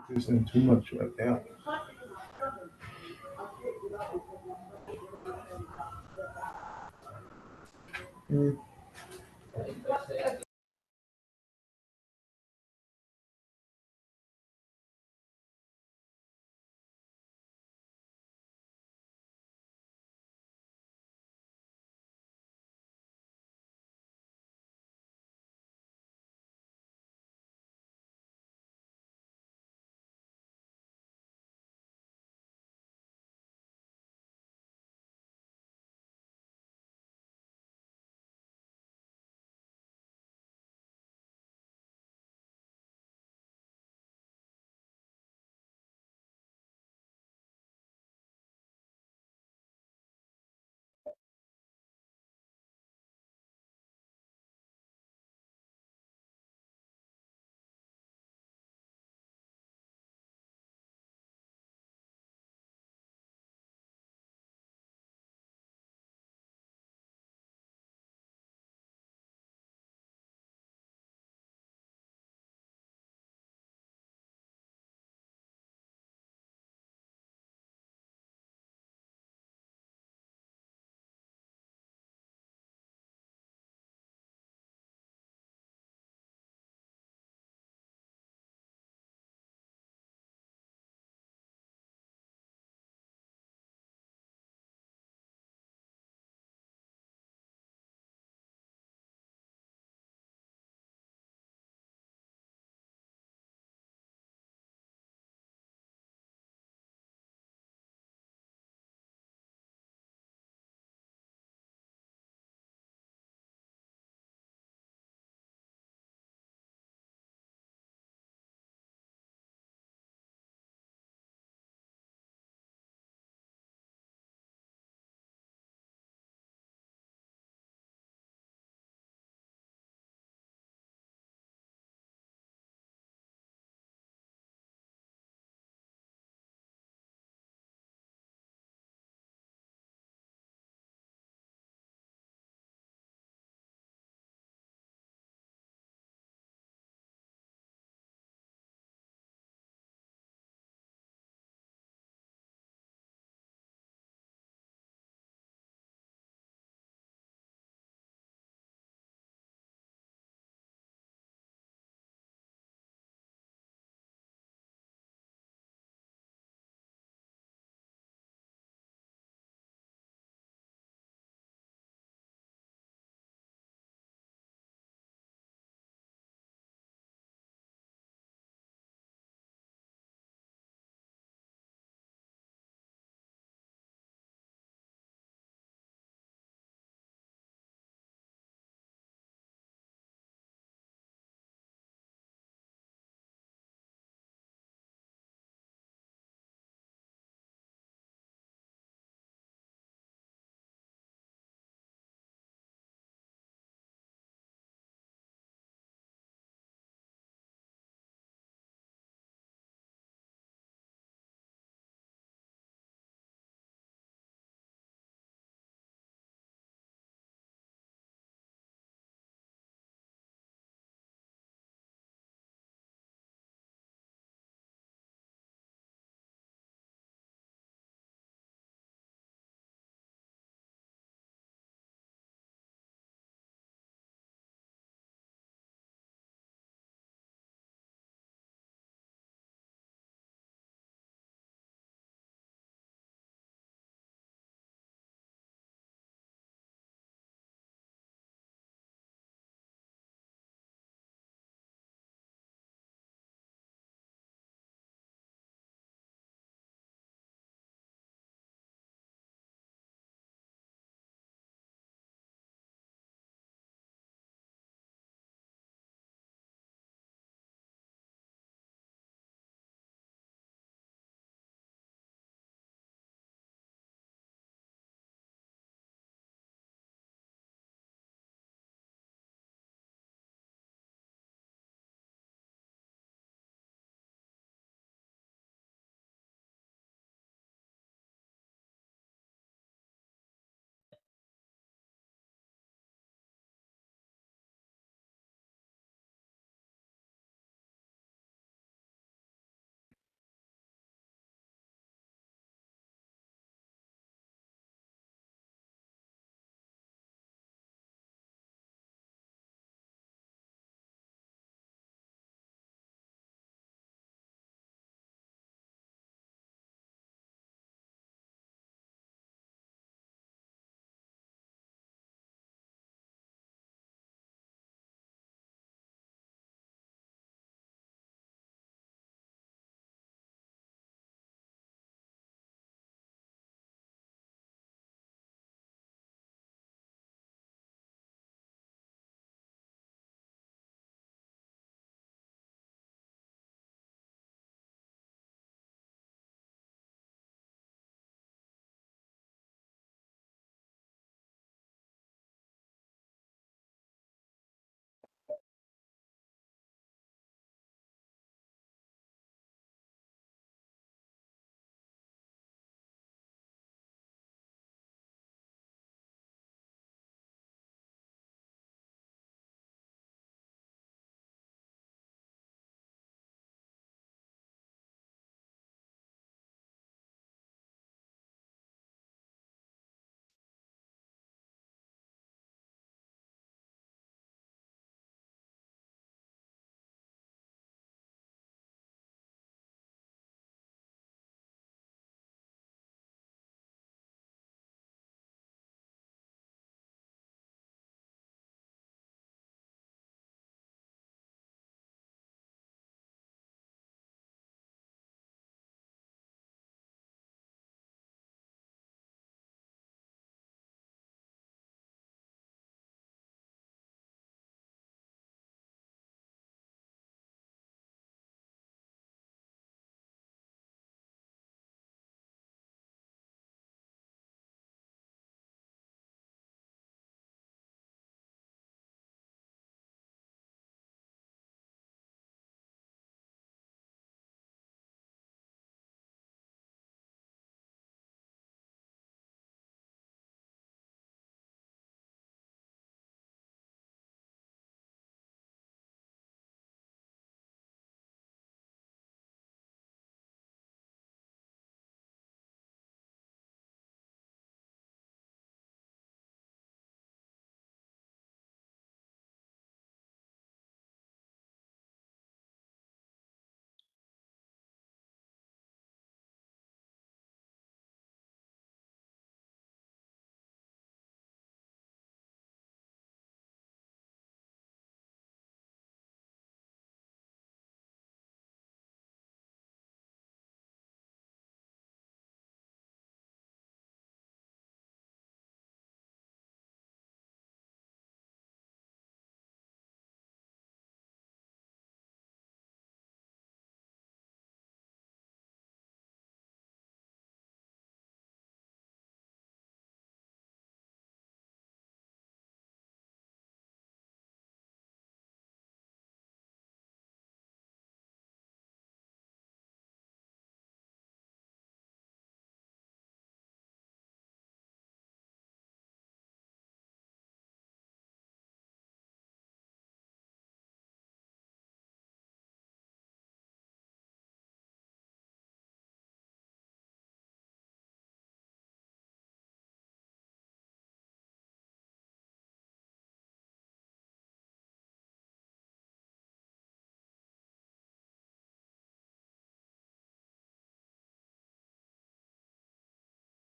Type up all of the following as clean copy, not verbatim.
This isn't too much right now. Mm.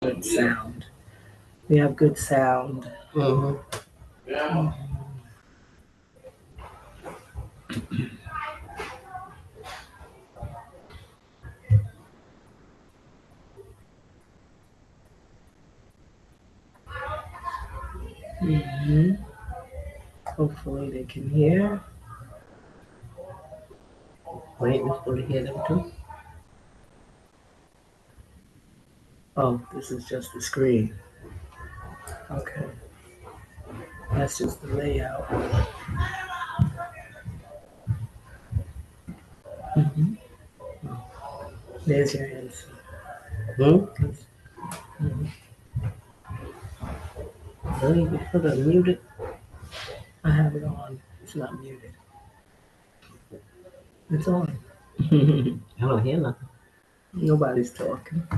Good sound. We have good sound. Hopefully they can hear. Wait, we're supposed to hear them too? Oh, this is just the screen. Okay. That's just the layout. There's your answer. Really? You put it muted? I have it on. It's not muted. It's on. I don't hear nothing. Nobody's talking.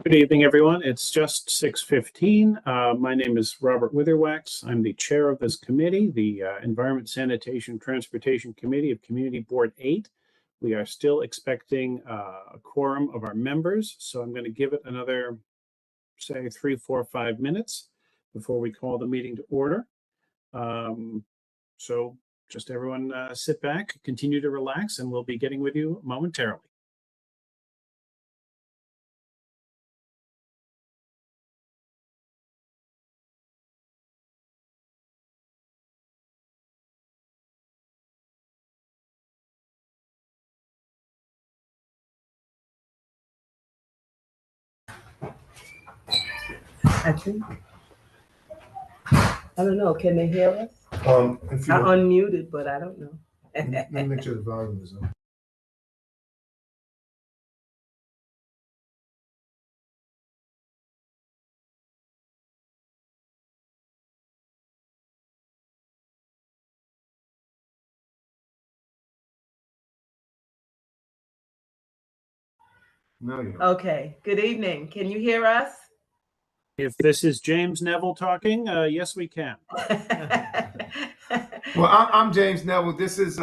Good evening, everyone. It's just 6:15. My name is Robert Witherwax. I'm the chair of this committee, the Environment, Sanitation, Transportation Committee of Community Board 8. We are still expecting a quorum of our members, so I'm going to give it another, say, 3, 4, 5 minutes before we call the meeting to order. So just everyone sit back, continue to relax, and we'll be getting with you momentarily. I think. I don't know. Can they hear us? If you I unmuted, but I don't know. let me make sure the volume is on. No, you don't. Okay. Good evening. Can you hear us? If this is James Neville talking, yes, we can. Well, I'm James Neville. This is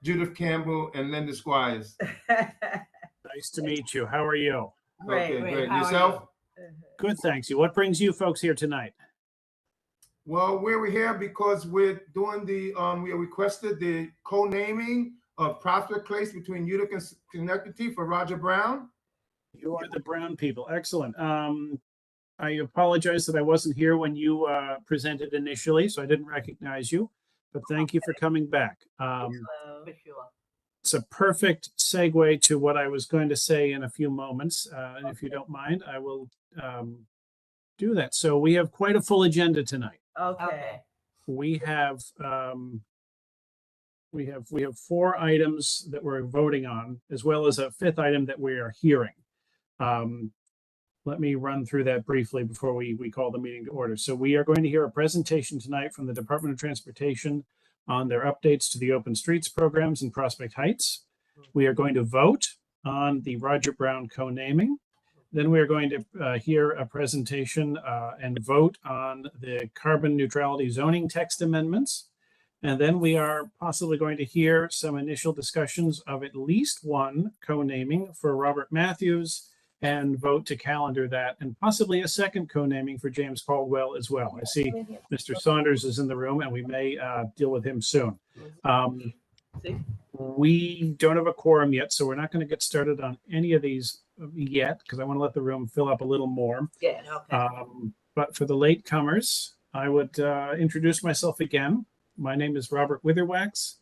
Judith Campbell and Linda Squires. Nice to meet you. How are you? Great, Okay, great. How are Yourself? Good, thanks. You. What brings you folks here tonight? Well, we're here because we're doing we requested the co-naming of Prospect Place between Utica and Schenectady for Roger Brown. You are the Brown people. Excellent. I apologize that I wasn't here when you presented initially, so I didn't recognize you, but thank you for coming back. For sure. It's a perfect segue to what I was going to say in a few moments. And if you don't mind, I will do that. So we have quite a full agenda tonight. Okay. we have 4 items that we're voting on, as well as a 5th item that we are hearing. Let me run through that briefly before we call the meeting to order. So we are going to hear a presentation tonight from the Department of Transportation on their updates to the open streets programs in Prospect Heights. We are going to vote on the Roger Brown co-naming. Then we are going to hear a presentation and vote on the carbon neutrality zoning text amendments. And then we are possibly going to hear some initial discussions of at least one co-naming for Robert Matthews and vote to calendar that, and possibly a second co-naming for James Caldwell as well. I see Mr. Saunders is in the room, and we may deal with him soon. We don't have a quorum yet, so we're not going to get started on any of these yet, because I want to let the room fill up a little more. Yeah, okay. But for the late comers, I would introduce myself again. My name is Robert Witherwax.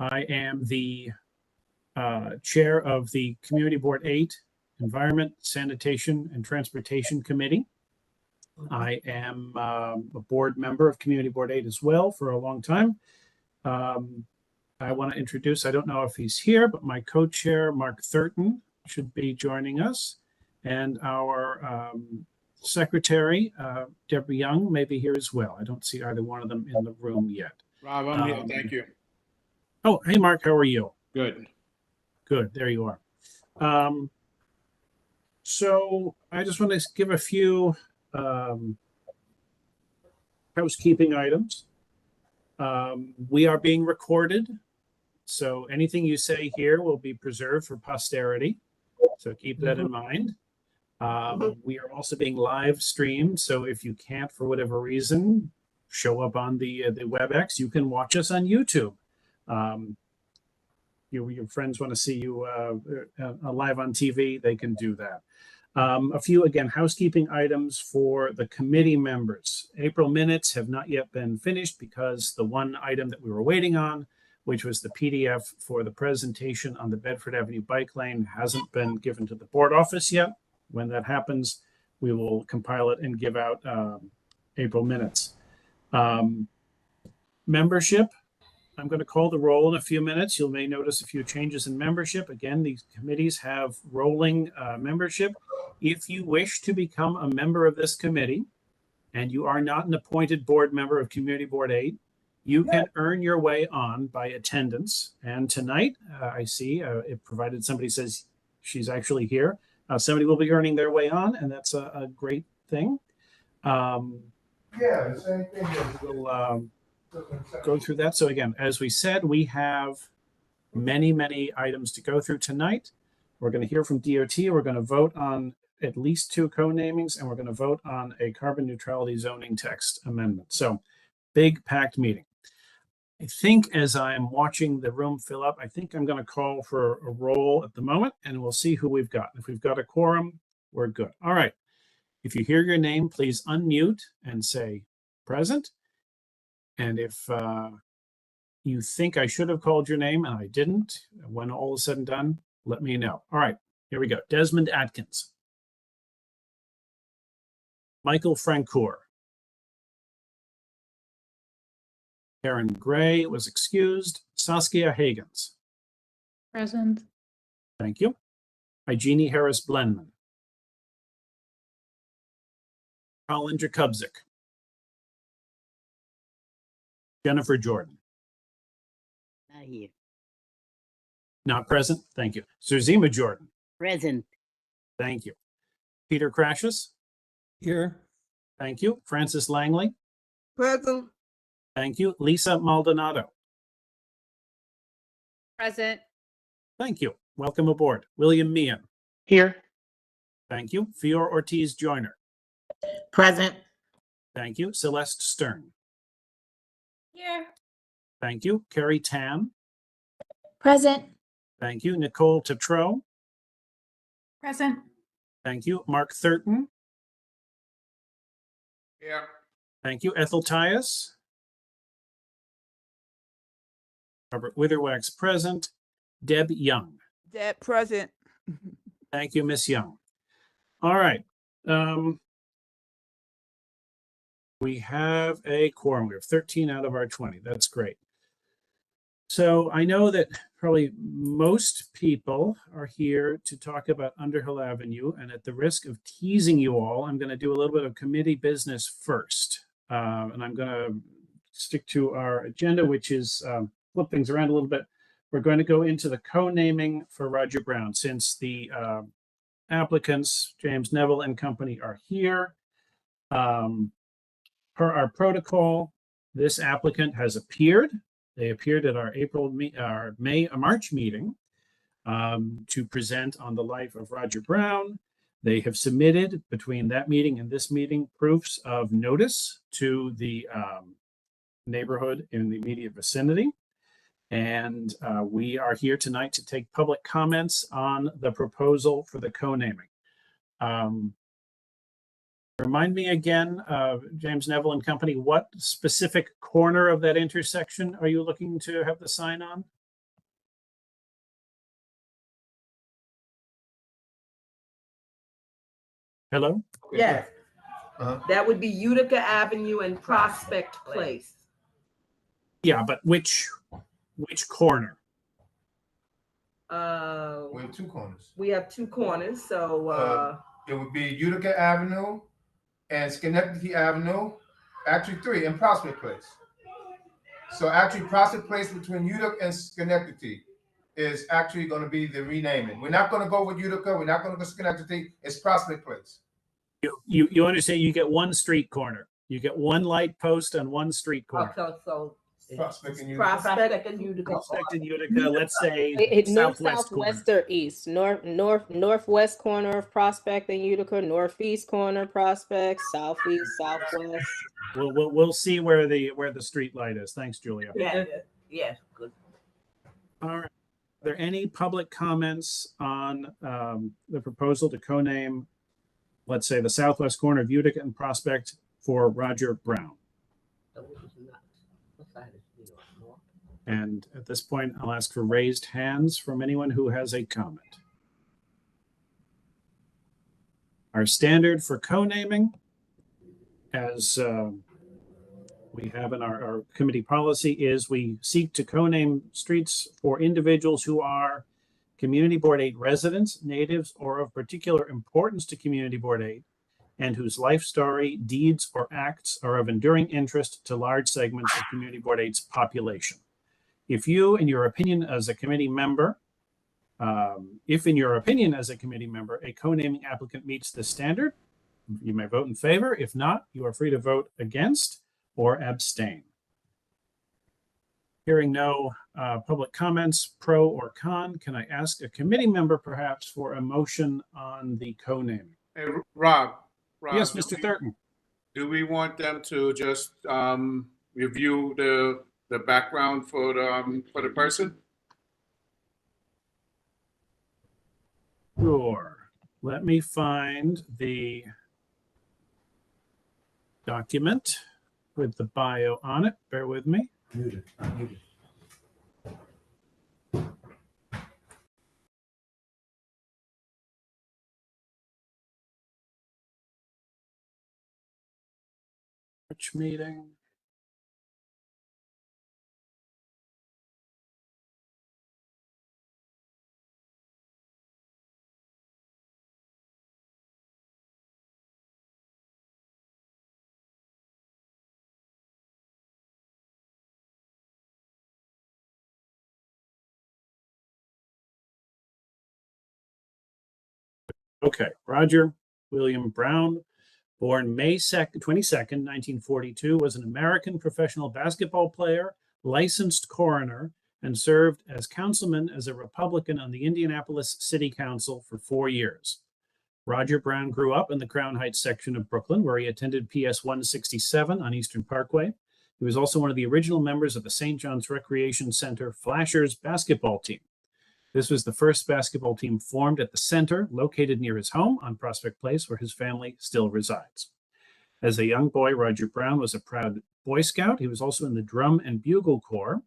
I am the chair of the Community Board 8 Environment, Sanitation, and Transportation Committee. I am a board member of Community Board 8 as well for a long time. I want to introduce, I don't know if he's here, but my co-chair, Mark Thurton, should be joining us. And our secretary, Deborah Young, may be here as well. I don't see either one of them in the room yet. Rob, I'm here. Thank you. Oh, hey, Mark, how are you? Good. Good, there you are. So I just want to give a few housekeeping items. We are being recorded, so anything you say here will be preserved for posterity. So keep that in mind. We are also being live streamed, so if you can't, for whatever reason, show up on the WebEx, you can watch us on YouTube. Your friends want to see you live on TV, they can do that. A few, again, housekeeping items for the committee members. April minutes have not yet been finished because the one item that we were waiting on, which was the PDF for the presentation on the Bedford Avenue bike lane, hasn't been given to the board office yet. When that happens, we will compile it and give out April minutes. Membership. I'm going to call the roll in a few minutes. You may notice a few changes in membership. Again, these committees have rolling membership. If you wish to become a member of this committee and you are not an appointed board member of Community Board 8, you can earn your way on by attendance. And tonight, I see, if provided somebody says she's actually here, somebody will be earning their way on, and that's a great thing. Yeah, the same thing. We'll go through that. So again, as we said, we have many items to go through tonight. We're going to hear from DOT. We're going to vote on at least 2 co-namings, and we're going to vote on a carbon neutrality zoning text amendment. So big packed meeting. I think as I'm watching the room fill up, I think I'm going to call for a roll at the moment, and we'll see who we've got. If we've got a quorum, we're good. All right. If you hear your name, please unmute and say present. And if you think I should have called your name and I didn't, when all is said and done, let me know. All right, here we go. Desmond Atkins. Michael Francoeur. Karen Gray was excused. Saskia Hagens. Present. Thank you. Jeannie Harris Blenman. Colin Jakubczyk. Jennifer Jordan. Not here. Not present. Thank you. Surzima Jordan. Present. Thank you. Peter Crashes. Here. Thank you. Francis Langley. Present. Thank you. Lisa Maldonado. Present. Thank you. Welcome aboard. William Meehan. Here. Thank you. Fior Ortiz Joyner. Present. Thank you. Celeste Stern. Here. Thank you. Carrie Tam. Present. Thank you. Nicole Tetreault. Present. Thank you. Mark Thurton. Yeah. Thank you. Ethel Tias. Robert Witherwax present. Deb Young. Deb present. Thank you, Miss Young. All right. We have a quorum. We have 13 out of our 20. That's great. So I know that probably most people are here to talk about Underhill Avenue, and at the risk of teasing you all, I'm going to do a little bit of committee business first. And I'm going to stick to our agenda, which is flip things around a little bit. We're going to go into the co-naming for Roger Brown, since the applicants, James Neville and company, are here. Per our protocol, this applicant has appeared. They appeared at our March meeting to present on the life of Roger Brown. They have submitted between that meeting and this meeting proofs of notice to the neighborhood in the immediate vicinity. And we are here tonight to take public comments on the proposal for the co-naming. Remind me again, James Neville and company, what specific corner of that intersection are you looking to have the sign on? Hello? Okay, Yes, Uh-huh. that would be Utica Avenue and Prospect Place. Yeah, but which corner? We have two corners. We have two corners, so It would be Utica Avenue and Schenectady Avenue, actually three, and Prospect Place. So actually Prospect Place between Utica and Schenectady is actually going to be the renaming. We're not going to go with Utica. We're not going to go Schenectady. It's Prospect Place. You understand, you get one street corner. You get one light post on one street corner. so Prospect and Utica. Prospect and Utica. Prospect and Utica, let's say North, southwest southwest, corner. or east? Northwest corner of Prospect and Utica, northeast corner Prospect, southeast, southwest. We'll see where the street light is. Thanks, Julia. Yeah, good. All right. Are there any public comments on the proposal to co-name, let's say, the southwest corner of Utica and Prospect for Roger Brown? And at this point, I'll ask for raised hands from anyone who has a comment. Our standard for co-naming, as we have in our committee policy, is we seek to co-name streets for individuals who are Community Board 8 residents, natives, or of particular importance to Community Board 8, and whose life story, deeds, or acts are of enduring interest to large segments of Community Board 8's population. If in your opinion as a committee member, a co-naming applicant meets the standard, you may vote in favor. If not, you are free to vote against or abstain. Hearing no public comments, pro or con, can I ask a committee member perhaps for a motion on the co-naming? Hey, Rob. Yes, Mr. Thurton. Do we want them to just review the background for the person? Sure. Let me find the document with the bio on it. Bear with me. March meeting. Okay, Roger William Brown, born May 22nd, 1942, was an American professional basketball player, licensed coroner, and served as councilman as a Republican on the Indianapolis City Council for 4 years. Roger Brown grew up in the Crown Heights section of Brooklyn, where he attended PS 167 on Eastern Parkway. He was also one of the original members of the St. John's Recreation Center Flashers basketball team. This was the first basketball team formed at the center, located near his home on Prospect Place, where his family still resides. As a young boy, Roger Brown was a proud Boy Scout. He was also in the Drum and Bugle Corps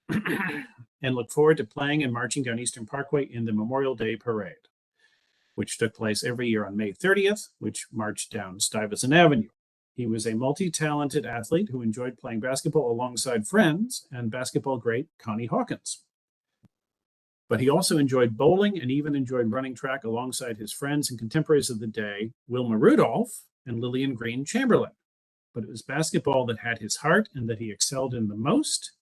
and looked forward to playing and marching down Eastern Parkway in the Memorial Day Parade, which took place every year on May 30th, which marched down Stuyvesant Avenue. He was a multi-talented athlete who enjoyed playing basketball alongside friends and basketball great Connie Hawkins. But he also enjoyed bowling and even enjoyed running track alongside his friends and contemporaries of the day, Wilma Rudolph and Lillian Green Chamberlain. But it was basketball that had his heart and that he excelled in the most.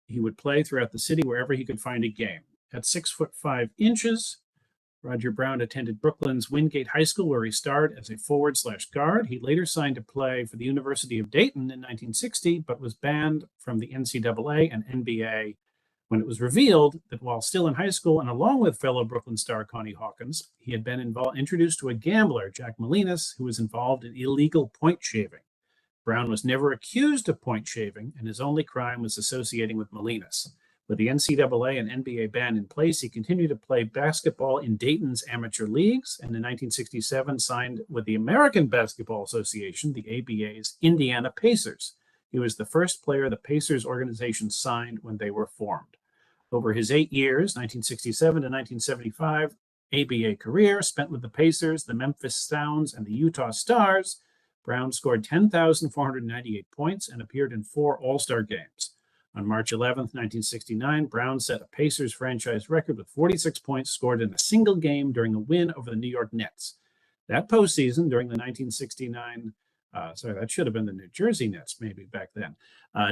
He would play throughout the city wherever he could find a game. At 6'5", Roger Brown attended Brooklyn's Wingate High School, where he starred as a forward/guard. He later signed to play for the University of Dayton in 1960, but was banned from the NCAA and NBA when it was revealed that while still in high school and along with fellow Brooklyn star Connie Hawkins, he had been introduced to a gambler, Jack Molinas, who was involved in illegal point shaving. Brown was never accused of point shaving, and his only crime was associating with Molinas. With the NCAA and NBA ban in place, he continued to play basketball in Dayton's amateur leagues, and in 1967 signed with the American Basketball Association, the ABA's Indiana Pacers. He was the first player the Pacers organization signed when they were formed. Over his 8 years, 1967 to 1975, ABA career spent with the Pacers, the Memphis Sounds, and the Utah Stars, Brown scored 10,498 points and appeared in 4 All-Star games. On March 11, 1969, Brown set a Pacers franchise record with 46 points scored in a single game during a win over the New York Nets. That postseason, during the 1969, that should have been the New Jersey Nets maybe back then.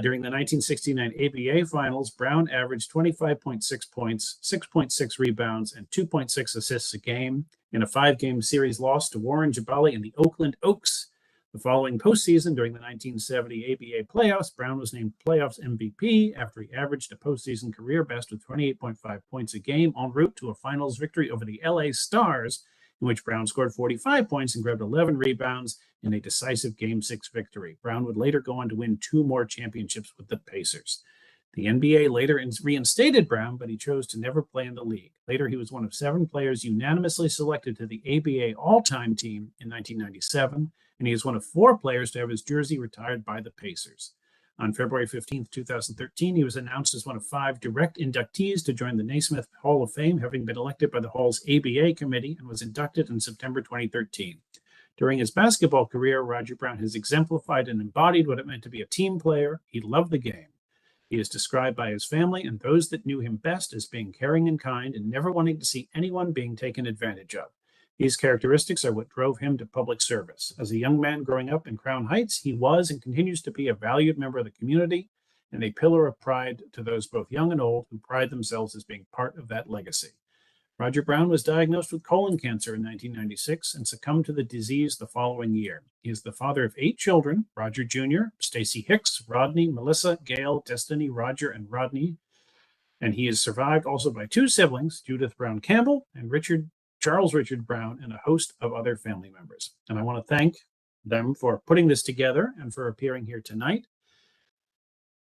During the 1969 ABA Finals, Brown averaged 25.6 points, 6.6 rebounds, and 2.6 assists a game in a 5-game series loss to Warren Jabali and the Oakland Oaks. The following postseason, during the 1970 ABA playoffs, Brown was named playoffs MVP after he averaged a postseason career best with 28.5 points a game en route to a finals victory over the LA Stars, in which Brown scored 45 points and grabbed 11 rebounds in a decisive Game 6 victory. Brown would later go on to win 2 more championships with the Pacers. The NBA later reinstated Brown, but he chose to never play in the league. Later, he was one of 7 players unanimously selected to the ABA all-time team in 1997, and he is one of 4 players to have his jersey retired by the Pacers. On February 15, 2013, he was announced as one of 5 direct inductees to join the Naismith Hall of Fame, having been elected by the Hall's ABA committee, and was inducted in September 2013. During his basketball career, Roger Brown has exemplified and embodied what it meant to be a team player. He loved the game. He is described by his family and those that knew him best as being caring and kind and never wanting to see anyone being taken advantage of. These characteristics are what drove him to public service. As a young man growing up in Crown Heights, he was and continues to be a valued member of the community and a pillar of pride to those both young and old who pride themselves as being part of that legacy. Roger Brown was diagnosed with colon cancer in 1996 and succumbed to the disease the following year. He is the father of 8 children: Roger Jr., Stacy Hicks, Rodney, Melissa, Gail, Destiny, Roger, and Rodney. And he is survived also by 2 siblings, Judith Brown Campbell and Charles Richard Brown, and a host of other family members. And I want to thank them for putting this together and for appearing here tonight.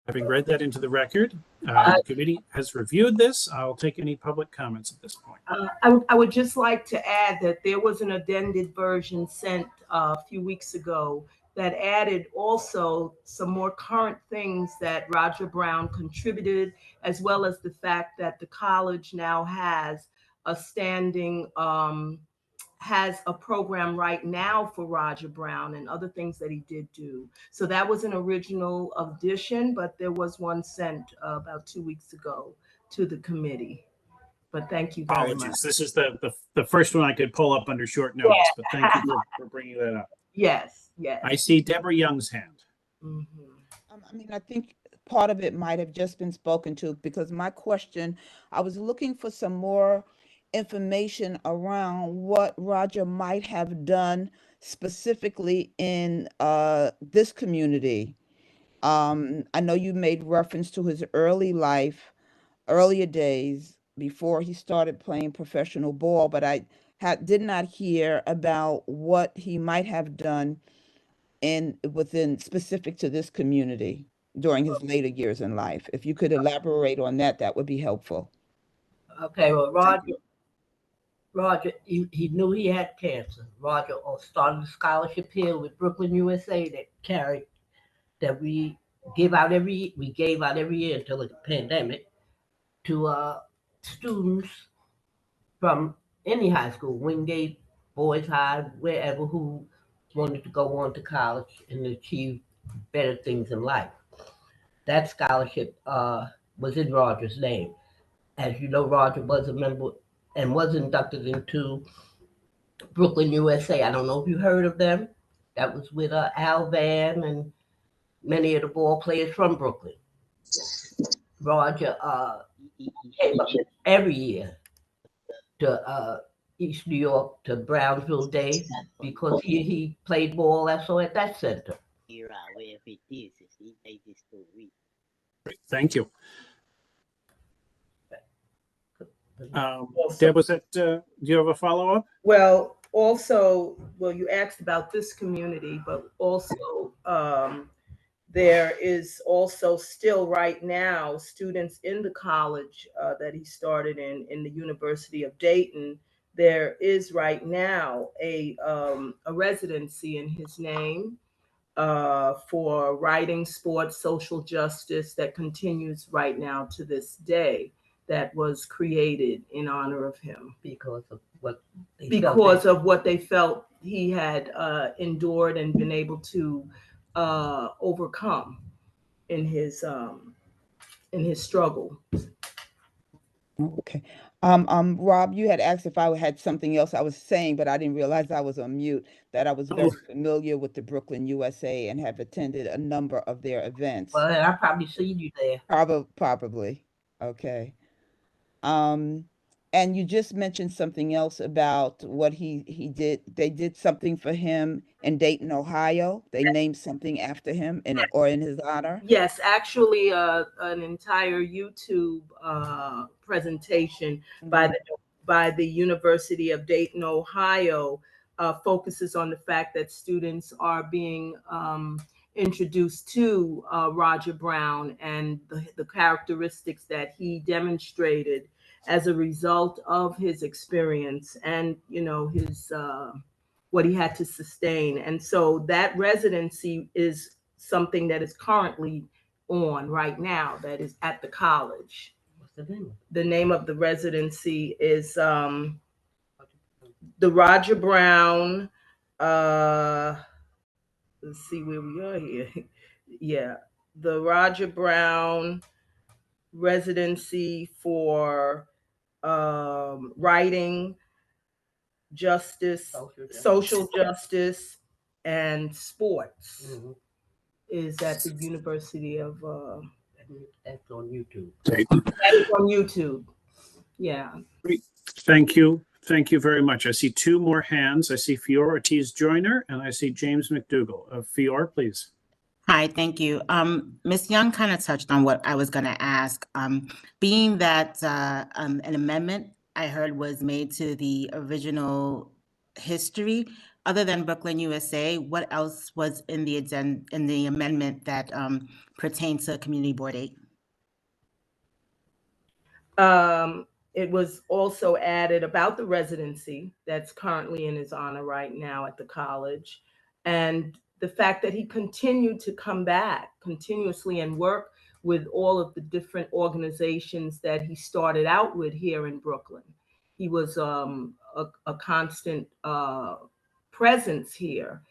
Having read that into the record, the committee has reviewed this. I'll take any public comments at this point. I would just like to add that there was an addended version sent a few weeks ago that added also some more current things that Roger Brown contributed, as well as the fact that the college now has a standing, has a program right now for Roger Brown and other things that he did do. So that was an original addition, but there was one sent about 2 weeks ago to the committee. But thank you very much. Apologies. This is the first one I could pull up under short notice, but thank you for bringing that up. Yes, yes. I see Deborah Young's hand. Mm-hmm. I think part of it might have just been spoken to, because my question, I was looking for some more information around what Roger might have done specifically in this community. I know you made reference to his earlier days before he started playing professional ball, but I did not hear about what he might have done within specific to this community during his later years in life. If you could elaborate on that, that would be helpful. Okay, well, Roger, he knew he had cancer. Roger started a scholarship here with Brooklyn, USA that we gave out every year until the pandemic to students from any high school, Wingate, Boys High, wherever, who wanted to go on to college and achieve better things in life. That scholarship was in Roger's name. As you know, Roger was a member and was inducted into Brooklyn, USA. I don't know if you heard of them. That was with Al Van and many of the ball players from Brooklyn. Roger came up every year to East New York to Brownsville Day because he played ball also at that center. Thank you. Deb, was that, do you have a follow-up? Well, also, you asked about this community, but also there is also still right now students in the college that he started in the University of Dayton. There is right now a residency in his name for writing, sports, social justice that continues right now to this day, that was created in honor of him because of what they felt he had endured and been able to overcome in his struggle. Okay. Rob, you had asked if I had something else I was saying, but I didn't realize I was on mute, that I was very familiar with the Brooklyn, USA, and have attended a number of their events. Well, I probably seen you there. Probably. Okay. And you just mentioned something else about what he did. They did something for him in Dayton, Ohio. They named something after him or in his honor. Yes, actually, an entire YouTube presentation by the University of Dayton, Ohio, focuses on the fact that students are being introduced to Roger Brown and the characteristics that he demonstrated as a result of his experience and, his what he had to sustain. And so that residency is something that is currently on right now, that is at the college. What's the name? The name of the residency is the Roger Brown. Let's see where we are here. Yeah, the Roger Brown residency for writing, justice, social justice, and sports. Mm-hmm. Is at the University of. That's on YouTube. That is on YouTube. Yeah. Great. Thank you. Thank you very much. I see two more hands. I see Fiora Ortiz-Joyner and I see James McDougall. Fiora, please. Hi, thank you. Ms. Young kind of touched on what I was going to ask. Being that an amendment I heard was made to the original history, other than Brooklyn, USA, what else was in the amendment that pertains to Community Board 8? It was also added about the residency that's currently in his honor right now at the college, and the fact that he continued to come back continuously and work with all of the different organizations that he started out with here in Brooklyn. He was a constant presence here.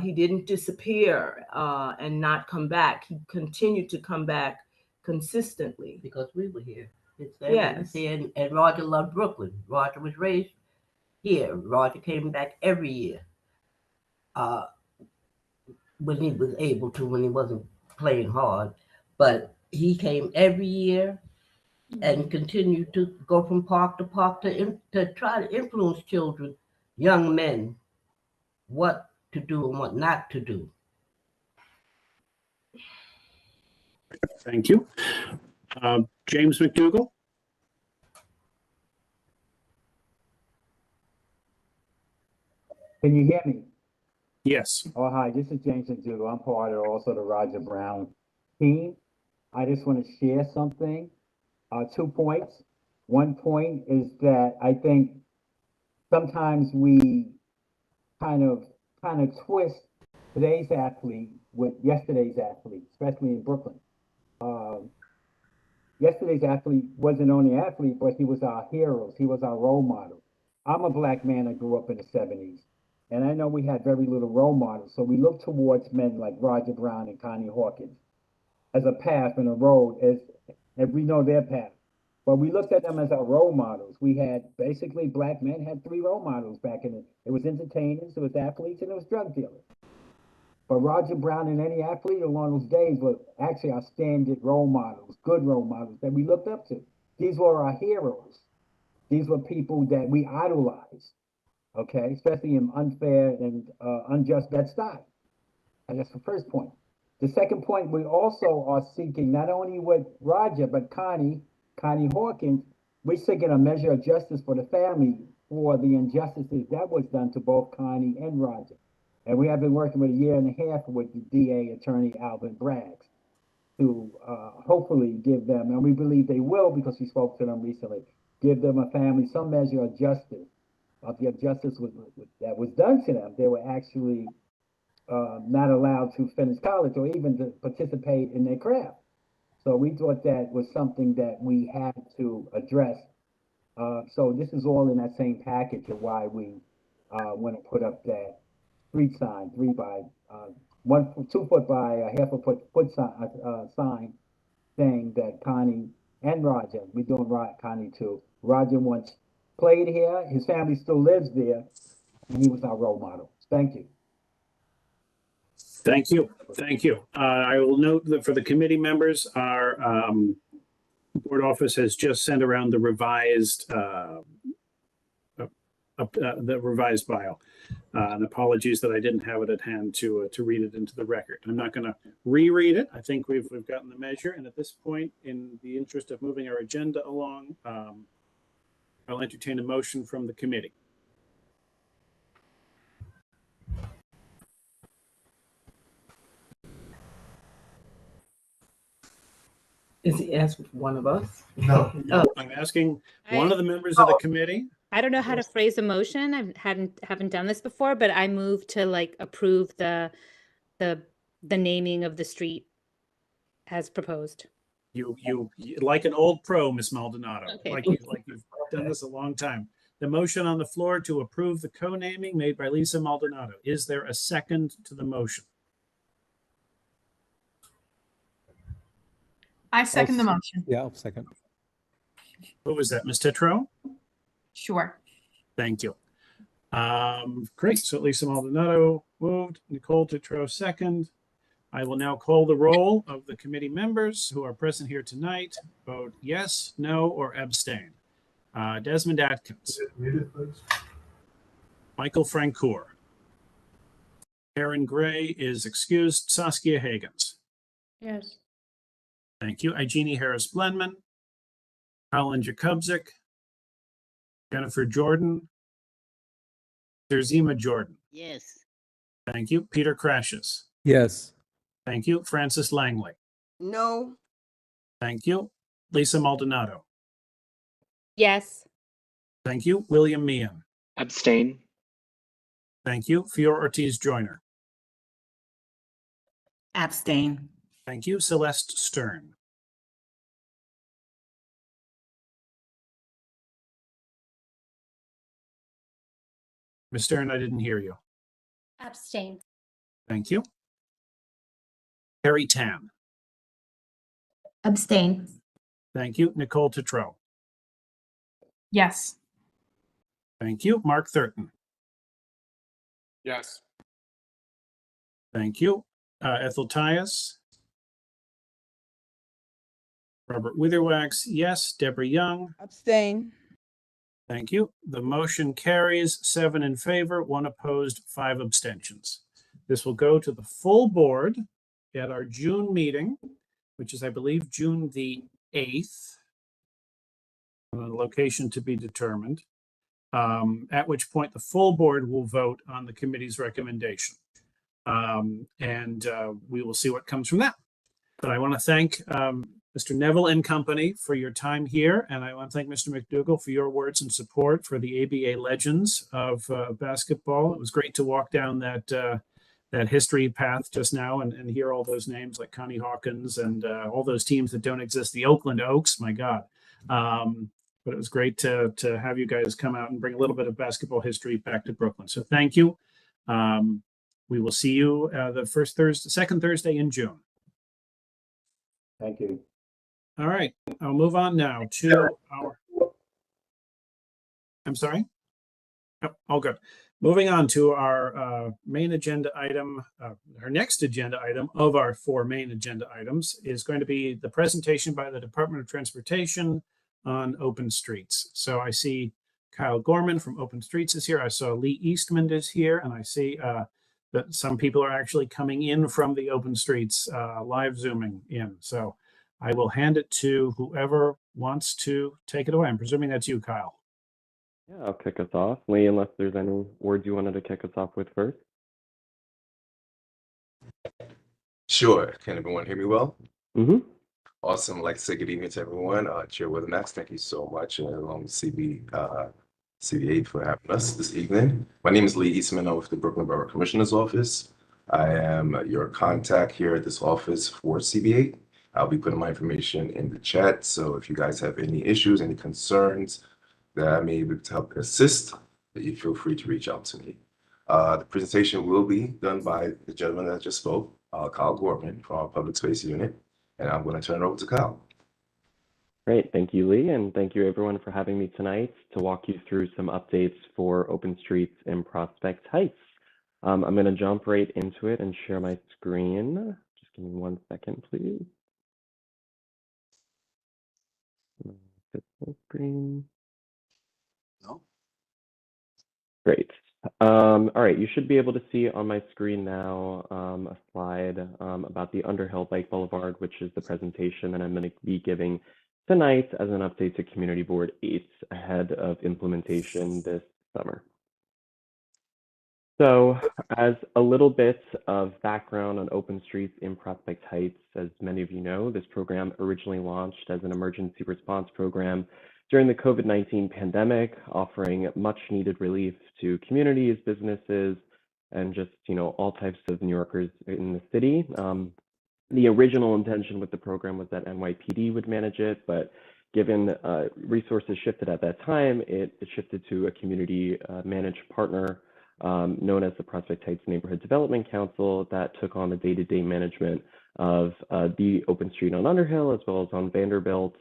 He didn't disappear and not come back. He continued to come back consistently. Because we were here. Yes. And Roger loved Brooklyn. Roger was raised here. Roger came back every year when he was able to, when he wasn't playing hard. But he came every year and continued to go from park to park to try to influence children, young men, what to do and what not to do. Thank you. James McDougall. Can you hear me? Yes. Oh, hi, this is James McDougall. I'm part of also the Roger Brown team. I just want to share something. 2 points. 1 point is that I think sometimes we kind of twist today's athlete with yesterday's athlete, especially in Brooklyn. Yesterday's athlete wasn't only an athlete, but he was our heroes. He was our role model. I'm a black man that grew up in the 70s. And I know we had very little role models, so we looked towards men like Roger Brown and Connie Hawkins as a path and a road, as we know their path. But we looked at them as our role models. We had basically black men had three role models back in it. It was entertainers, it was athletes, and it was drug dealers. But Roger Brown and any athlete along those days were actually our standard role models, good role models that we looked up to. These were our heroes. These were people that we idolized, okay, especially in unfair and unjust Bed-Stuy. And that's the first point. The second point, we also are seeking, not only with Roger, but Connie Hawkins, we're seeking a measure of justice for the family for the injustices that was done to both Connie and Roger. And we have been working with a year and a half with the DA attorney, Alvin Braggs, to hopefully give them, and we believe they will because we spoke to them recently, give them a family some measure of justice, of the justice that was done to them. They were actually not allowed to finish college or even to participate in their craft. So we thought that was something that we had to address. So this is all in that same package of why we want to put up that street sign, 2 foot by a half a foot sign saying that Connie and Roger, we're doing Connie too. Roger once played here, his family still lives there, and he was our role model. Thank you. Thank you. Thank you. I will note that for the committee members, our board office has just sent around the revised bio. And apologies that I didn't have it at hand to read it into the record. I'm not going to reread it. I think we've gotten the measure. And at this point, in the interest of moving our agenda along, I'll entertain a motion from the committee. Is he asking one of us? No. Oh. I'm asking one of the members of the committee. I don't know how to phrase a motion. I haven't done this before, but I move to like approve the naming of the street as proposed. You like an old pro, Ms. Maldonado. Okay. Like you've done this a long time. The motion on the floor to approve the co-naming made by Lisa Maldonado. Is there a second to the motion? I second the motion. Yeah, I'll second. Who was that, Ms. Tetro? Sure. Thank you. Great. So Lisa Maldonado moved, Nicole Tetro second. I will now call the roll of the committee members who are present here tonight. Vote yes, no, or abstain. Desmond Atkins. Read it, please. Michael Francoeur. Aaron Gray is excused. Saskia Hagens. Yes. Thank you. Igenie Harris-Blenman. Colin Jakubczyk. Jennifer Jordan. Zerzima Jordan. Yes. Thank you. Peter Crashes. Yes. Thank you. Francis Langley. No. Thank you. Lisa Maldonado. Yes. Thank you. William Meehan. Abstain. Thank you. Fior Ortiz Joyner. Abstain. Thank you. Celeste Stern. Ms. Stern, I didn't hear you. Abstain. Thank you. Harry Tam. Abstain. Thank you. Nicole Tetro. Yes. Thank you. Mark Thurton. Yes. Thank you. Ethel Tyus. Robert Witherwax, yes. Deborah Young. Abstain. Thank you. The motion carries 7 in favor, 1 opposed, 5 abstentions. This will go to the full board at our June meeting, which is, I believe, June the 8th. Location to be determined. At which point the full board will vote on the committee's recommendation. We will see what comes from that. But I want to thank Mr. Neville and company for your time here. And I want to thank Mr. McDougall for your words and support for the ABA legends of basketball. It was great to walk down that history path just now and hear all those names like Connie Hawkins and all those teams that don't exist. The Oakland Oaks, my God. But it was great to have you guys come out and bring a little bit of basketball history back to Brooklyn. So thank you. We will see you second Thursday in June. Thank you. All right, I'll move on now to our, I'm sorry? Oh, all good. Moving on to our main agenda item, our next agenda item of our 4 main agenda items is going to be the presentation by the Department of Transportation on open streets. So I see Kyle Gorman from Open Streets is here. I saw Lee Eastman is here, and I see that some people are actually coming in from the Open Streets, live Zooming in. So I will hand it to whoever wants to take it away. I'm presuming that's you, Kyle. Yeah, I'll kick us off. Lee, unless there's any words you wanted to kick us off with first. Sure. Can everyone hear me well? Mm-hmm. Awesome. I'd like to say good evening to everyone. Chair Weathermax, thank you so much, and along with CBA for having us this evening. My name is Lee Eastman. I'm with the Brooklyn Borough Commissioner's Office. I am your contact here at this office for CBA. I'll be putting my information in the chat, so if you guys have any issues, any concerns that I may be able to help assist, you feel free to reach out to me. The presentation will be done by the gentleman that just spoke, Kyle Gorman from our Public Space Unit, and I'm going to turn it over to Kyle. Great, thank you, Lee, and thank you everyone for having me tonight to walk you through some updates for Open Streets in Prospect Heights. I'm going to jump right into it and share my screen. Just give me 1 second, please. Screen. No. Great. All right, you should be able to see on my screen now a slide about the Underhill Bike Boulevard, which is the presentation that I'm going to be giving tonight as an update to Community Board 8 ahead of implementation this summer. So as a little bit of background on Open Streets in Prospect Heights, as many of you know, this program originally launched as an emergency response program during the COVID-19 pandemic, offering much needed relief to communities, businesses, and just, all types of New Yorkers in the city. The original intention with the program was that NYPD would manage it, but given resources shifted at that time, it shifted to a community managed partner known as the Prospect Heights Neighborhood Development Council that took on the day-to-day management of the open street on Underhill as well as on Vanderbilt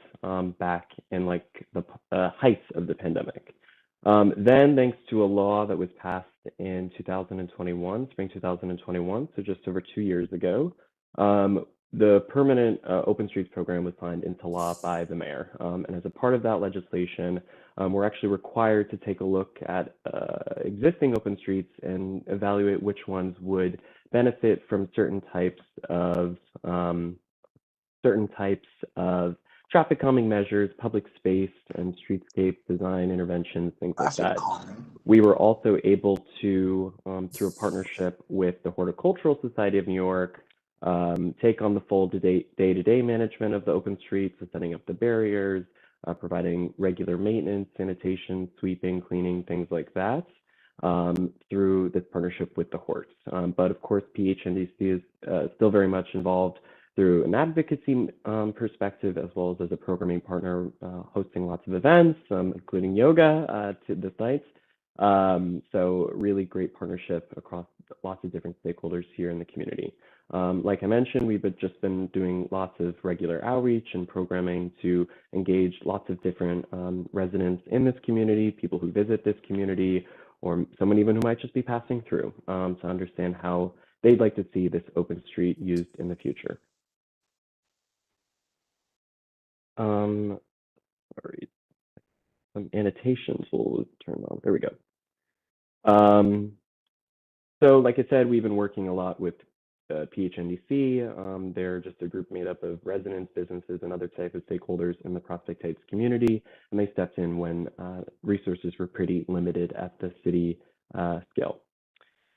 back in the heights of the pandemic. Then, thanks to a law that was passed in 2021, spring 2021, so just over 2 years ago, the permanent Open Streets program was signed into law by the mayor. And as a part of that legislation, we're actually required to take a look at existing open streets and evaluate which ones would benefit from certain types of traffic calming measures, public space and streetscape design interventions, things like that. We were also able to, through a partnership with the Horticultural Society of New York, take on the full day-to-day management of the open streets, so setting up the barriers, providing regular maintenance, sanitation, sweeping, cleaning, things like that, through this partnership with the Horts. But of course, PHNDC is still very much involved through an advocacy perspective, as well as a programming partner, hosting lots of events, including yoga to this night. So really great partnership across lots of different stakeholders here in the community. Like I mentioned, we've just been doing lots of regular outreach and programming to engage lots of different residents in this community, people who visit this community, or someone even who might just be passing through, to understand how they'd like to see this open street used in the future. Sorry, some annotations will turn on. There we go. So like I said, we've been working a lot with PHNDC. They're just a group made up of residents, businesses, and other types of stakeholders in the Prospect Heights community, and they stepped in when resources were pretty limited at the city scale.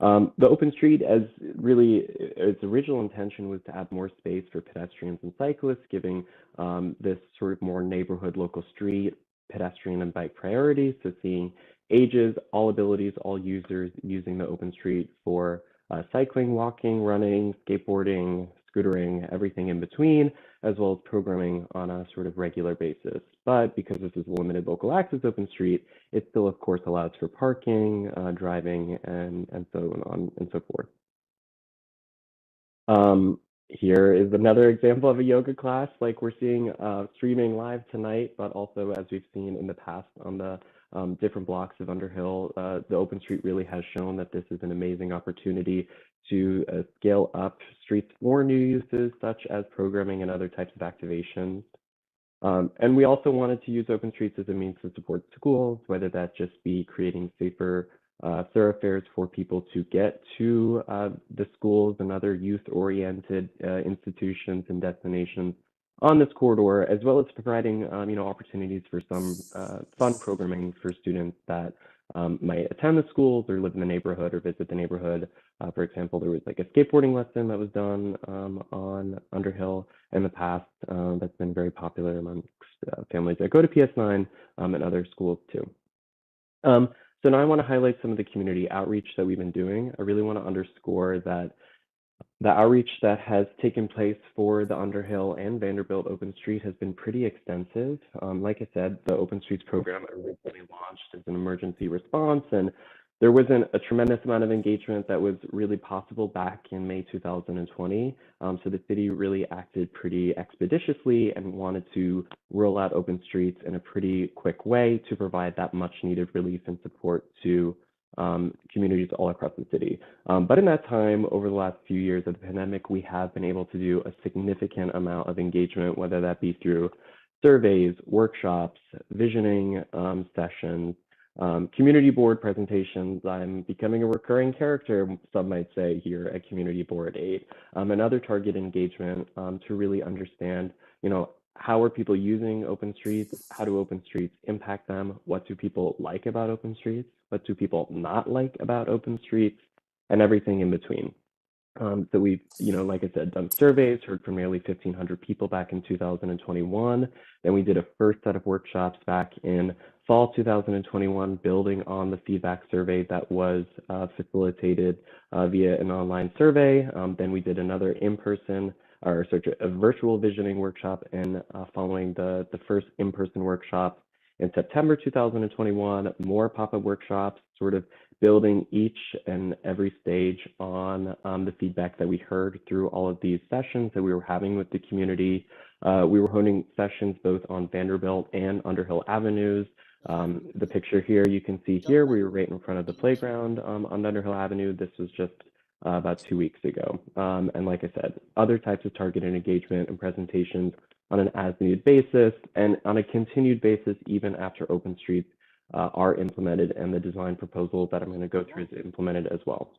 The open street, as really its original intention was to add more space for pedestrians and cyclists, giving this sort of more neighborhood local street pedestrian and bike priorities, so seeing ages, all abilities, all users using the open street for cycling, walking, running, skateboarding, scootering, everything in between, as well as programming on a sort of regular basis. But because this is a limited local access open street, it still, of course, allows for parking, driving, and so on and so forth. Here is another example of a yoga class, like we're seeing streaming live tonight, but also as we've seen in the past on the different blocks of Underhill, the open street really has shown that this is an amazing opportunity to scale up streets for new uses, such as programming and other types of activations. And we also wanted to use open streets as a means to support schools, whether that just be creating safer thoroughfares for people to get to the schools and other youth-oriented institutions and destinations on this corridor, as well as providing opportunities for some fun programming for students that might attend the schools or live in the neighborhood or visit the neighborhood. For example, there was like a skateboarding lesson that was done on Underhill in the past that's been very popular amongst families that go to PS9 and other schools too. So now I want to highlight some of the community outreach that we've been doing. I really want to underscore that the outreach that has taken place for the Underhill and Vanderbilt Open Street has been pretty extensive. Like I said, the Open Streets program originally launched as an emergency response, and there wasn't a tremendous amount of engagement that was really possible back in May 2020. So the city really acted pretty expeditiously and wanted to roll out open streets in a pretty quick way to provide that much needed relief and support to communities all across the city. But in that time, over the last few years of the pandemic, we have been able to do a significant amount of engagement, whether that be through surveys, workshops, visioning sessions, community board presentations. I'm becoming a recurring character, some might say, here at Community Board 8, and other target engagement to really understand, how are people using open streets? How do open streets impact them? What do people like about open streets? What do people not like about open streets? And everything in between. So we've, like I said, done surveys, heard from nearly 1,500 people back in 2021. Then we did a first set of workshops back in fall 2021, building on the feedback survey that was facilitated via an online survey. Then we did another in-person, or a virtual visioning workshop, and following the first in-person workshop in September 2021, more pop-up workshops, sort of building each and every stage on the feedback that we heard through all of these sessions that we were having with the community. We were holding sessions both on Vanderbilt and Underhill Avenues. The picture here, you can see here, we were right in front of the playground on Underhill Avenue. This was just about 2 weeks ago. And like I said, other types of targeted engagement and presentations on an as-needed basis and on a continued basis, even after open streets are implemented and the design proposal that I'm going to go through is implemented as well.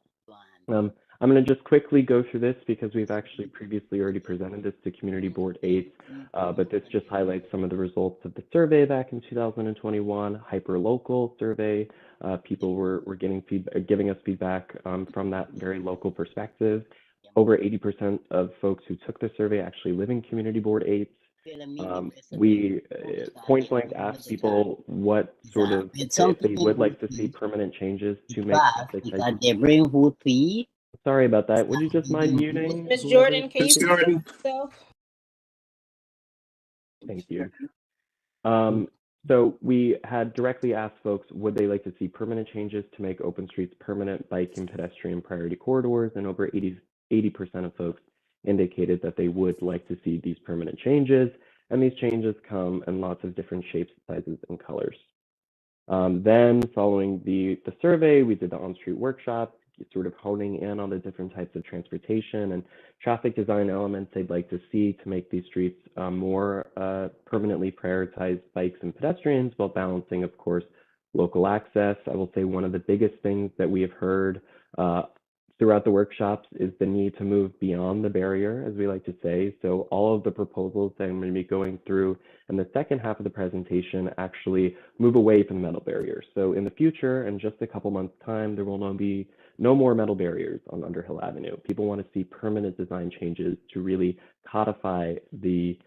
I'm going to just quickly go through this because we've actually previously already presented this to Community Board 8, but this just highlights some of the results of the survey back in 2021, hyper-local survey. People were giving us feedback from that very local perspective. Over 80% of folks who took the survey actually live in Community Board 8. We point blank asked people what sort of, if they would like to see permanent changes to make. Sorry about that. Would you just mind muting? Ms. Jordan, can you mute yourself? Thank you. So we had directly asked folks, would they like to see permanent changes to make open streets permanent bike and pedestrian priority corridors? And over 80% of folks indicated that they would like to see these permanent changes. And these changes come in lots of different shapes, sizes, and colors. Then following the survey, we did the on-street workshop, sort of honing in on the different types of transportation and traffic design elements they'd like to see to make these streets more permanently prioritize bikes and pedestrians while balancing, of course, local access. I will say one of the biggest things that we have heard throughout the workshops is the need to move beyond the barrier, as we like to say. So all of the proposals that I'm going to be going through in the second half of the presentation actually move away from metal barriers. So in the future, in just a couple months' time, there will be no more metal barriers on Underhill Avenue. People want to see permanent design changes to really codify the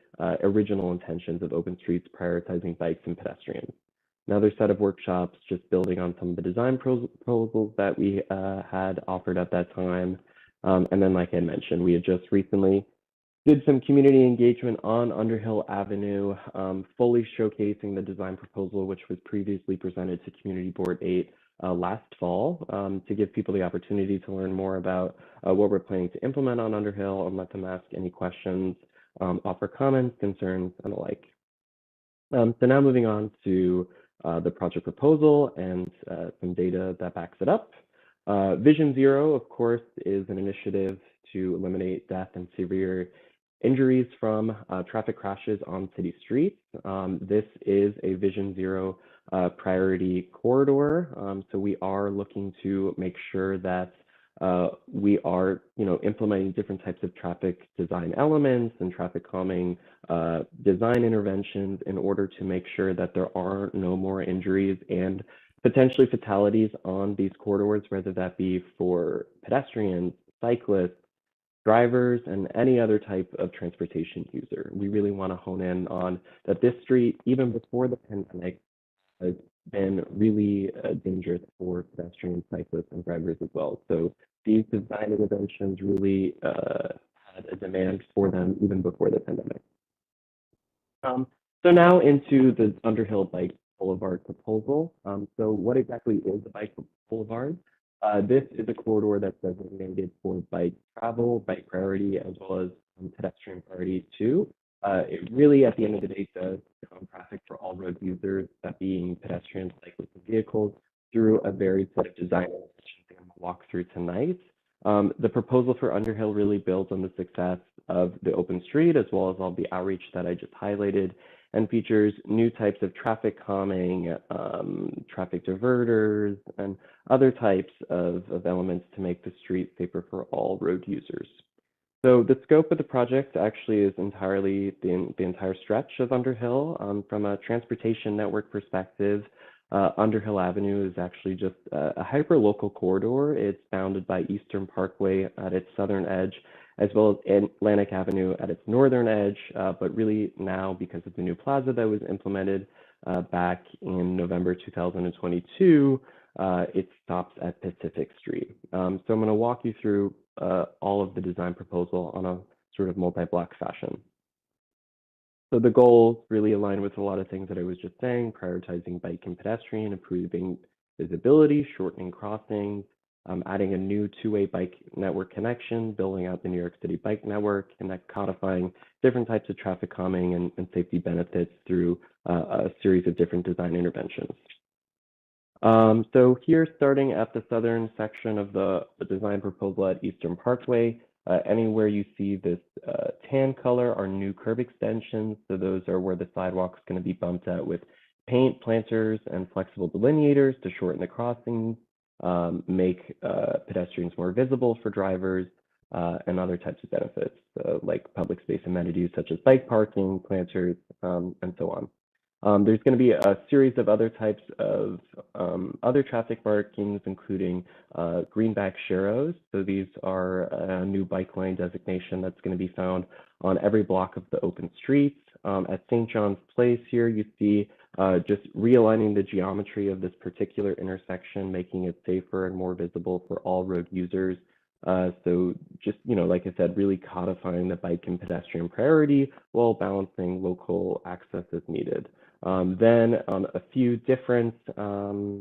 original intentions of open streets prioritizing bikes and pedestrians. Another set of workshops just building on some of the design proposals that we had offered at that time. And then, like I mentioned, we had just recently did some community engagement on Underhill Avenue, fully showcasing the design proposal, which was previously presented to Community Board 8 last fall, to give people the opportunity to learn more about what we're planning to implement on Underhill and let them ask any questions, offer comments, concerns, and the like. So now moving on to the project proposal and some data that backs it up. Vision Zero, of course, is an initiative to eliminate death and severe injuries from traffic crashes on city streets. This is a Vision Zero priority corridor. So we are looking to make sure that we are, implementing different types of traffic design elements and traffic calming design interventions in order to make sure that there are no more injuries and potentially fatalities on these corridors, whether that be for pedestrians, cyclists, drivers, and any other type of transportation user. We really want to hone in on that this street, even before the pandemic, has been really dangerous for pedestrians, cyclists, and drivers as well. So these design interventions really had a demand for them even before the pandemic. So now into the Underhill Bike Boulevard proposal. So what exactly is the Bike Boulevard? This is a corridor that's designated for bike travel, bike priority, as well as pedestrian priority too. It really, at the end of the day, does traffic for all road users, that being pedestrians, cyclists, and vehicles, through a varied set of design interventions that I'm going to walk through tonight. The proposal for Underhill really builds on the success of the open street, as well as all the outreach that I just highlighted, and features new types of traffic calming, traffic diverters, and other types of elements to make the street safer for all road users. So the scope of the project actually is entirely the entire stretch of Underhill. From a transportation network perspective, Underhill Avenue is actually just a hyper-local corridor. It's bounded by Eastern Parkway at its southern edge, as well as Atlantic Avenue at its northern edge, but really now, because of the new plaza that was implemented back in November 2022, it stops at Pacific Street. So I'm going to walk you through all of the design proposal on a sort of multi-block fashion. So the goals really align with a lot of things that I was just saying: prioritizing bike and pedestrian, improving visibility, shortening crossings, adding a new two-way bike network connection, building out the New York City bike network, and codifying different types of traffic calming and safety benefits through a series of different design interventions. So here, starting at the southern section of the design proposal at Eastern Parkway, anywhere you see this tan color are new curb extensions. So those are where the sidewalk's going to be bumped out with paint, planters, and flexible delineators to shorten the crossings, make pedestrians more visible for drivers, and other types of benefits, like public space amenities such as bike parking, planters, and so on. There's going to be a series of other types of other traffic markings, including greenback sharrows. So these are a new bike lane designation that's going to be found on every block of the open streets. At St. John's Place here, you see just realigning the geometry of this particular intersection, making it safer and more visible for all road users. So just, like I said, really codifying the bike and pedestrian priority while balancing local access as needed. Then on a few different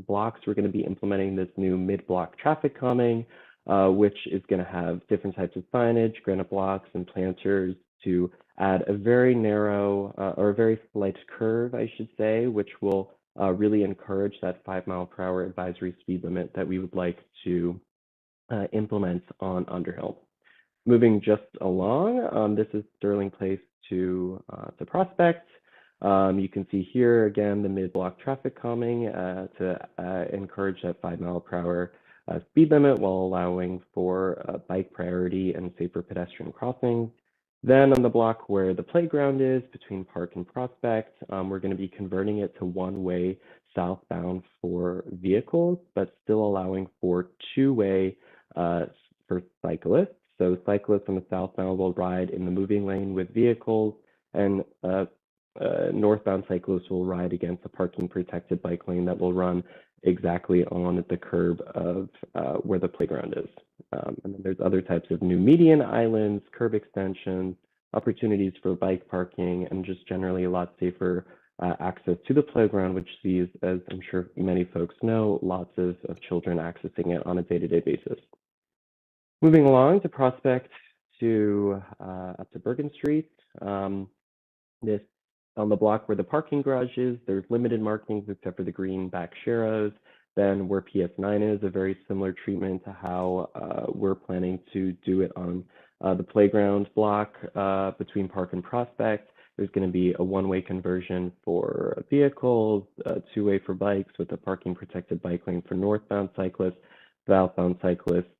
blocks, we're going to be implementing this new mid-block traffic calming, which is going to have different types of signage, granite blocks, and planters to add a very narrow or a very slight curve, I should say, which will really encourage that 5-mile-per-hour advisory speed limit that we would like to implement on Underhill. Moving just along, this is Sterling Place to Prospect. You can see here again the mid-block traffic calming to encourage that 5-mile-per-hour speed limit while allowing for bike priority and safer pedestrian crossings. Then on the block where the playground is between Park and Prospect, we're going to be converting it to one-way southbound for vehicles, but still allowing for two-way for cyclists. So cyclists on the southbound will ride in the moving lane with vehicles, and northbound cyclists will ride against a parking protected bike lane that will run exactly on the curb of where the playground is. And then there's other types of new median islands, curb extensions, opportunities for bike parking, and just generally a lot safer access to the playground, which sees, as I'm sure many folks know, lots of children accessing it on a day-to-day basis. Moving along to Prospect to up to Bergen Street. This on the block where the parking garage is, there's limited markings except for the green back sharrows. Then where PS9 is, a very similar treatment to how we're planning to do it on the playground block between Park and Prospect. There's going to be a one-way conversion for vehicles, two-way for bikes with a parking protected bike lane for northbound cyclists. Southbound cyclists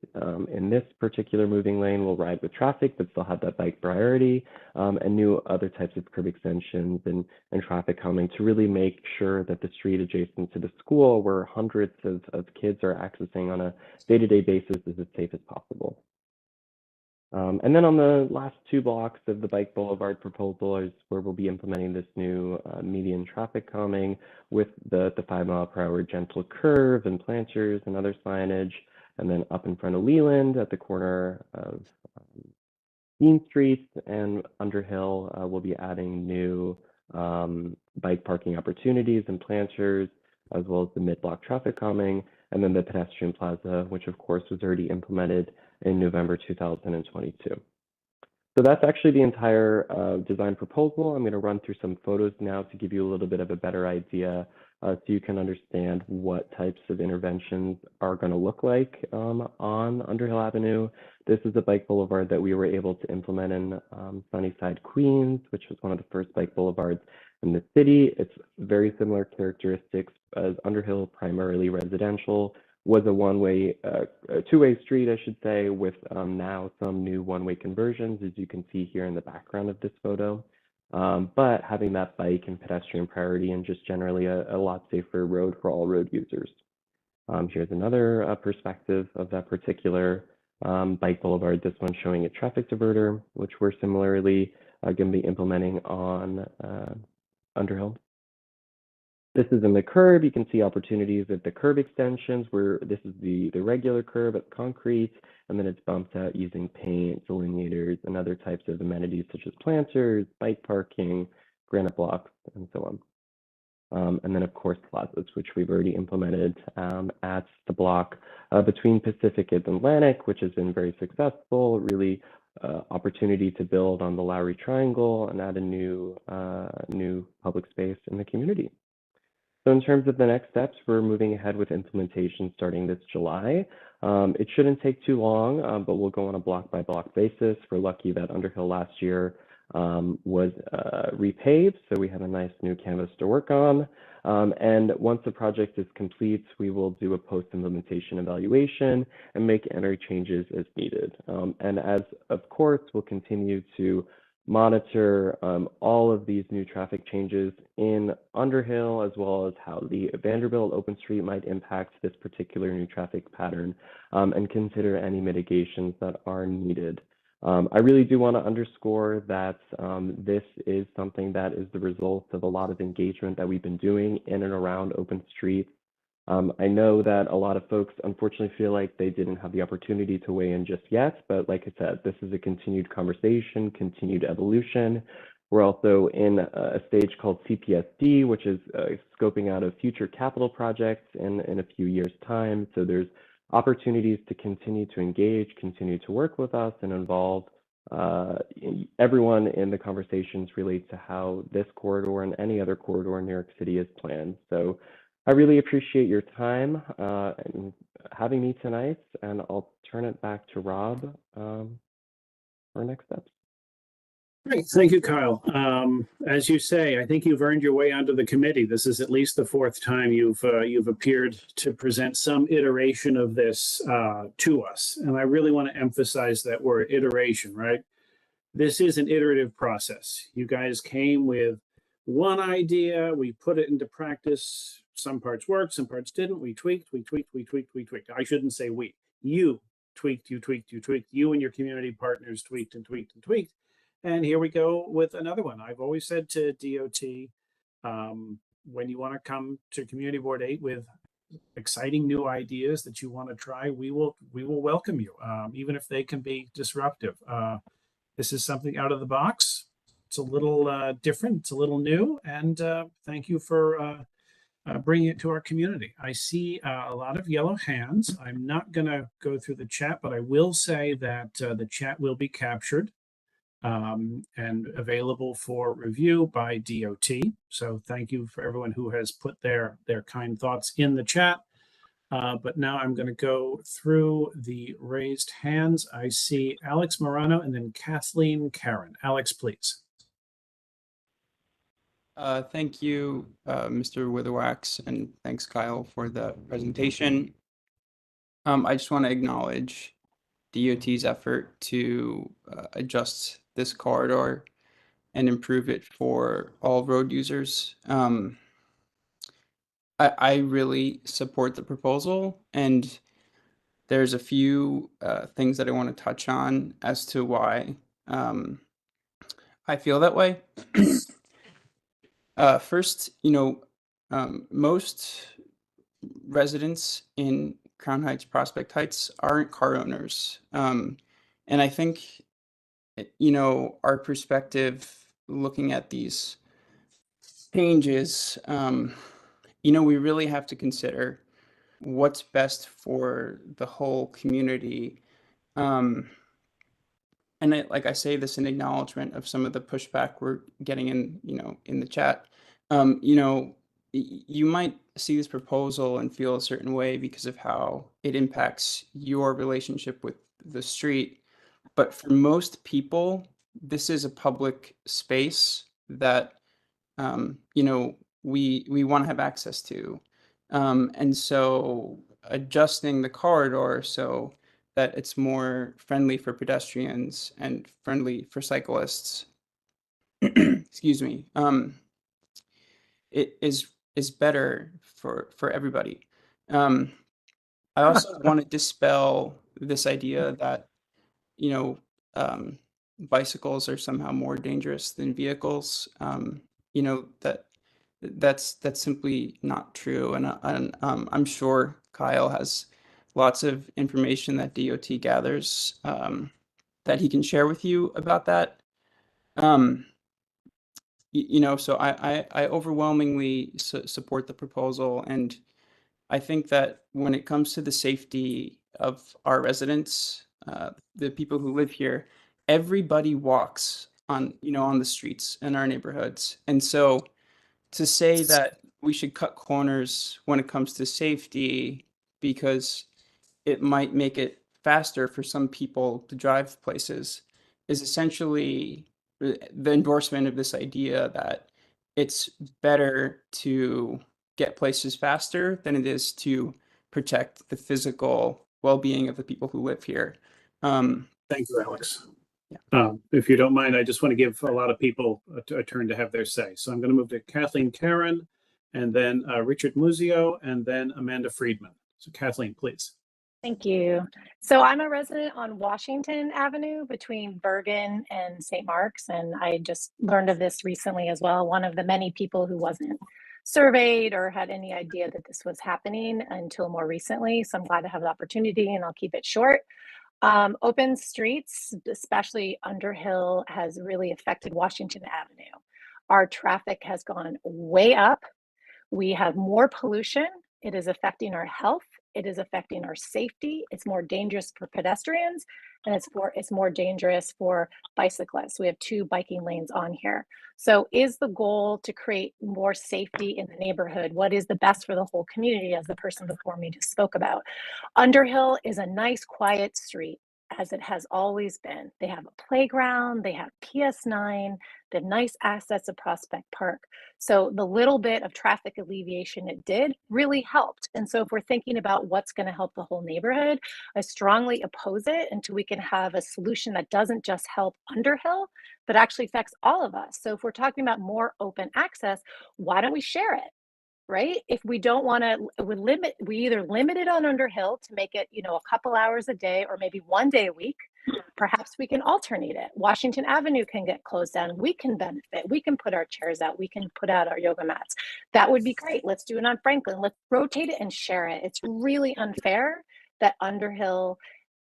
in this particular moving lane will ride with traffic, but still have that bike priority, and new other types of curb extensions and traffic calming to really make sure that the street adjacent to the school, where hundreds of kids are accessing on a day-to-day basis, is as safe as possible. And then on the last two blocks of the Bike Boulevard proposal is where we'll be implementing this new median traffic calming with the 5 mph gentle curve and planters and other signage. And then up in front of Leland at the corner of Dean Street and Underhill, we'll be adding new bike parking opportunities and planters, as well as the mid-block traffic calming, and then the pedestrian plaza, which of course was already implemented in November 2022. So that's actually the entire design proposal. I'm going to run through some photos now to give you a little bit of a better idea so you can understand what types of interventions are going to look like on Underhill Avenue. This is a bike boulevard that we were able to implement in Sunnyside, Queens, which was one of the first bike boulevards in the city. It's very similar characteristics as Underhill, primarily residential, was a one-way, two-way street, I should say, with now some new one-way conversions, as you can see here in the background of this photo. But having that bike and pedestrian priority and just generally a lot safer road for all road users. Here's another perspective of that particular bike boulevard, this one showing a traffic diverter, which we're similarly going to be implementing on Underhill. This is in the curb. You can see opportunities at the curb extensions where this is the regular curb at concrete, and then it's bumped out using paint, delineators, and other types of amenities such as planters, bike parking, granite blocks, and so on. And then, of course, plazas, which we've already implemented at the block between Pacific and Atlantic, which has been very successful, really opportunity to build on the Lowry Triangle and add a new public space in the community. So in terms of the next steps, we're moving ahead with implementation starting this July. It shouldn't take too long, but we'll go on a block-by-block basis. We're lucky that Underhill last year was repaved, so we have a nice new canvas to work on. And once the project is complete, we will do a post-implementation evaluation and make any changes as needed. And as, of course, we'll continue to monitor all of these new traffic changes in Underhill, as well as how the Vanderbilt open street might impact this particular new traffic pattern, and consider any mitigations that are needed. I really do want to underscore that this is something that is the result of a lot of engagement that we've been doing in and around open streets. I know that a lot of folks unfortunately feel like they didn't have the opportunity to weigh in just yet, but like I said, this is a continued conversation, continued evolution. We're also in a stage called CPSD, which is scoping out of future capital projects in a few years' time. So there's opportunities to continue to engage, continue to work with us and involve everyone in the conversations relate to how this corridor and any other corridor in New York City is planned. So I really appreciate your time and having me tonight, and I'll turn it back to Rob for next steps. Great, thank you, Kyle. As you say, I think you've earned your way onto the committee. This is at least the fourth time you've appeared to present some iteration of this to us, and I really want to emphasize that word iteration, right? This is an iterative process. You guys came with one idea, we put it into practice. Some parts worked, some parts didn't. We tweaked. I shouldn't say we. You tweaked, you tweaked. You and your community partners tweaked and tweaked and tweaked. And here we go with another one. I've always said to DOT, when you want to come to Community Board 8 with exciting new ideas that you want to try, we will welcome you, even if they can be disruptive. This is something out of the box. It's a little different. It's a little new. And thank you for bringing it to our community. I see a lot of yellow hands. I'm not going to go through the chat, but I will say that the chat will be captured and available for review by DOT. So thank you for everyone who has put their kind thoughts in the chat. But now I'm going to go through the raised hands. I see Alex Morano and then Kathleen Karen. Alex, please. Thank you, Mr. Witherwax, and thanks, Kyle, for the presentation. I just want to acknowledge DOT's effort to adjust this corridor and improve it for all road users. I really support the proposal, and there's a few things that I want to touch on as to why I feel that way. First, most residents in Crown Heights, Prospect Heights aren't car owners. And I think, our perspective looking at these changes, we really have to consider what's best for the whole community. And like I say this in acknowledgement of some of the pushback we're getting in the chat. You might see this proposal and feel a certain way because of how it impacts your relationship with the street. But for most people, this is a public space that, we want to have access to. And so adjusting the corridor so that it's more friendly for pedestrians and friendly for cyclists, excuse me, it is better for everybody. I also want to dispel this idea that, bicycles are somehow more dangerous than vehicles. That's simply not true. And I'm sure Kyle has lots of information that DOT gathers that he can share with you about that. So I overwhelmingly support the proposal, and I think that when it comes to the safety of our residents, the people who live here, everybody walks on the streets in our neighborhoods. And so to say that we should cut corners when it comes to safety because it might make it faster for some people to drive places is essentially the endorsement of this idea that it's better to get places faster than it is to protect the physical well-being of the people who live here. Thank you, Alex. If you don't mind, I just want to give a lot of people a turn to have their say. So I'm going to move to Kathleen Karen, and then Richard Muzio, and then Amanda Friedman. So Kathleen, please. Thank you. So I'm a resident on Washington Avenue between Bergen and St. Mark's, and I just learned of this recently as well. One of the many people who wasn't surveyed or had any idea that this was happening until more recently. So I'm glad to have the opportunity, and I'll keep it short. Open streets, especially Underhill, has really affected Washington Avenue. Our traffic has gone way up. We have more pollution. It is affecting our health. It is affecting our safety. It's more dangerous for pedestrians, and it's more dangerous for bicyclists. We have 2 biking lanes on here. So is the goal to create more safety in the neighborhood? What is the best for the whole community, as the person before me just spoke about? Underhill is a nice, quiet street, as it has always been. They have a playground, they have PS9, they have nice assets at Prospect Park. So the little bit of traffic alleviation it did really helped. And so if we're thinking about what's going to help the whole neighborhood, I strongly oppose it until we can have a solution that doesn't just help Underhill, but actually affects all of us. So if we're talking about more open access, why don't we share it? Right? If we don't want to, we either limit it on Underhill to make it, a couple hours a day, or maybe 1 day a week. Perhaps we can alternate it. Washington Avenue can get closed down. We can benefit. We can put our chairs out. We can put out our yoga mats. That would be great. Let's do it on Franklin. Let's rotate it and share it. It's really unfair that Underhill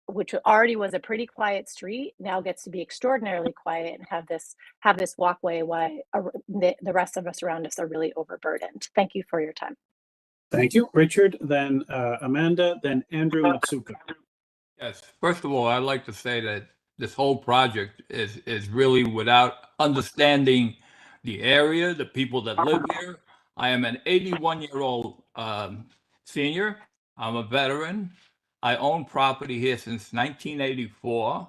which already was a pretty quiet street, now gets to be extraordinarily quiet and have this walkway while the rest of us around us are really overburdened. Thank you for your time. Thank you, Richard, then Amanda, then Andrew Matsuka. Yes, first of all, I'd like to say that this whole project is really without understanding the area, the people that live here. I am an 81-year-old senior. I'm a veteran. I own property here since 1984.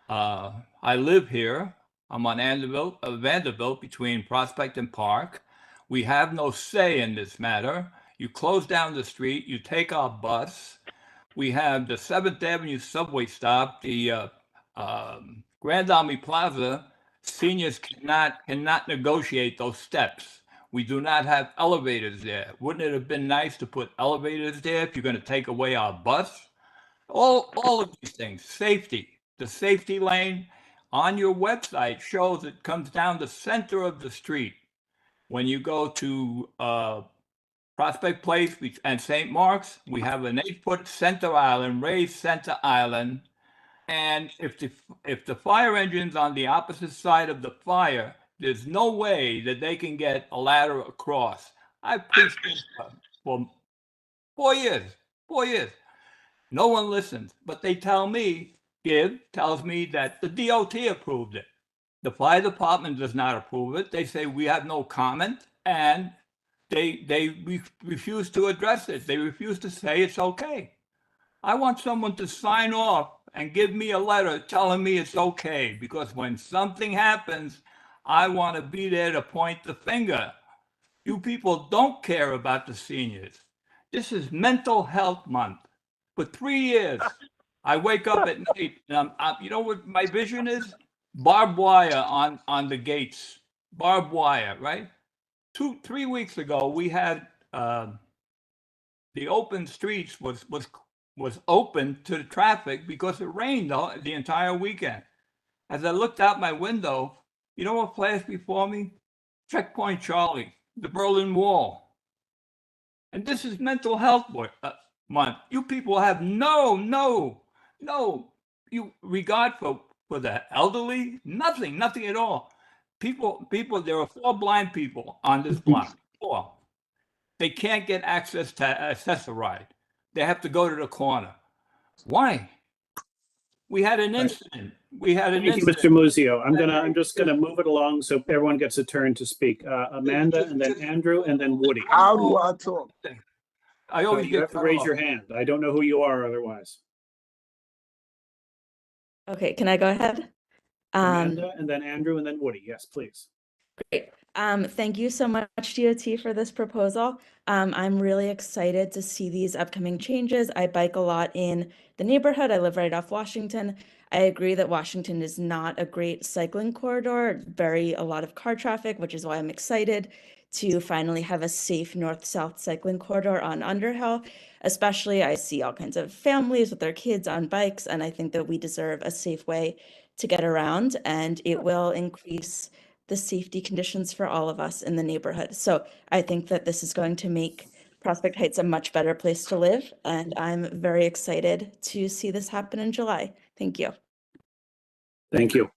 I live here. I'm on Vanderbilt between Prospect and Park. We have no say in this matter. You close down the street, you take our bus. We have the 7th Avenue subway stop, the Grand Army Plaza. Seniors cannot negotiate those steps. We do not have elevators there. Wouldn't it have been nice to put elevators there if you're going to take away our bus? All of these things. Safety. The safety lane on your website shows it comes down the center of the street. When you go to Prospect Place and St. Mark's, we have an 8-foot center island, raised center island. And if the fire engine's on the opposite side of the fire, there's no way that they can get a ladder across. I've preached this for 4 years. 4 years. No one listens, but they tell me, tells me that the DOT approved it. The fire department does not approve it. They say we have no comment, and they refuse to address it. They refuse to say it's okay. I want someone to sign off and give me a letter telling me it's okay, because when something happens, I want to be there to point the finger. You people don't care about the seniors. This is Mental Health Month. For 3 years, I wake up at night, and you know what my vision is? Barbed wire on the gates. Barbed wire, right? 3 weeks ago, we had the open streets was open to the traffic because it rained the entire weekend. As I looked out my window, you know what flashed before me? Checkpoint Charlie, the Berlin Wall. And this is Mental Health Month. You people have no regard for the elderly. Nothing at all. People. There are 4 blind people on this block. 4. They can't get access to Accessoride. They have to go to the corner. Why? We had an incident. Thank you, Mr. Muzio. I'm just gonna move it along so everyone gets a turn to speak. Amanda, and then Andrew, and then Woody. How do I talk? I always you have to raise your hand. I don't know who you are otherwise. Okay, can I go ahead? Amanda, and then Andrew, and then Woody. Yes, please. Great. Thank you so much, DOT, for this proposal. I'm really excited to see these upcoming changes. I bike a lot in the neighborhood. I live right off Washington. I agree that Washington is not a great cycling corridor, a lot of car traffic, which is why I'm excited to finally have a safe north-south cycling corridor on Underhill. Especially, I see all kinds of families with their kids on bikes, and I think that we deserve a safe way to get around, and it will increase the safety conditions for all of us in the neighborhood. So I think that this is going to make Prospect Heights a much better place to live, and I'm very excited to see this happen in July. Thank you. Thank you.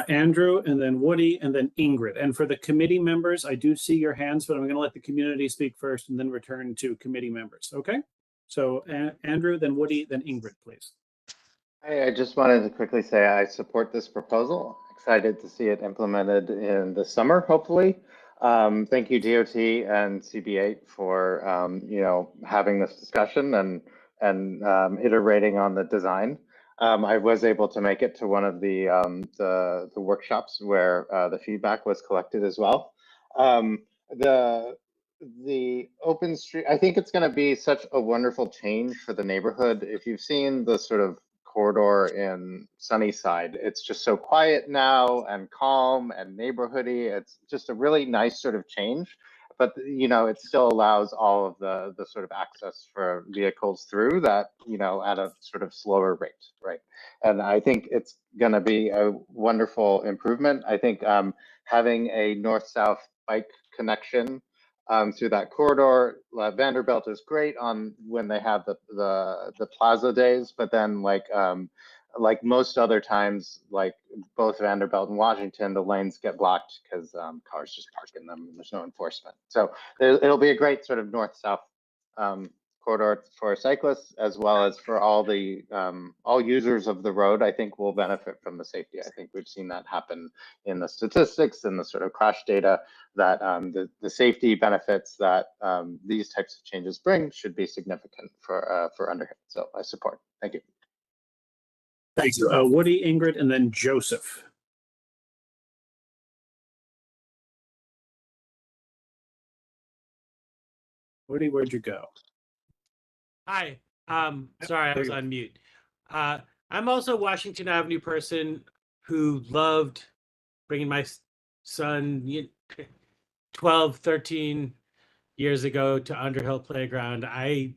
Andrew, and then Woody, and then Ingrid. And for the committee members, I do see your hands, but I'm going to let the community speak first and then return to committee members. Okay? So Andrew, then Woody, then Ingrid, please. I just wanted to quickly say I support this proposal. Excited to see it implemented in the summer, hopefully. Thank you, DOT and CB8 for having this discussion and iterating on the design. I was able to make it to one of the workshops where the feedback was collected as well. The open street, I think it's going to be such a wonderful change for the neighborhood. If you've seen the sort of corridor in Sunnyside, it's just so quiet now and calm and neighborhoody. It's just a really nice sort of change, but it still allows all of the sort of access for vehicles through that, at a sort of slower rate, right? And I think it's going to be a wonderful improvement. I think having a north-south bike connection through that corridor. Vanderbilt is great on when they have the plaza days, but then like most other times, like both Vanderbilt and Washington, the lanes get blocked because cars just park in them and there's no enforcement. So it'll be a great sort of north-south corridor for cyclists, as well as for all the all users of the road. I think will benefit from the safety. I think we've seen that happen in the statistics and the sort of crash data, that the safety benefits that these types of changes bring should be significant for Underhill. So I support. Thank you. Thank you. Woody, Ingrid, and then Joseph. Woody, where'd you go? Hi. Sorry, I was on mute. I'm also a Washington Avenue person who loved bringing my son 12, 13 years ago to Underhill Playground. I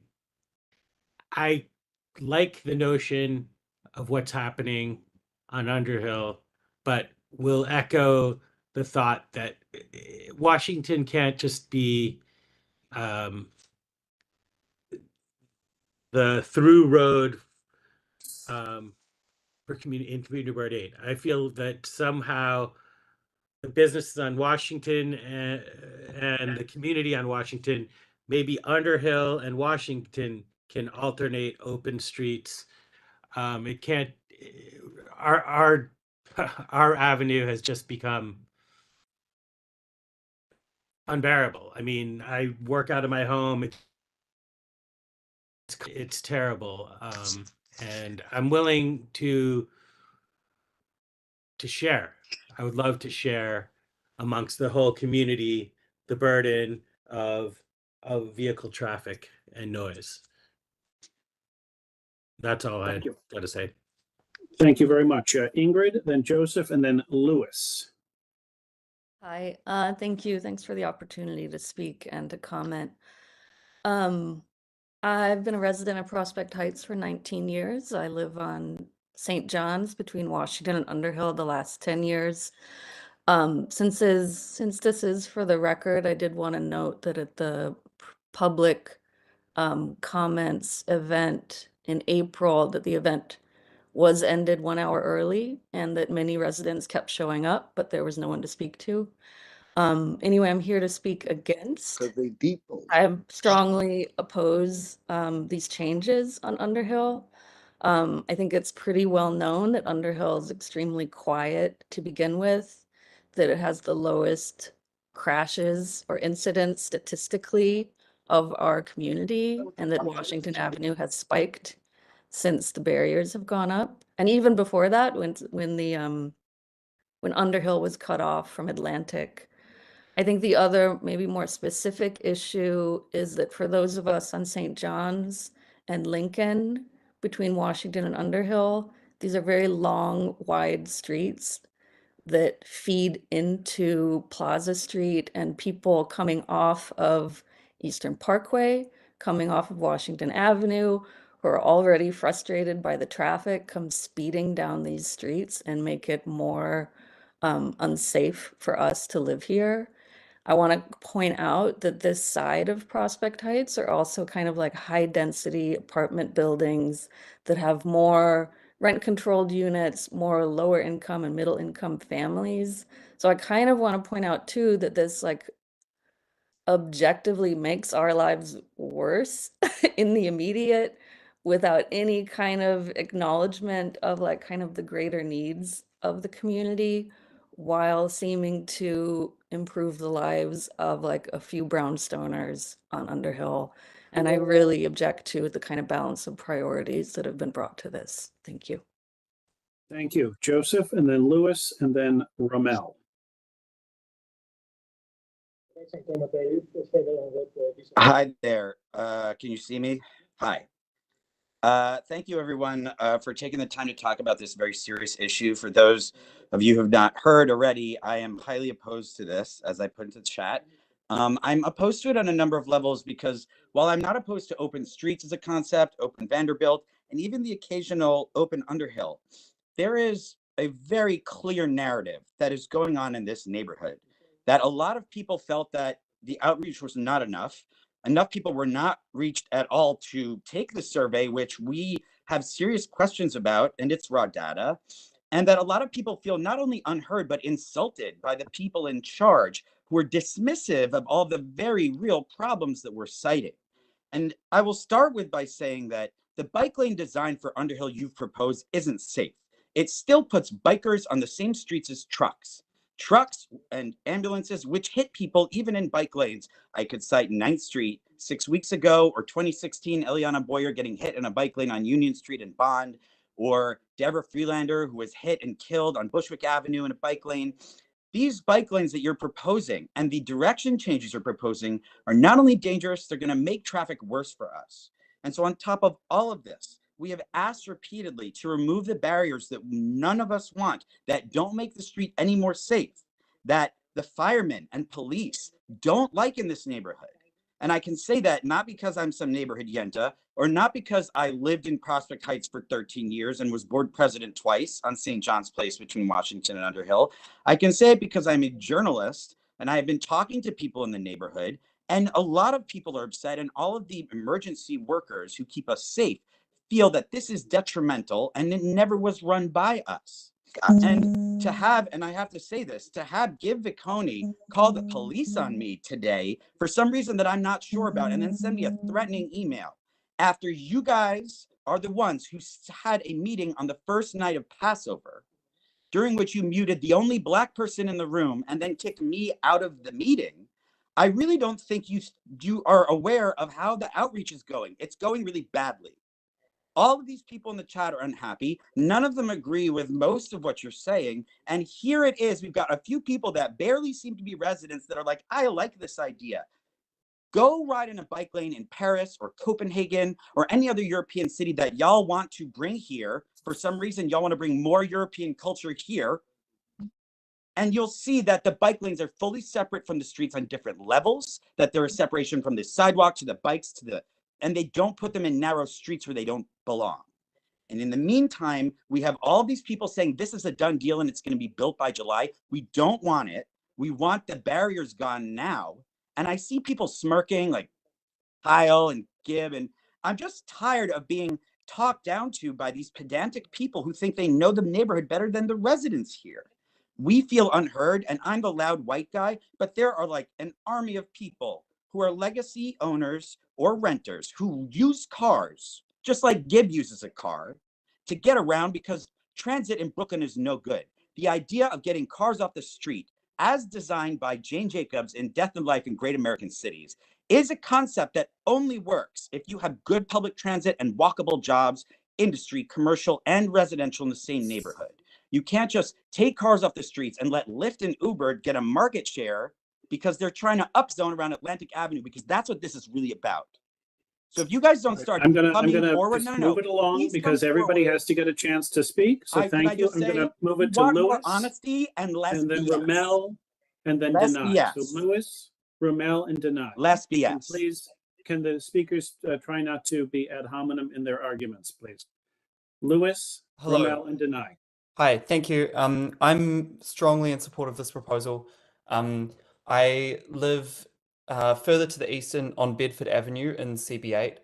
like the notion of what's happening on Underhill, but will echo the thought that Washington can't just be the through road for community board 8. I feel that somehow the businesses on Washington and the community on Washington, maybe Underhill and Washington can alternate open streets. It can't. Our avenue has just become unbearable. I mean, I work out of my home. It's terrible, and I'm willing to share. I would love to share amongst the whole community the burden of vehicle traffic and noise. That's all I got to say. Thank you very much. Ingrid, then Joseph, and then Lewis. Hi, thank you. Thanks for the opportunity to speak and to comment. I've been a resident of Prospect Heights for 19 years. I live on St. John's between Washington and Underhill the last 10 years. Since this is for the record, I did want to note that at the public comments event in April, that the event was ended 1 hour early and that many residents kept showing up, but there was no one to speak to. Anyway, I'm here to speak against. I strongly oppose these changes on Underhill. I think it's pretty well known that Underhill is extremely quiet to begin with, that it has the lowest crashes or incidents statistically of our community, and that Washington Avenue has spiked since the barriers have gone up. And even before that, when Underhill was cut off from Atlantic. I think the other, maybe more specific issue is that for those of us on St. John's and Lincoln, between Washington and Underhill, these are very long, wide streets that feed into Plaza Street, and people coming off of Eastern Parkway, coming off of Washington Avenue, who are already frustrated by the traffic, come speeding down these streets and make it more unsafe for us to live here. I want to point out that this side of Prospect Heights are also kind of like high density apartment buildings that have more rent controlled units, more lower income and middle income families. So I kind of want to point out too that this like objectively makes our lives worse in the immediate without any kind of acknowledgement of like kind of the greater needs of the community, while seeming to improve the lives of like a few brownstoners on Underhill. And I really object to the kind of balance of priorities that have been brought to this. Thank you. Thank you. Joseph, and then Lewis, and then Ramel. Hi there. Can you see me? Hi. Thank you, everyone, for taking the time to talk about this very serious issue. For those of you who have not heard already, I am highly opposed to this, as I put into the chat. I'm opposed to it on a number of levels because while I'm not opposed to open streets as a concept, open Vanderbilt, and even the occasional open Underhill, there is a very clear narrative that is going on in this neighborhood that a lot of people felt that the outreach was not enough. Enough people were not reached at all to take the survey, which we have serious questions about, and it's raw data. And that a lot of people feel not only unheard, but insulted by the people in charge who are dismissive of all the very real problems that we're citing. And I will start with by saying that the bike lane design for Underhill you've proposed isn't safe. It still puts bikers on the same streets as trucks and ambulances, which hit people even in bike lanes. I could cite 9th Street 6 weeks ago, or 2016, Eliana Boyer getting hit in a bike lane on Union Street in Bond, or Deborah Freelander, who was hit and killed on Bushwick Avenue in a bike lane. These bike lanes that you're proposing and the direction changes you're proposing are not only dangerous, they're going to make traffic worse for us. And so on top of all of this, we have asked repeatedly to remove the barriers that none of us want, that don't make the street any more safe, that the firemen and police don't like in this neighborhood. And I can say that not because I'm some neighborhood yenta, or not because I lived in Prospect Heights for 13 years and was board president twice on St. John's Place between Washington and Underhill. I can say it because I'm a journalist and I have been talking to people in the neighborhood, and a lot of people are upset, and all of the emergency workers who keep us safe feel that this is detrimental and it never was run by us. And to have, and I have to say this, to have Give Vicconi call the police on me today for some reason that I'm not sure about, and then send me a threatening email after you guys are the ones who had a meeting on the first night of Passover, during which you muted the only Black person in the room and then kicked me out of the meeting. I really don't think you are aware of how the outreach is going. It's going really badly. All of these people in the chat are unhappy. None of them agree with most of what you're saying. And here it is. We've got a few people that barely seem to be residents that are like, I like this idea. Go ride in a bike lane in Paris or Copenhagen or any other European city that y'all want to bring here. For some reason, y'all want to bring more European culture here. And you'll see that the bike lanes are fully separate from the streets on different levels, that there is separation from the sidewalk to the bikes and they don't put them in narrow streets where they don't belong. And in the meantime, we have all these people saying this is a done deal and it's going to be built by July. We don't want it. We want the barriers gone now. And I see people smirking like Kyle and Gibb, and I'm just tired of being talked down to by these pedantic people who think they know the neighborhood better than the residents here. We feel unheard, and I'm the loud white guy, but there are like an army of people who are legacy owners or renters who use cars, just like Gibb uses a car, to get around because transit in Brooklyn is no good. The idea of getting cars off the street, as designed by Jane Jacobs in Death and Life in Great American Cities, is a concept that only works if you have good public transit and walkable jobs, industry, commercial, and residential in the same neighborhood. You can't just take cars off the streets and let Lyft and Uber get a market share because they're trying to upzone around Atlantic Avenue, because that's what this is really about. So if you guys don't start I'm gonna forward, just move it along because everybody has to get a chance to speak. So thank you. I'm gonna move it to Louis. More honesty and less and then BS. Ramel, and then Less Denai. BS. So Louis, Ramel, and Denai. Less BS. And please, can the speakers try not to be ad hominem in their arguments, please? Louis, Hello. Ramel, and Denai. Hi, thank you. I'm strongly in support of this proposal. I live further to the east on Bedford Avenue in CB8.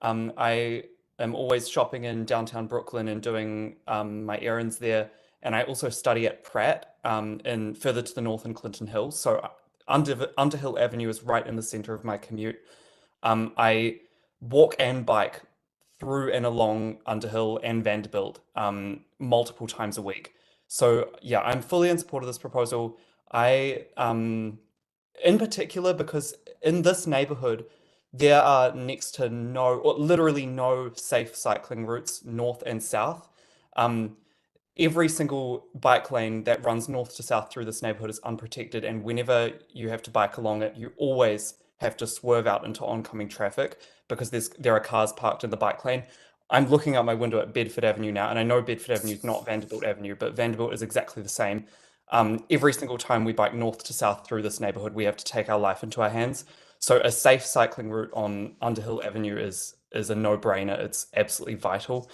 I am always shopping in downtown Brooklyn and doing my errands there. And I also study at Pratt and further to the north in Clinton Hill. So Underhill Avenue is right in the center of my commute. I walk and bike through and along Underhill and Vanderbilt multiple times a week. So yeah, I'm fully in support of this proposal. I, in particular, because in this neighborhood, there are next to no, or literally no safe cycling routes north and south. Every single bike lane that runs north to south through this neighborhood is unprotected, and whenever you have to bike along it, you always have to swerve out into oncoming traffic because there are cars parked in the bike lane. I'm looking out my window at Bedford Avenue now, and I know Bedford Avenue is not Vanderbilt Avenue, but Vanderbilt is exactly the same. Every single time we bike north to south through this neighborhood, we have to take our life into our hands. So a safe cycling route on Underhill Avenue is a no-brainer. It's absolutely vital.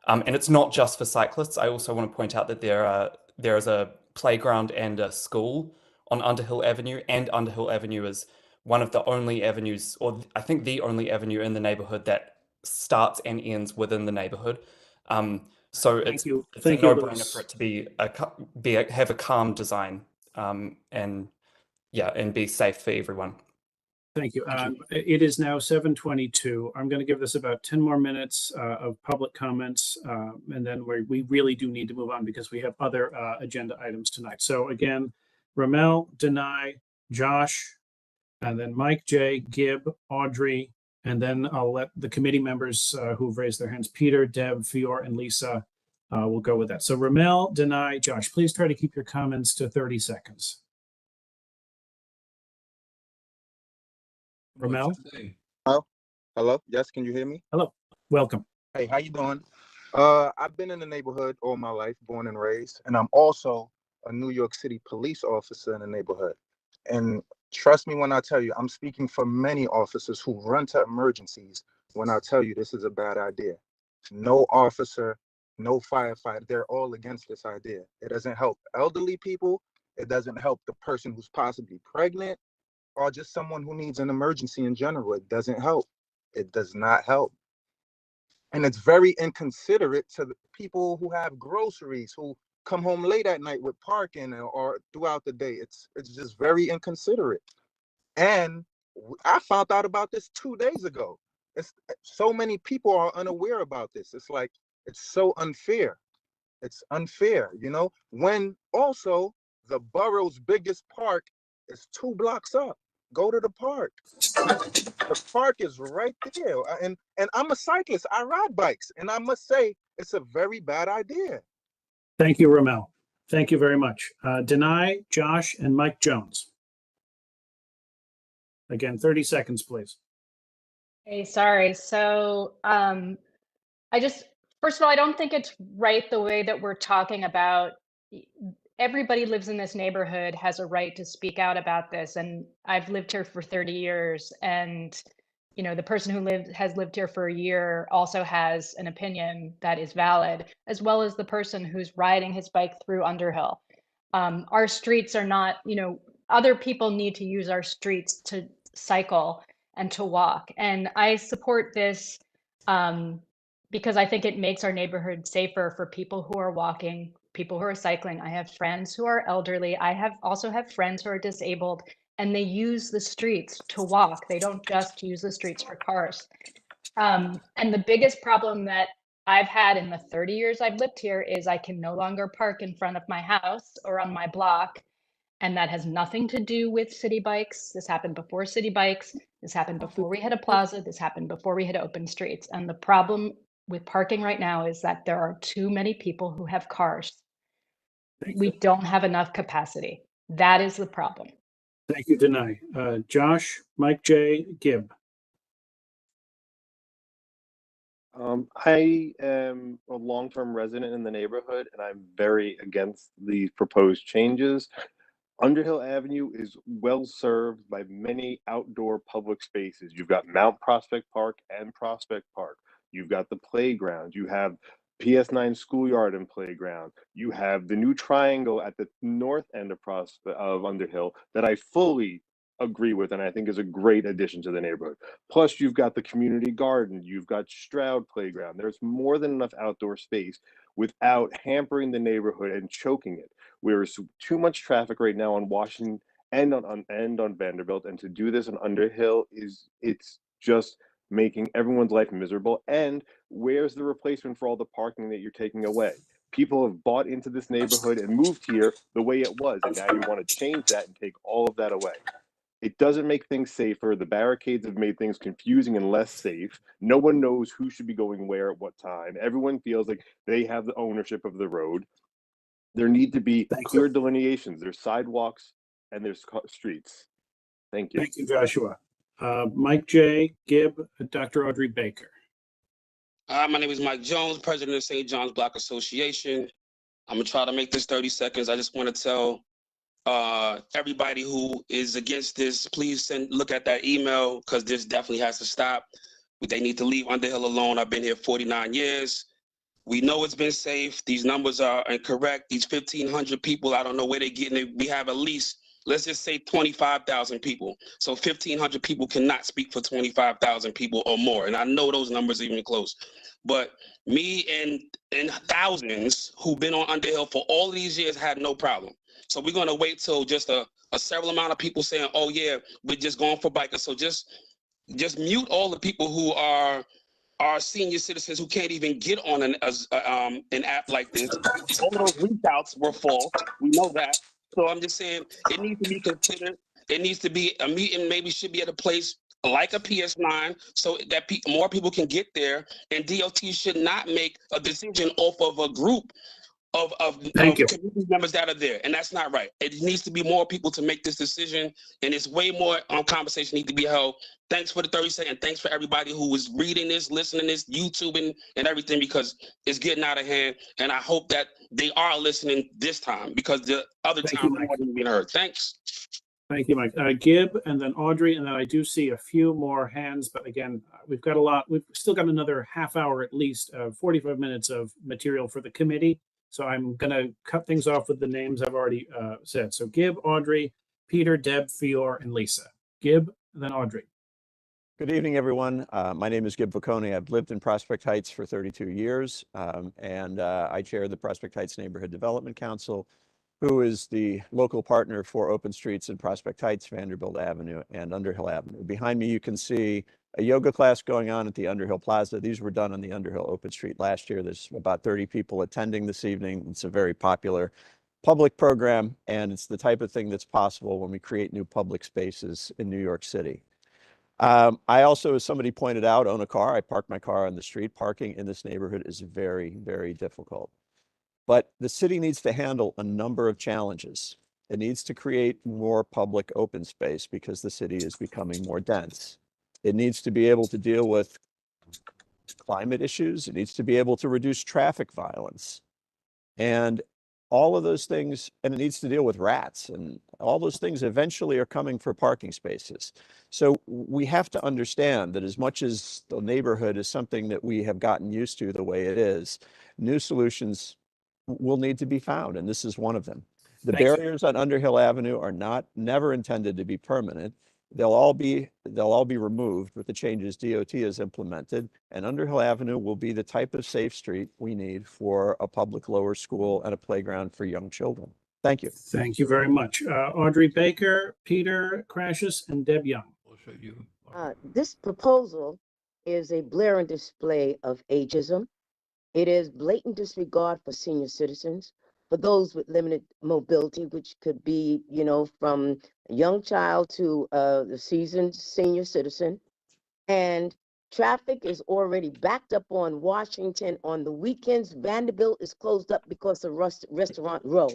And it's not just for cyclists. I also want to point out that there is a playground and a school on Underhill Avenue, and Underhill Avenue is one of the only avenues, or I think the only avenue in the neighborhood that starts and ends within the neighborhood. So it's you. it's Thank a you, no-brainer Louis. for it to have a calm design, and be safe for everyone. Thank you. It is now 7:22. I'm going to give this about 10 more minutes of public comments, and then we really do need to move on because we have other agenda items tonight. So again, Ramel, Denai, Josh, and then Mike J, Gibb, Audrey, and then I'll let the committee members who've raised their hands, Peter, Deb, Fior, and Lisa, will go with that. So Ramel, Denai, Josh, please try to keep your comments to 30 seconds. Ramel? Hello? Yes, can you hear me? Hello. Welcome. Hey, how you doing? I've been in the neighborhood all my life, born and raised, and I'm also a New York City police officer in the neighborhood. And trust me when I tell you, I'm speaking for many officers who run to emergencies when I tell you this is a bad idea. No officer, no firefighter, they're all against this idea. It doesn't help elderly people. It doesn't help the person who's possibly pregnant or just someone who needs an emergency in general. It doesn't help. It does not help. And it's very inconsiderate to the people who have groceries, who come home late at night with parking or throughout the day. It's just very inconsiderate. And I found out about this 2 days ago. It's so many people are unaware about this. It's like, it's so unfair. It's unfair, you know, when also the borough's biggest park is 2 blocks up. Go to the park. The park is right there. And I'm a cyclist. I ride bikes. And I must say, it's a very bad idea. Thank you, Ramel. Thank you very much. Denai, Josh, and Mike Jones. Again, 30 seconds, please. Hey, sorry. So first of all, I don't think it's right the way that we're talking about. Everybody lives in this neighborhood, has a right to speak out about this. And I've lived here for 30 years. And, you know, the person who has lived here for a year also has an opinion that is valid, as well as the person who's riding his bike through Underhill. Our streets are not, you know, other people need to use our streets to cycle and to walk. And I support this because I think it makes our neighborhood safer for people who are walking, people who are cycling. I have friends who are elderly. I also have friends who are disabled, and they use the streets to walk. They don't just use the streets for cars. And the biggest problem that I've had in the 30 years I've lived here is I can no longer park in front of my house or on my block. And that has nothing to do with city bikes. This happened before city bikes. This happened before we had a plaza. This happened before we had open streets. And the problem with parking right now is that there are too many people who have cars. We don't have enough capacity. That is the problem. Thank you, Denai. Josh, Mike J, Gibb. I am a long-term resident in the neighborhood, and I'm very against the proposed changes. Underhill Avenue is well served by many outdoor public spaces. You've got Mount Prospect Park and Prospect Park. You've got the playground. You have PS9 schoolyard and playground. You have the new triangle at the north end of Underhill that I fully agree with and I think is a great addition to the neighborhood. Plus, you've got the community garden. You've got Stroud Playground. There's more than enough outdoor space without hampering the neighborhood and choking it. There's too much traffic right now on Washington and on Vanderbilt, and to do this on Underhill it's just making everyone's life miserable. And where's the replacement for all the parking that you're taking away? People have bought into this neighborhood and moved here the way it was, and now you want to change that and take all of that away. It doesn't make things safer. The barricades have made things confusing and less safe. No one knows who should be going where at what time. Everyone feels like they have the ownership of the road. There need to be clear delineations. There's sidewalks and there's streets. Thank you. Thank you, Joshua. Mike J, Gibb, Dr. Audrey Baker. My name is Mike Jones, president of St. John's Block Association. I'm gonna try to make this 30 seconds. I just want to tell everybody who is against this, please look at that email, because this definitely has to stop. They need to leave Underhill alone. I've been here 49 years. We know it's been safe. These numbers are incorrect. These 1,500 people, I don't know where they're getting it. We have at least let's just say 25,000 people. So 1,500 people cannot speak for 25,000 people or more. And I know those numbers are even close. But me and thousands who've been on Underhill for all of these years had no problem. So we're going to wait till just a several amount of people saying, oh, yeah, we're just going for bikers. So just mute all the people who are senior citizens who can't even get on an app like this. All of those reach outs were false. We know that. So I'm just saying it needs to be considered. It needs to be a meeting, maybe should be at a place like a PS9 so that more people can get there. And DOT should not make a decision off of a group of community members that are there. And that's not right. It needs to be more people to make this decision. And it's way more conversation need to be held. Thanks for the 30 seconds. Thanks for everybody who was reading this, listening to this, YouTubing and everything, because it's getting out of hand. And I hope that they are listening this time, because the other time I wasn't being heard. Thanks. Thank you, Mike. Gib, and then Audrey, and then I do see a few more hands, but again, we've got a lot. We've still got another half hour at least, 45 minutes of material for the committee. So I'm going to cut things off with the names I've already said. So Gib, Audrey, Peter, Deb, Fior, and Lisa. Gib, and then Audrey. Good evening, everyone. My name is Gib Vacconi. I've lived in Prospect Heights for 32 years, and I chair the Prospect Heights Neighborhood Development Council, who is the local partner for open streets in Prospect Heights, Vanderbilt Avenue, and Underhill Avenue. Behind me, you can see a yoga class going on at the Underhill Plaza. These were done on the Underhill Open Street last year. There's about 30 people attending this evening. It's a very popular public program, and it's the type of thing that's possible when we create new public spaces in New York City. I also, as somebody pointed out, own a car. I park my car on the street. Parking in this neighborhood is very, very difficult. But the city needs to handle a number of challenges. It needs to create more public open space because the city is becoming more dense. It needs to be able to deal with climate issues. It needs to be able to reduce traffic violence. And all of those things, and it needs to deal with rats, and all those things eventually are coming for parking spaces. So we have to understand that as much as the neighborhood is something that we have gotten used to the way it is, new solutions will need to be found, and this is one of them. The barriers on Underhill Avenue are never intended to be permanent. They'll all be removed with the changes DOT has implemented, and Underhill Avenue will be the type of safe street we need for a public lower school and a playground for young children. Thank you. Thank you very much. Audrey Baker, Peter Crashes, and Deb Young. This proposal is a blaring display of ageism. It is blatant disregard for senior citizens, for those with limited mobility, which could be, you know, from a young child to the seasoned senior citizen. And traffic is already backed up on Washington. On the weekends, Vanderbilt is closed up because of Restaurant Row.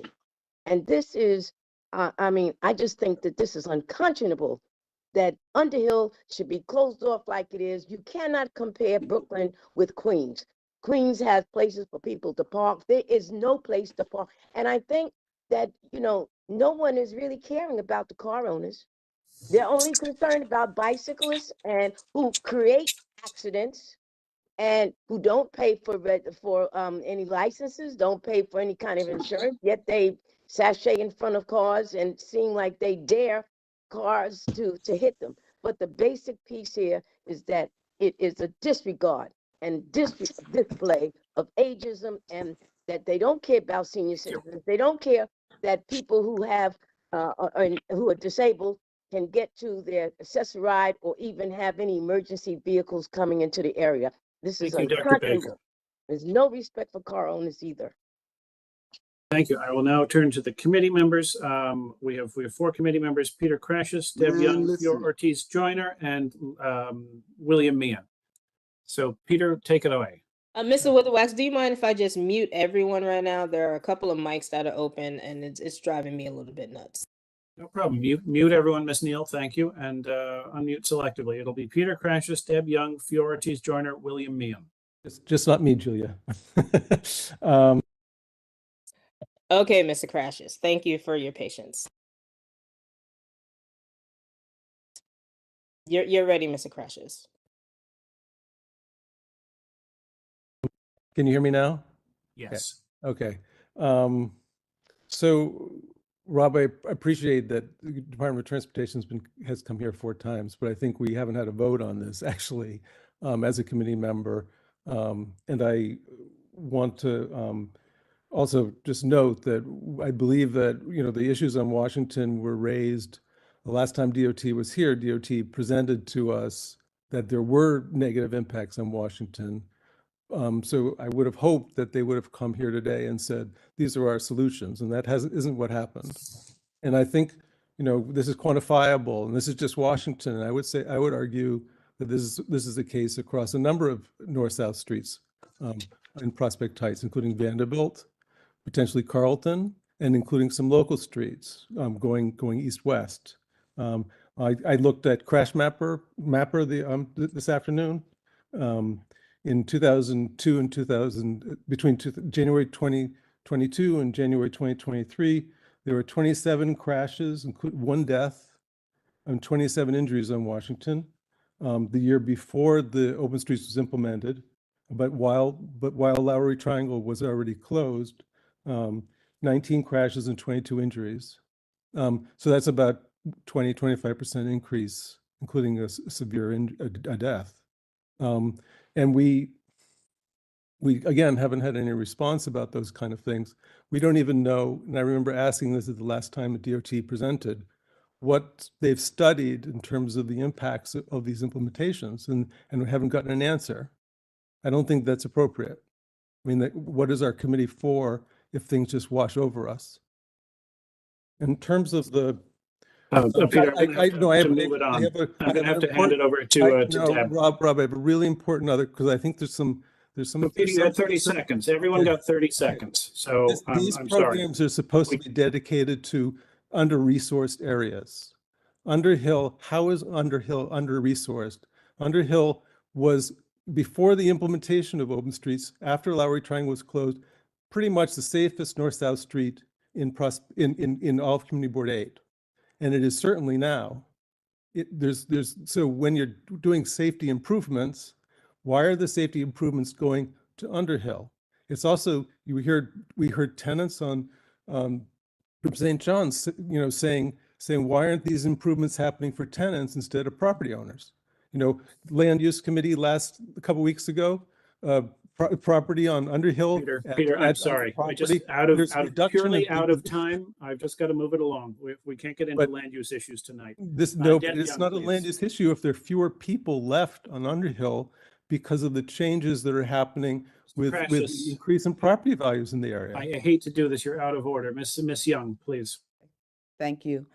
And this is, I mean, I just think that this is unconscionable, that Underhill should be closed off like it is. You cannot compare Brooklyn with Queens. Queens has places for people to park. There is no place to park. And I think that, you know, no one is really caring about the car owners. They're only concerned about bicyclists and who create accidents and who don't pay for any licenses, don't pay for any kind of insurance, yet they sashay in front of cars and seem like they dare cars to hit them. But the basic piece here is that it is a disregard and display of ageism, and that they don't care about senior citizens. They don't care that people who have who are disabled can get to their access ride or even have any emergency vehicles coming into the area. This is Thank you, Dr. Baker. There's no respect for car owners either. Thank you. I will now turn to the committee members. We have 4 committee members: Peter Crashes, Deb Young, Fior Ortiz Joyner, and William Meehan. So Peter, take it away. Mr. Witherwax, do you mind if I just mute everyone right now? There are a couple of mics that are open, and it's driving me a little bit nuts. No problem. Mute everyone, Ms. Neal. Thank you. And unmute selectively. It'll be Peter Crashes, Deb Young, Fior Ortiz Joyner, William Meehan. Just not me, Julia. Okay, Mr. Crashes. Thank you for your patience. You're ready, Mr. Crashes. Can you hear me now? Yes. Okay. So Rob, I appreciate that the Department of Transportation has come here 4 times, but I think we haven't had a vote on this actually as a committee member. And I want to also just note that I believe that, the issues on Washington were raised the last time DOT was here. DOT presented to us that there were negative impacts on Washington. So I would have hoped that they would have come here today and said, these are our solutions, and that isn't what happened. And I think, this is quantifiable, and this is just Washington. And I would argue that this is the case across a number of north-south streets in Prospect Heights, including Vanderbilt, potentially Carlton, and including some local streets going east-west. I looked at Crash Mapper this afternoon. In 2002 and between January 2022 and January 2023, there were 27 crashes, including 1 death, and 27 injuries on Washington. The year before the open streets was implemented, but while Lowry Triangle was already closed, 19 crashes and 22 injuries. So that's about 25% increase, including a severe death. And we again haven't had any response about those kind of things. We don't even know, and I remember asking this at the last time the DOT presented, what they've studied in terms of the impacts of these implementations, and we haven't gotten an answer. I don't think that's appropriate. I mean, what is our committee for if things just wash over us? In terms of the Peter, I'm going to have to hand it over to Deb. Rob, I have a really important other, because I think there's some. Peter, you had 30 seconds. Everyone got 30 seconds. So these I'm programs sorry. are supposed to be dedicated to under-resourced areas. Underhill, how is Underhill under-resourced? Underhill was, before the implementation of open streets, after Lowry Triangle was closed, pretty much the safest north-south street in all of Community Board 8. And it is certainly now. So when you're doing safety improvements, why are the safety improvements going to Underhill? It's also, we heard tenants from St. John's, saying why aren't these improvements happening for tenants instead of property owners? Land use committee a couple weeks ago, property on Underhill. Peter, I'm sorry. I just purely out of time. I've just got to move it along. We can't get into land use issues tonight. It's not a land use issue if there are fewer people left on Underhill because of the changes that are happening with the increase in property values in the area. I hate to do this. You're out of order. Miss Young, please. Thank you.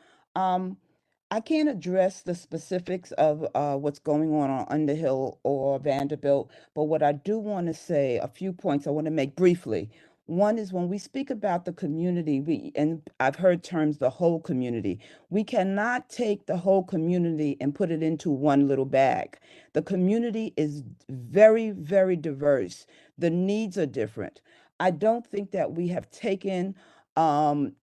I can't address the specifics of what's going on Underhill or Vanderbilt, but what I do want to say, a few points I want to make briefly. One is when we speak about the community, and I've heard terms, the whole community, we cannot take the whole community and put it into one little bag. The community is very, very diverse. The needs are different. I don't think that we have taken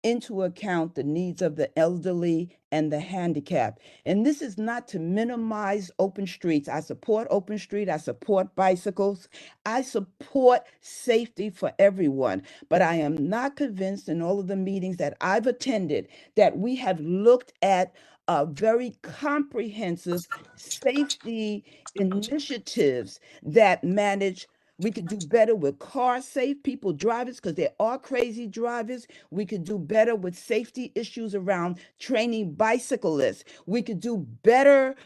into account the needs of the elderly and the handicapped. And this is not to minimize open streets. I support open street. I support bicycles. I support safety for everyone. But I am not convinced in all of the meetings that I've attended that we have looked at very comprehensive safety initiatives that manage. We could do better with car safe people, drivers, because there are crazy drivers. We could do better with safety issues around training bicyclists. We could do better,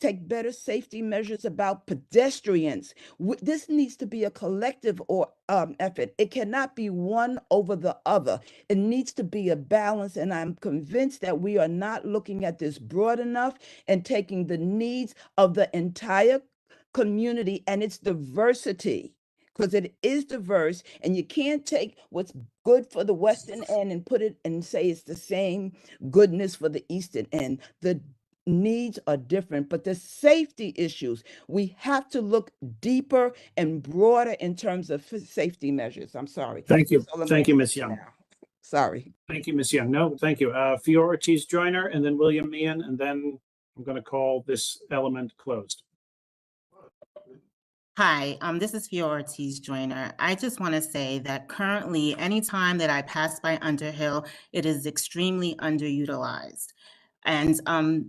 take better safety measures about pedestrians. This needs to be a collective effort. It cannot be one over the other. It needs to be a balance, and I'm convinced that we are not looking at this broad enough and taking the needs of the entire community and its diversity, because it is diverse, and you can't take what's good for the western end and put it and say it's the same goodness for the eastern end. The needs are different, but the safety issues, we have to look deeper and broader in terms of safety measures. I'm sorry. Thank you. Thank you, Ms. Young. Now. Sorry. Thank you, Ms. Young. No, thank you. Fiora Ortiz-Joyner, and then William Meehan, and then I'm going to call this element closed. Hi, this is Fiora Ortiz Joyner. I just want to say that currently, anytime that I pass by Underhill, it is extremely underutilized. And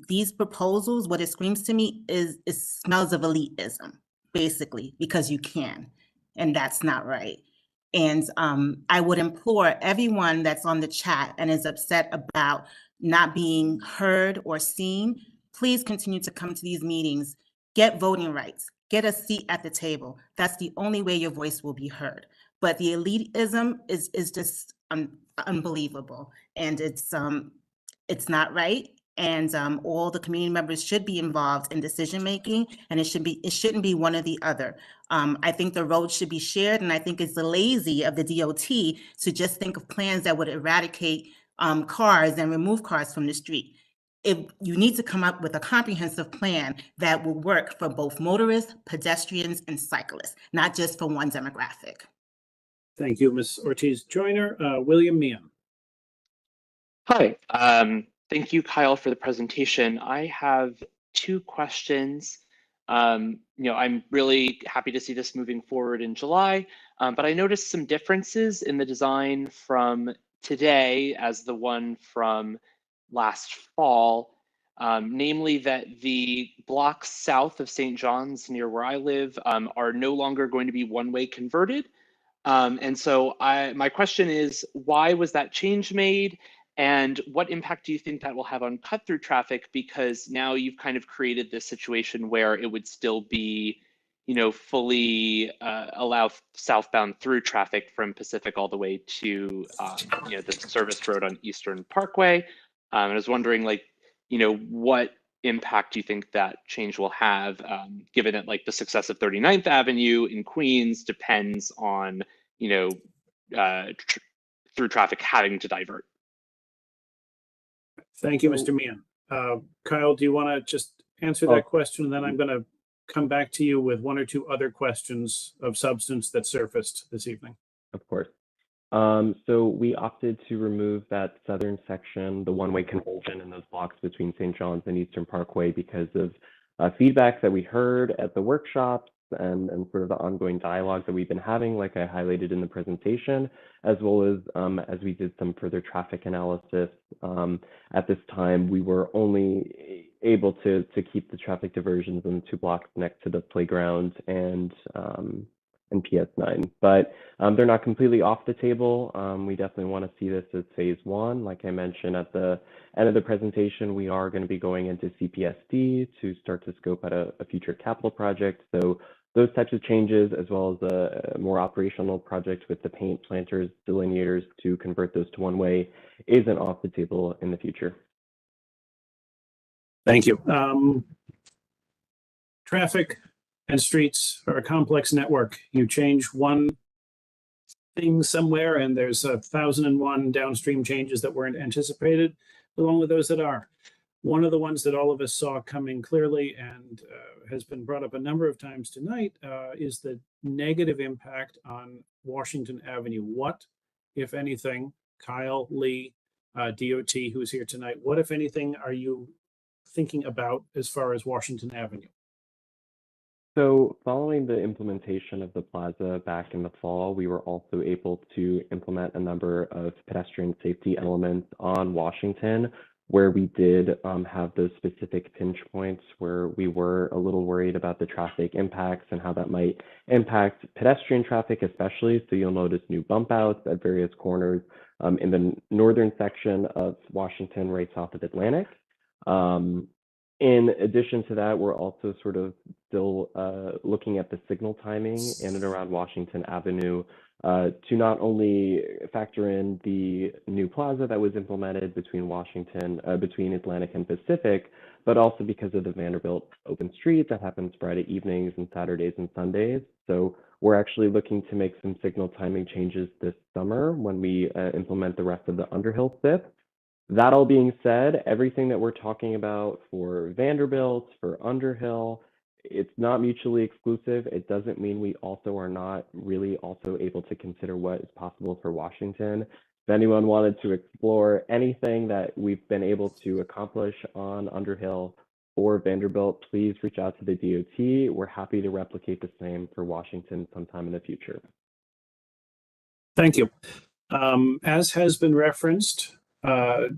these proposals, what it screams to me is it smells of elitism, basically, because you can, and that's not right. And I would implore everyone that's on the chat and is upset about not being heard or seen, please continue to come to these meetings, get voting rights, get a seat at the table. That's the only way your voice will be heard. But the elitism is just unbelievable, and it's not right. And all the community members should be involved in decision making, and it shouldn't be one or the other. I think the road should be shared, and I think it's lazy of the DOT to just think of plans that would eradicate cars and remove cars from the street. If you need to come up with a comprehensive plan that will work for both motorists, pedestrians, and cyclists, not just for one demographic. Thank you, Ms. Ortiz Joyner. William Meehan. Hi, thank you, Kyle, for the presentation. I have two questions. I'm really happy to see this moving forward in July, but I noticed some differences in the design from today as the one from last fall, namely that the blocks south of St. John's near where I live are no longer going to be one-way converted. And so my question is, why was that change made? And what impact do you think that will have on cut-through traffic? Because now you've kind of created this situation where it would still be, fully allow southbound through traffic from Pacific all the way to, the service road on Eastern Parkway. I was wondering, what impact do you think that change will have, given that the success of 39th Avenue in Queens depends on, through traffic having to divert? Thank you, Mr. Meehan. Kyle, do you want to just answer that question? And then I'm going to come back to you with one or two other questions of substance that surfaced this evening. Of course. So we opted to remove that southern section, the one-way conversion in those blocks between St. John's and Eastern Parkway, because of feedback that we heard at the workshops and sort of the ongoing dialogue that we've been having, like I highlighted in the presentation, as well as we did some further traffic analysis. At this time, we were only able to keep the traffic diversions in the 2 blocks next to the playground and PS9, but they're not completely off the table. We definitely want to see this as phase 1. Like I mentioned at the end of the presentation, we are going to be going into CPSD to start to scope out a future capital project. So those types of changes, as well as a more operational project with the paint, planters, delineators to convert those to one-way, isn't off the table in the future. Thank you. Traffic and streets are a complex network. You change one thing somewhere and there's 1,001 downstream changes that weren't anticipated, along with those that are. One of the ones that all of us saw coming clearly and has been brought up a number of times tonight is the negative impact on Washington Avenue. What, if anything, Kyle, Lee, DOT, who's here tonight, what, if anything, are you thinking about as far as Washington Avenue? So following the implementation of the plaza back in the fall, we were also able to implement a number of pedestrian safety elements on Washington, where we did have those specific pinch points where we were a little worried about the traffic impacts and how that might impact pedestrian traffic especially. So you'll notice new bump outs at various corners in the northern section of Washington right south of Atlantic. In addition to that, we're also sort of still looking at the signal timing in and around Washington Avenue to not only factor in the new plaza that was implemented between between Atlantic and Pacific, but also because of the Vanderbilt open street that happens Friday evenings and Saturdays and Sundays. So we're actually looking to make some signal timing changes this summer when we implement the rest of the Underhill SIP. That all being said, everything that we're talking about for Vanderbilt, for Underhill, it's not mutually exclusive. It doesn't mean we also are not really also able to consider what is possible for Washington. If anyone wanted to explore anything that we've been able to accomplish on Underhill or Vanderbilt, please reach out to the DOT. We're happy to replicate the same for Washington sometime in the future. Thank you. As has been referenced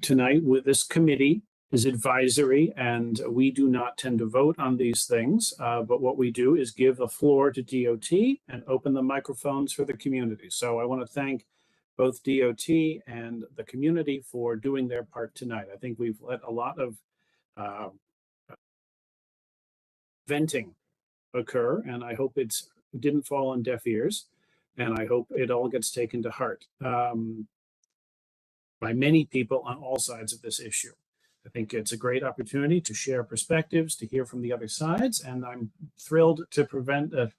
tonight, with this committee is advisory, and we do not tend to vote on these things. But what we do is give the floor to DOT and open the microphones for the community. So I want to thank both DOT and the community for doing their part tonight. I think we've let a lot of venting occur, and I hope it didn't fall on deaf ears, and I hope it all gets taken to heart by many people on all sides of this issue. I think it's a great opportunity to share perspectives, to hear from the other sides, and I'm thrilled to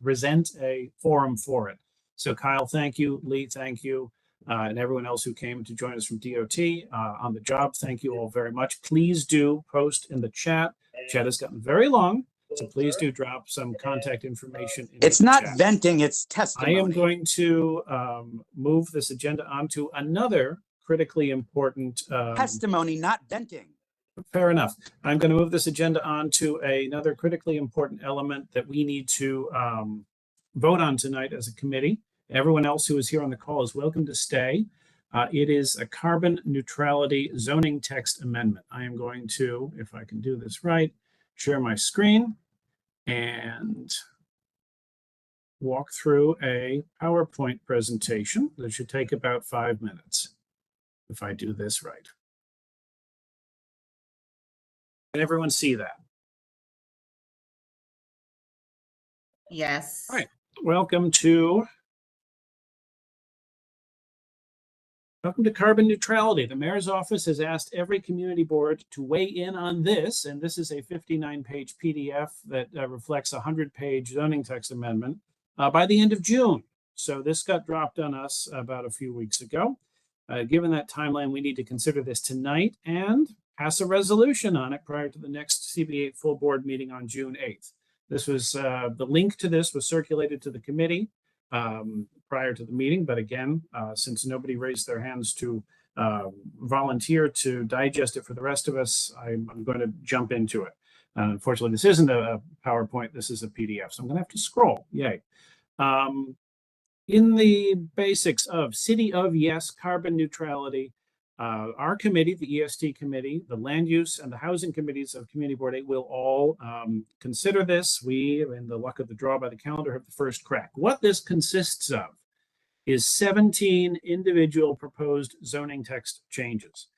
present a forum for it. So Kyle, thank you. Lee, thank you. And everyone else who came to join us from DOT on the job, thank you all very much. Please do post in the chat. Chat has gotten very long, so please do drop some contact information. It's not venting, it's testimony. I am going to move this agenda onto another critically important testimony, not venting. Fair enough. I'm going to move this agenda on to another critically important element that we need to vote on tonight as a committee. Everyone else who is here on the call is welcome to stay. It is a carbon neutrality zoning text amendment. I am going to, if I can do this right, share my screen and walk through a PowerPoint presentation that should take about 5 minutes if I do this right. Can everyone see that? Yes. All right. Welcome to carbon neutrality. The mayor's office has asked every community board to weigh in on this, and this is a 59-page PDF that reflects a 100-page zoning text amendment by the end of June. So this got dropped on us about a few weeks ago. Given that timeline, we need to consider this tonight and pass a resolution on it prior to the next CB8 full board meeting on June 8th. This was the link to this was circulated to the committee prior to the meeting, but again, since nobody raised their hands to volunteer to digest it for the rest of us, I'm going to jump into it. Unfortunately, this isn't a PowerPoint, this is a PDF, so I'm going to have to scroll. Yay. In the basics of City of Yes carbon neutrality, our committee, the EST committee, the land use and the housing committees of Community Board 8 will all consider this. We, in the luck of the draw by the calendar, have the first crack. What this consists of is 17 individual proposed zoning text changes.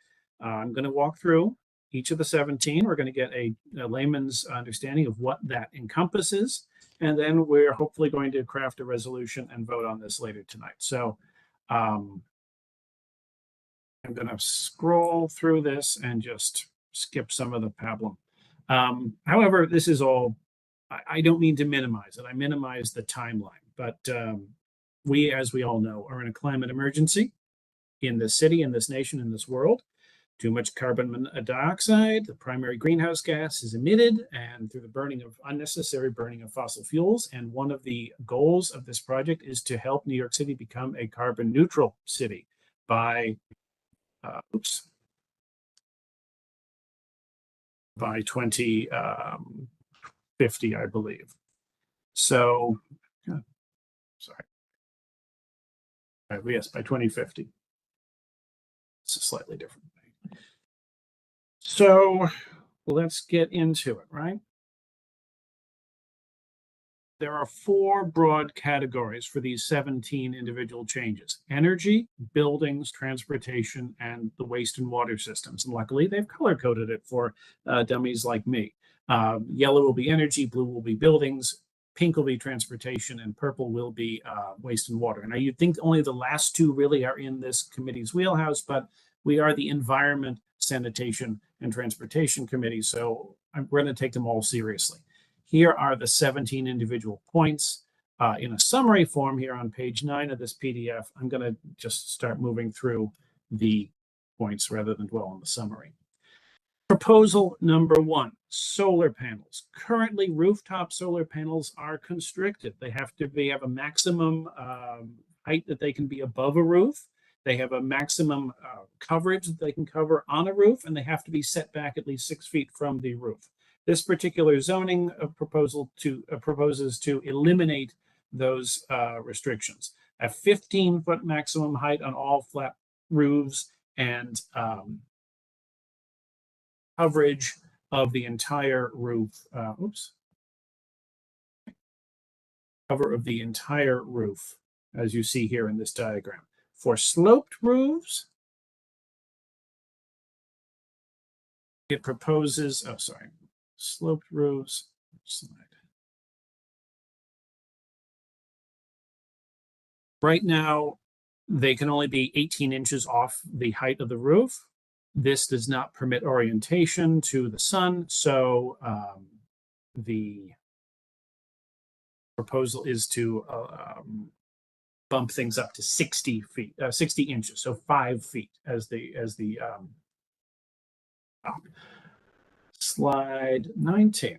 I'm going to walk through each of the 17. We're going to get a layman's understanding of what that encompasses, and then we're hopefully going to craft a resolution and vote on this later tonight. So I'm going to scroll through this and just skip some of the pablum. However, this is all, I don't mean to minimize it. I minimize the timeline, but we, as we all know, are in a climate emergency in this city, in this nation, in this world. Too much carbon dioxide, the primary greenhouse gas, is emitted, and through the unnecessary burning of fossil fuels. And one of the goals of this project is to help New York City become a carbon neutral city by by 2050, I believe. So, sorry. Yes, by 2050. It's a slightly different thing. So let's get into it, right? There are 4 broad categories for these 17 individual changes: energy, buildings, transportation, and the waste and water systems. And luckily, they've color-coded it for dummies like me. Yellow will be energy, blue will be buildings, pink will be transportation, and purple will be waste and water. Now, you'd think only the last 2 really are in this committee's wheelhouse, but we are the Environment, Sanitation, and Transportation Committee, so we're going to take them all seriously. Here are the 17 individual points in a summary form here on page 9 of this PDF. I'm going to just start moving through the points rather than dwell on the summary. Proposal number 1, solar panels. Currently, rooftop solar panels are constricted. They have to have a maximum height that they can be above a roof. They have a maximum coverage that they can cover on a roof, and they have to be set back at least 6 feet from the roof. This particular zoning proposal proposes to eliminate those restrictions. A 15-foot maximum height on all flat roofs and coverage of the entire roof. Cover of the entire roof, as you see here in this diagram. For sloped roofs, it proposes, sloped roofs, slide. Right now, they can only be 18 inches off the height of the roof. This does not permit orientation to the sun, so the proposal is to bump things up to 60 feet, 60 inches, so 5 feet as the Slide 19.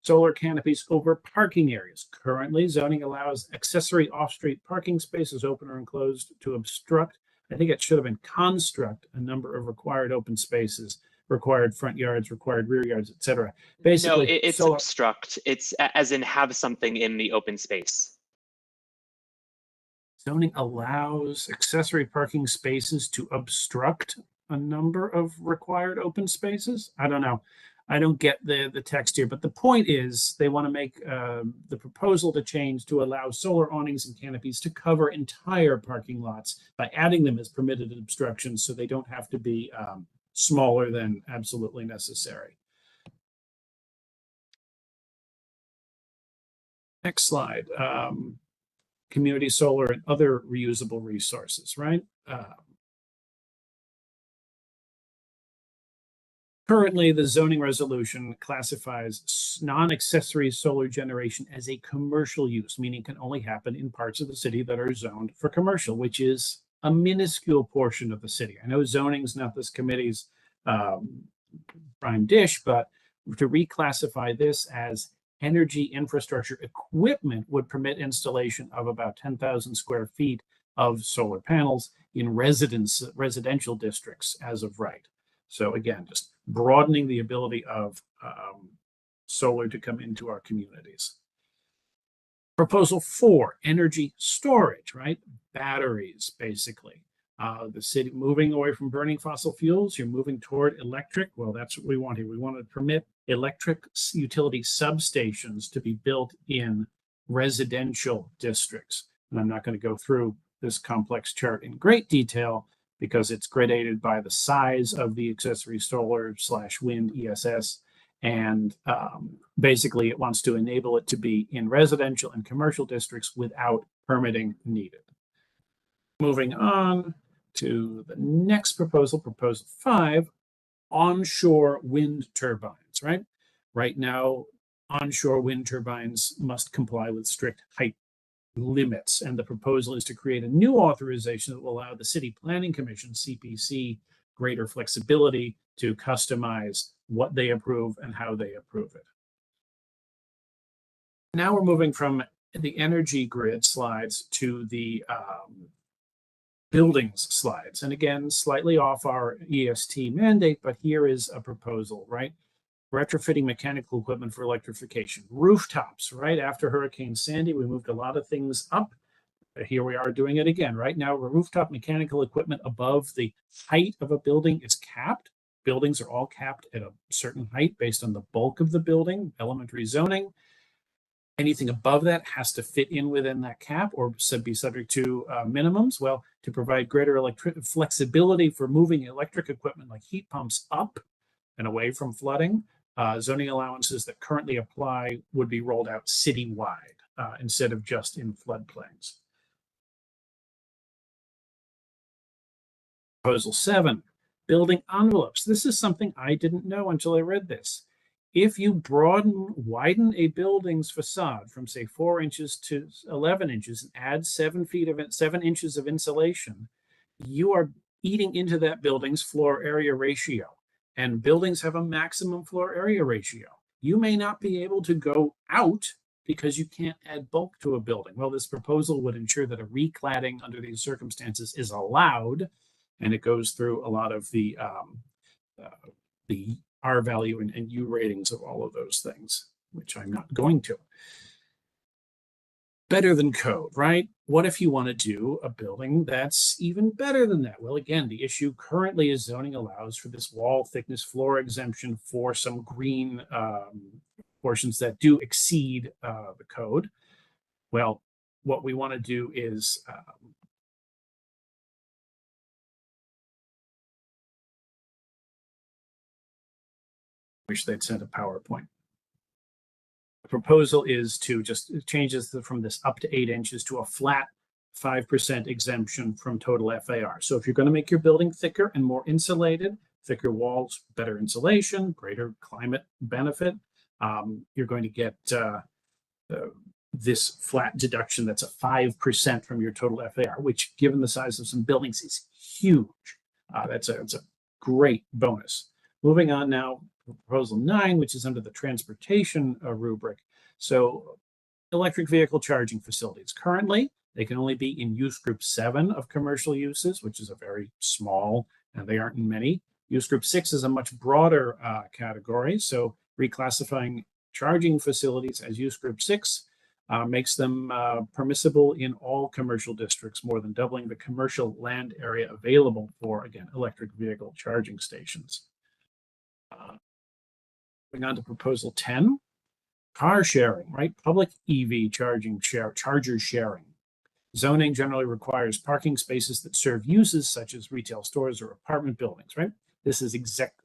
Solar canopies over parking areas. Currently, zoning allows accessory off-street parking spaces, open or enclosed, to obstruct. I think it should have been construct a number of required open spaces, required front yards, required rear yards, etc. Basically, no, it's obstruct. It's as in have something in the open space. Zoning allows accessory parking spaces to obstruct a number of required open spaces. I don't know. I don't get the text here, but the point is they want to make the proposal to change to allow solar awnings and canopies to cover entire parking lots by adding them as permitted obstructions so they don't have to be smaller than absolutely necessary. Next slide. Community solar and other reusable resources, right? Currently, the zoning resolution classifies non-accessory solar generation as a commercial use, meaning it can only happen in parts of the city that are zoned for commercial, which is a minuscule portion of the city. I know zoning is not this committee's prime dish, but to reclassify this as energy infrastructure equipment would permit installation of about 10,000 square feet of solar panels in residential districts as of right. So again, just broadening the ability of solar to come into our communities. Proposal 4, energy storage, right? Batteries, basically. The city moving away from burning fossil fuels, you're moving toward electric. Well, that's what we want here. We want to permit electric utility substations to be built in residential districts. And I'm not going to go through this complex chart in great detail, because it's gradated by the size of the accessory solar / wind ESS. And basically it wants to enable it to be in residential and commercial districts without permitting needed. Moving on to the next proposal, proposal 5, onshore wind turbines, right? Right now, onshore wind turbines must comply with strict height limits, and the proposal is to create a new authorization that will allow the City Planning Commission, CPC, greater flexibility to customize what they approve and how they approve it. Now we're moving from the energy grid slides to the buildings slides. And again, slightly off our EST mandate, but here is a proposal, right? Retrofitting mechanical equipment for electrification. Rooftops, right? After Hurricane Sandy, we moved a lot of things up. Here we are doing it again. Right now, rooftop mechanical equipment above the height of a building is capped. Buildings are all capped at a certain height based on the bulk of the building, elementary zoning. Anything above that has to fit in within that cap or be subject to minimums. Well, to provide greater flexibility for moving electric equipment like heat pumps up and away from flooding, zoning allowances that currently apply would be rolled out citywide instead of just in floodplains. Proposal 7, building envelopes. This is something I didn't know until I read this. If you widen a building's facade from say 4 inches to 11 inches and add 7 inches of insulation, you are eating into that building's floor area ratio. And buildings have a maximum floor area ratio. You may not be able to go out because you can't add bulk to a building. Well, this proposal would ensure that a recladding under these circumstances is allowed, and it goes through a lot of the R value and U ratings of all of those things, which I'm not going to. Better than code, right? What if you want to do a building that's even better than that? Well, again, the issue currently is zoning allows for this wall thickness floor exemption for some green portions that do exceed the code. Well, what we want to do is wish they'd sent a PowerPoint. The proposal is to just changes from this up to 8 inches to a flat 5% exemption from total FAR. So if you're going to make your building thicker and more insulated, thicker walls, better insulation, greater climate benefit, you're going to get this flat deduction that's a 5% from your total FAR, which given the size of some buildings is huge. That's a great bonus. Moving on now, proposal 9, which is under the transportation rubric. So electric vehicle charging facilities. Currently, they can only be in use group 7 of commercial uses, which is a very small, and they aren't in many. Use group 6 is a much broader category. So reclassifying charging facilities as use group 6 makes them permissible in all commercial districts, more than doubling the commercial land area available for, again, electric vehicle charging stations. Going on to proposal 10, car sharing, right? Public EV charger sharing. Zoning generally requires parking spaces that serve uses such as retail stores or apartment buildings, right? This is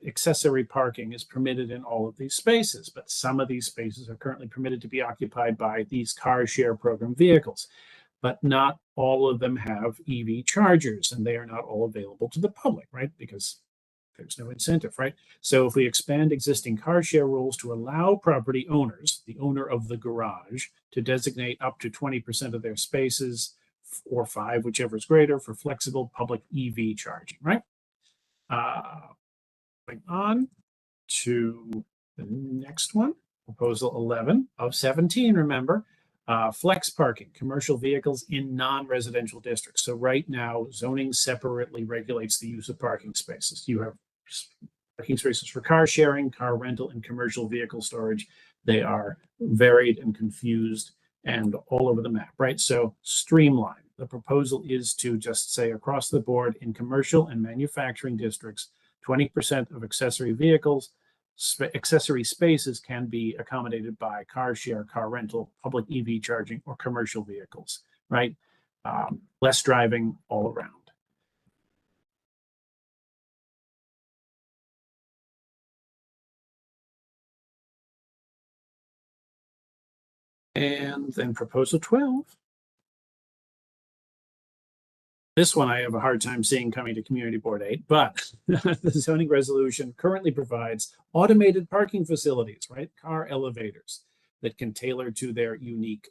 accessory parking is permitted in all of these spaces, but some of these spaces are currently permitted to be occupied by these car share program vehicles, but not all of them have EV chargers, and they are not all available to the public, right? Because there's no incentive, right? So if we expand existing car share rules to allow property owners, the owner of the garage, to designate up to 20% of their spaces, or 5, whichever is greater, for flexible public EV charging, right? Going on to the next one, proposal 11 of 17, remember, flex parking, commercial vehicles in non-residential districts. So right now, zoning separately regulates the use of parking spaces. You have parking spaces for car sharing, car rental, and commercial vehicle storage. They are varied and confused and all over the map, right? So streamline. The proposal is to just say across the board in commercial and manufacturing districts, 20% of accessory vehicles, accessory spaces can be accommodated by car share, car rental, public EV charging, or commercial vehicles, right? Less driving all around. And then proposal 12. This one I have a hard time seeing coming to Community Board 8, but the zoning resolution currently provides automated parking facilities, right? Car elevators that can tailor to their unique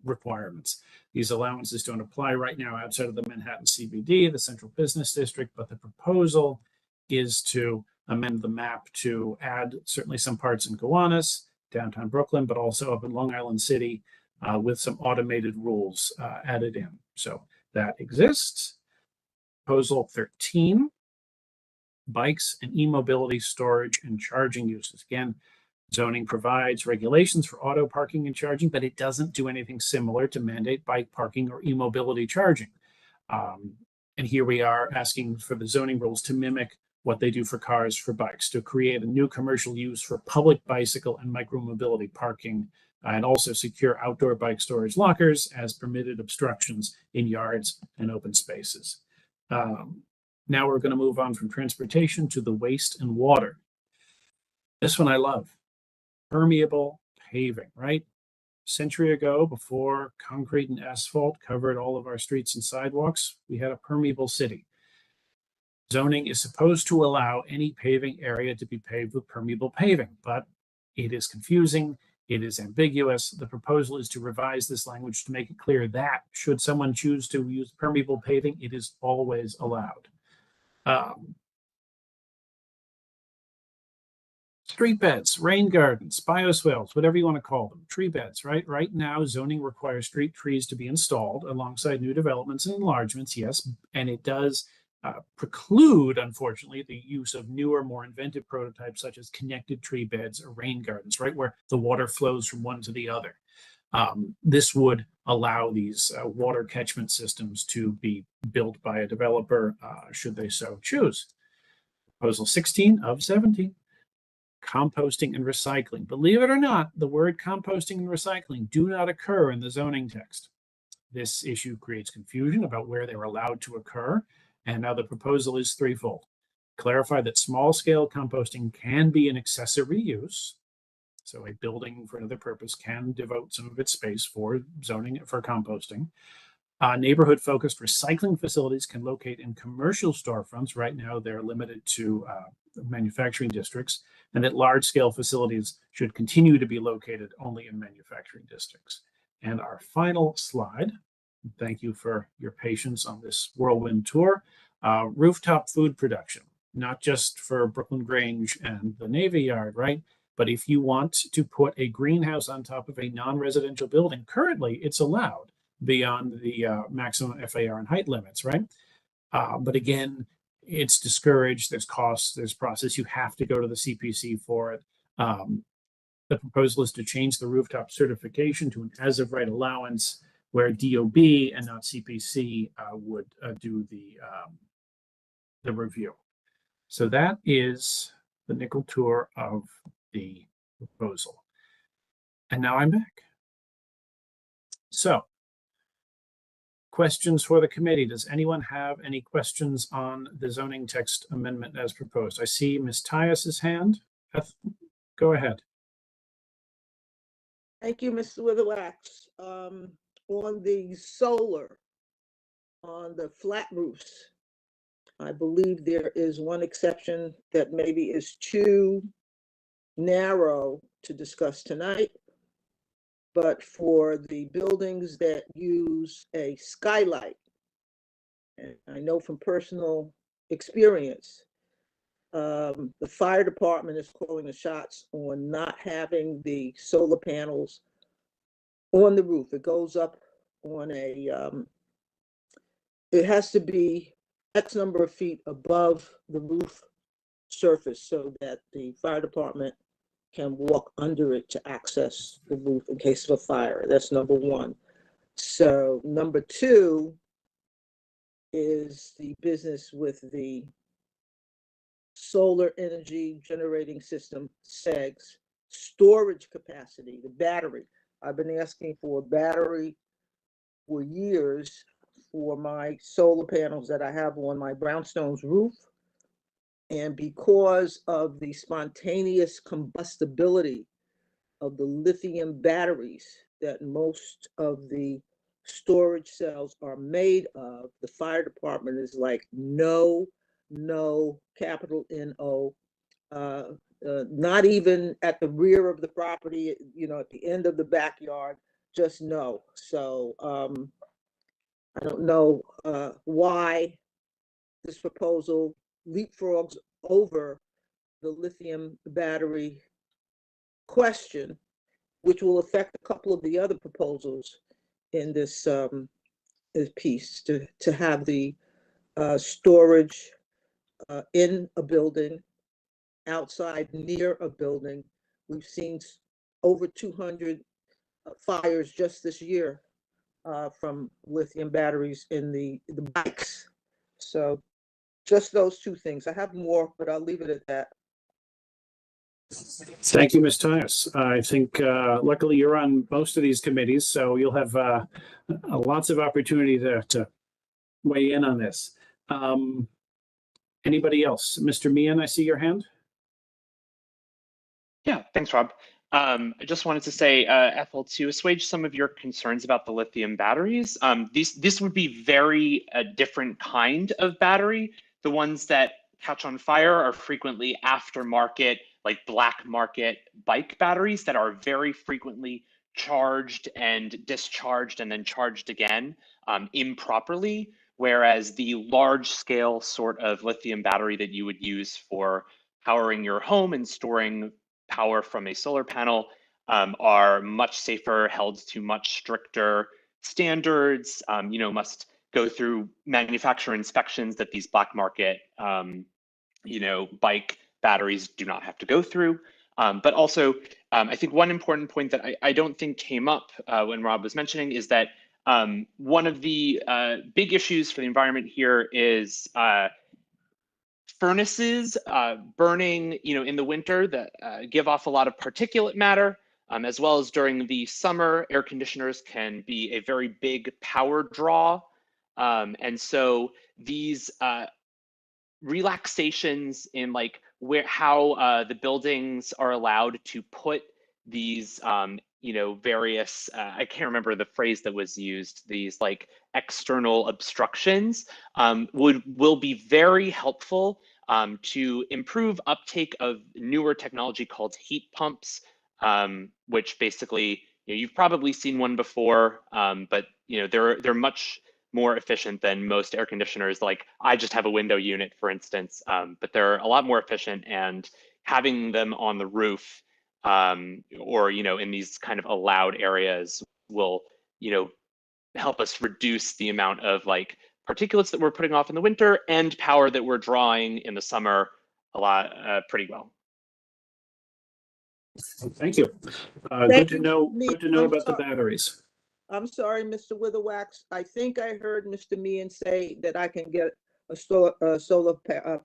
requirements. These allowances don't apply right now outside of the Manhattan CBD, the Central Business District, but the proposal is to amend the map to add certainly some parts in Gowanus, downtown Brooklyn, but also up in Long Island City, with some automated rules added in. So that exists. Proposal 13, bikes and e-mobility storage and charging uses. Again, zoning provides regulations for auto parking and charging, but it doesn't do anything similar to mandate bike parking or e-mobility charging. And here we are asking for the zoning rules to mimic what they do for cars, for bikes, to create a new commercial use for public bicycle and micromobility parking, and also secure outdoor bike storage lockers as permitted obstructions in yards and open spaces. Now we're going to move on from transportation to the waste and water. This one I love. Permeable paving, right? A century ago, before concrete and asphalt covered all of our streets and sidewalks, we had a permeable city. Zoning is supposed to allow any paving area to be paved with permeable paving, but it is confusing. It is ambiguous. The proposal is to revise this language to make it clear that should someone choose to use permeable paving, it is always allowed. Street beds, rain gardens, bioswales, whatever you want to call them, tree beds, right? Right now, zoning requires street trees to be installed alongside new developments and enlargements, yes, and it does preclude, unfortunately, the use of newer, more inventive prototypes such as connected tree beds or rain gardens, right, where the water flows from one to the other. This would allow these water catchment systems to be built by a developer, should they so choose. Proposal 16 of 17, composting and recycling. Believe it or not, the word composting and recycling do not occur in the zoning text. This issue creates confusion about where they're allowed to occur, and now the proposal is threefold. Clarify that small-scale composting can be an accessory use. So a building for another purpose can devote some of its space for zoning for composting. Neighborhood-focused recycling facilities can locate in commercial storefronts. Right now, they're limited to manufacturing districts, and that large-scale facilities should continue to be located only in manufacturing districts. And our final slide, thank you for your patience on this whirlwind tour, rooftop food production, not just for Brooklyn Grange and the Navy Yard, right? But if you want to put a greenhouse on top of a non-residential building, currently it's allowed beyond the maximum FAR and height limits, right? But again, it's discouraged, there's costs, there's process, you have to go to the CPC for it. The proposal is to change the rooftop certification to an as-of-right allowance where DOB and not CPC would do the review. So that is the nickel tour of the proposal. And now I'm back. So, questions for the committee. Does anyone have any questions on the zoning text amendment as proposed? I see Ms. Tyus's hand. Go ahead. Thank you, Mr. Witherwax. On the solar, on the flat roofs, I believe there is one exception that maybe is too narrow to discuss tonight. But for the buildings that use a skylight, and I know from personal experience, the fire department is calling the shots on not having the solar panels on the roof. It goes up on a, it has to be X number of feet above the roof surface so that the fire department can walk under it to access the roof in case of a fire. That's number one. So number two is the business with the solar energy generating system, SEGs, storage capacity, the battery. I've been asking for a battery for years for my solar panels that I have on my brownstones roof. And because of the spontaneous combustibility of the lithium batteries that most of the storage cells are made of, the fire department is like, no, capital N-O, not even at the rear of the property, you know, at the end of the backyard, just no. So I don't know why this proposal leapfrogs over the lithium battery question, which will affect a couple of the other proposals in this piece, to have the storage in a building, outside near a building. We've seen over 200 fires just this year from lithium batteries in the bikes. So just those two things. I have more, but I'll leave it at that. Thank you, Ms. Tyus. I think luckily you're on most of these committees, so you'll have lots of opportunity to weigh in on this. Anybody else? Mr. Meehan, I see your hand. Yeah, thanks, Rob. I just wanted to say, Ethel, to assuage some of your concerns about the lithium batteries, this would be very a different kind of battery. The ones that catch on fire are frequently aftermarket, like black market bike batteries that are very frequently charged and discharged and then charged again improperly, whereas the large scale sort of lithium battery that you would use for powering your home and storing power from a solar panel are much safer, held to much stricter standards, must go through manufacturer inspections that these black market, bike batteries do not have to go through. But also, I think one important point that I don't think came up when Rob was mentioning is that one of the big issues for the environment here is furnaces burning, in the winter that give off a lot of particulate matter, as well as during the summer, air conditioners can be a very big power draw. And so these relaxations in how the buildings are allowed to put these various I can't remember the phrase that was used, these external obstructions will be very helpful to improve uptake of newer technology called heat pumps, which basically you've probably seen one before, but they're much more efficient than most air conditioners. Like I just have a window unit, for instance, but they're a lot more efficient, and having them on the roof or in these kind of allowed areas will help us reduce the amount of particulates that we're putting off in the winter and power that we're drawing in the summer a lot pretty well. Thank you. Good to know. Good to know about the batteries. I'm sorry, Mr. Witherwax. I think I heard Mr. Meehan say that I can get a solar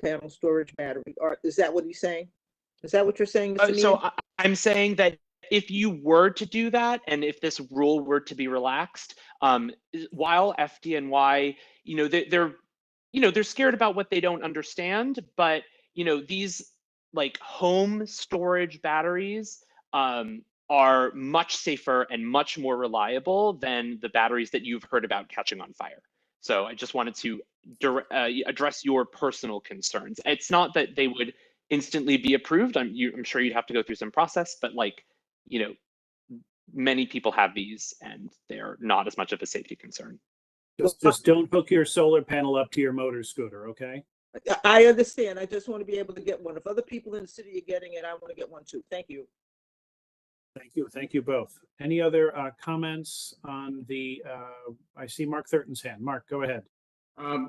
panel storage battery. Or is that what he's saying? Is that what you're saying, Mr. Meehan? So I'm saying that if you were to do that, and if this rule were to be relaxed, while FDNY, they're scared about what they don't understand, but these home storage batteries are much safer and much more reliable than the batteries that you've heard about catching on fire. So I just wanted to address your personal concerns. It's not that they would instantly be approved. I'm sure you'd have to go through some process, but many people have these and they're not as much of a safety concern. Just don't hook your solar panel up to your motor scooter, okay? I understand. I just want to be able to get one. If other people in the city are getting it, I want to get one too. Thank you. Thank you. Thank you both. Any other comments on the, I see Mark Thurton's hand. Mark, go ahead.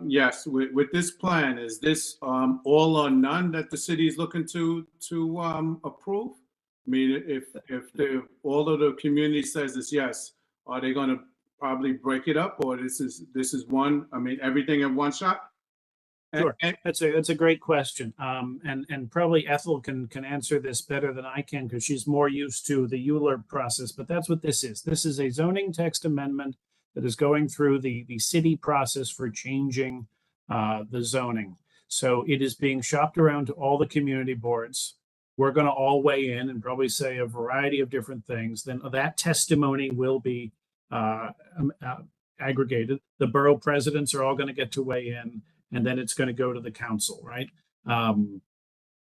Yes, with this plan, is this all or none that the city is looking to approve? I mean, if all of the community says it's yes, are they going to probably break it up, or this is one? I mean, everything in one shot? Sure, that's a great question, and probably Ethel can answer this better than I can because she's more used to the ULURP process. But that's what this is. This is a zoning text amendment that is going through the city process for changing the zoning. So it is being shopped around to all the community boards. We're going to all weigh in and probably say a variety of different things. Then that testimony will be aggregated. The borough presidents are all going to get to weigh in, and then it's going to go to the council, right?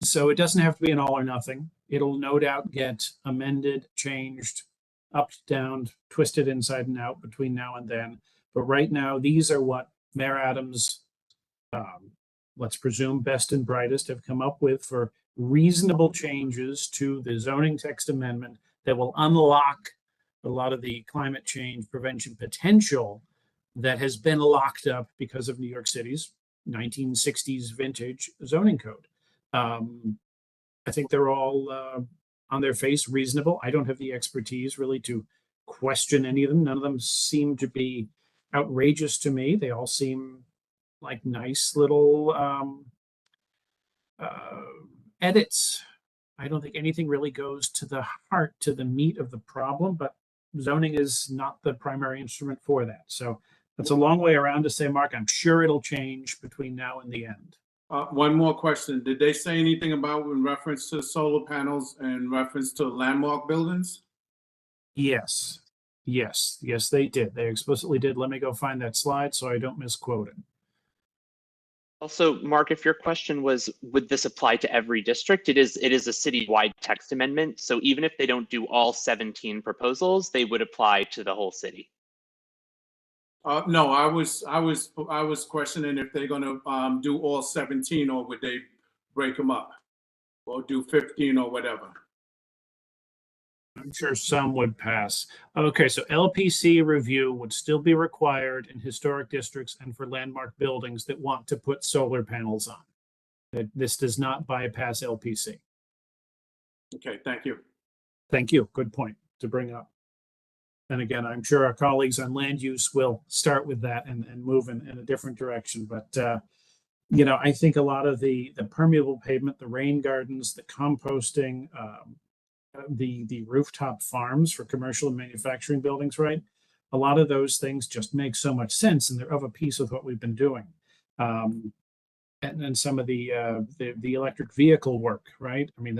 So it doesn't have to be an all or nothing. It'll no doubt get amended, changed, up, down, twisted inside and out between now and then. But right now, these are what Mayor Adams, let's presume best and brightest, have come up with for reasonable changes to the zoning text amendment that will unlock a lot of the climate change prevention potential that has been locked up because of New York City's 1960s vintage zoning code. I think they're all on their face reasonable. I don't have the expertise really to question any of them. None of them seem to be outrageous to me. They all seem like nice little edits. I don't think anything really goes to the heart, to the meat of the problem, but zoning is not the primary instrument for that. So that's a long way around to say, Mark, I'm sure it'll change between now and the end. One more question. Did they say anything about in reference to solar panels and reference to landmark buildings? Yes, they did. They explicitly did. Let me go find that slide so I don't misquote it. Also, Mark, if your question was, would this apply to every district? It is a citywide text amendment. So even if they don't do all 17 proposals, they would apply to the whole city. No, I was questioning if they're going to do all 17, or would they break them up or do 15 or whatever. I'm sure some would pass. Okay, so LPC review would still be required in historic districts and for landmark buildings that want to put solar panels on. This does not bypass LPC. Okay, thank you. Thank you. Good point to bring up. And again, I'm sure our colleagues on land use will start with that and move in a different direction. But, you know, I think a lot of the permeable pavement, the rain gardens, the composting, the rooftop farms for commercial and manufacturing buildings, right? A lot of those things just make so much sense, and they're of a piece with what we've been doing. And then some of the electric vehicle work, right? I mean,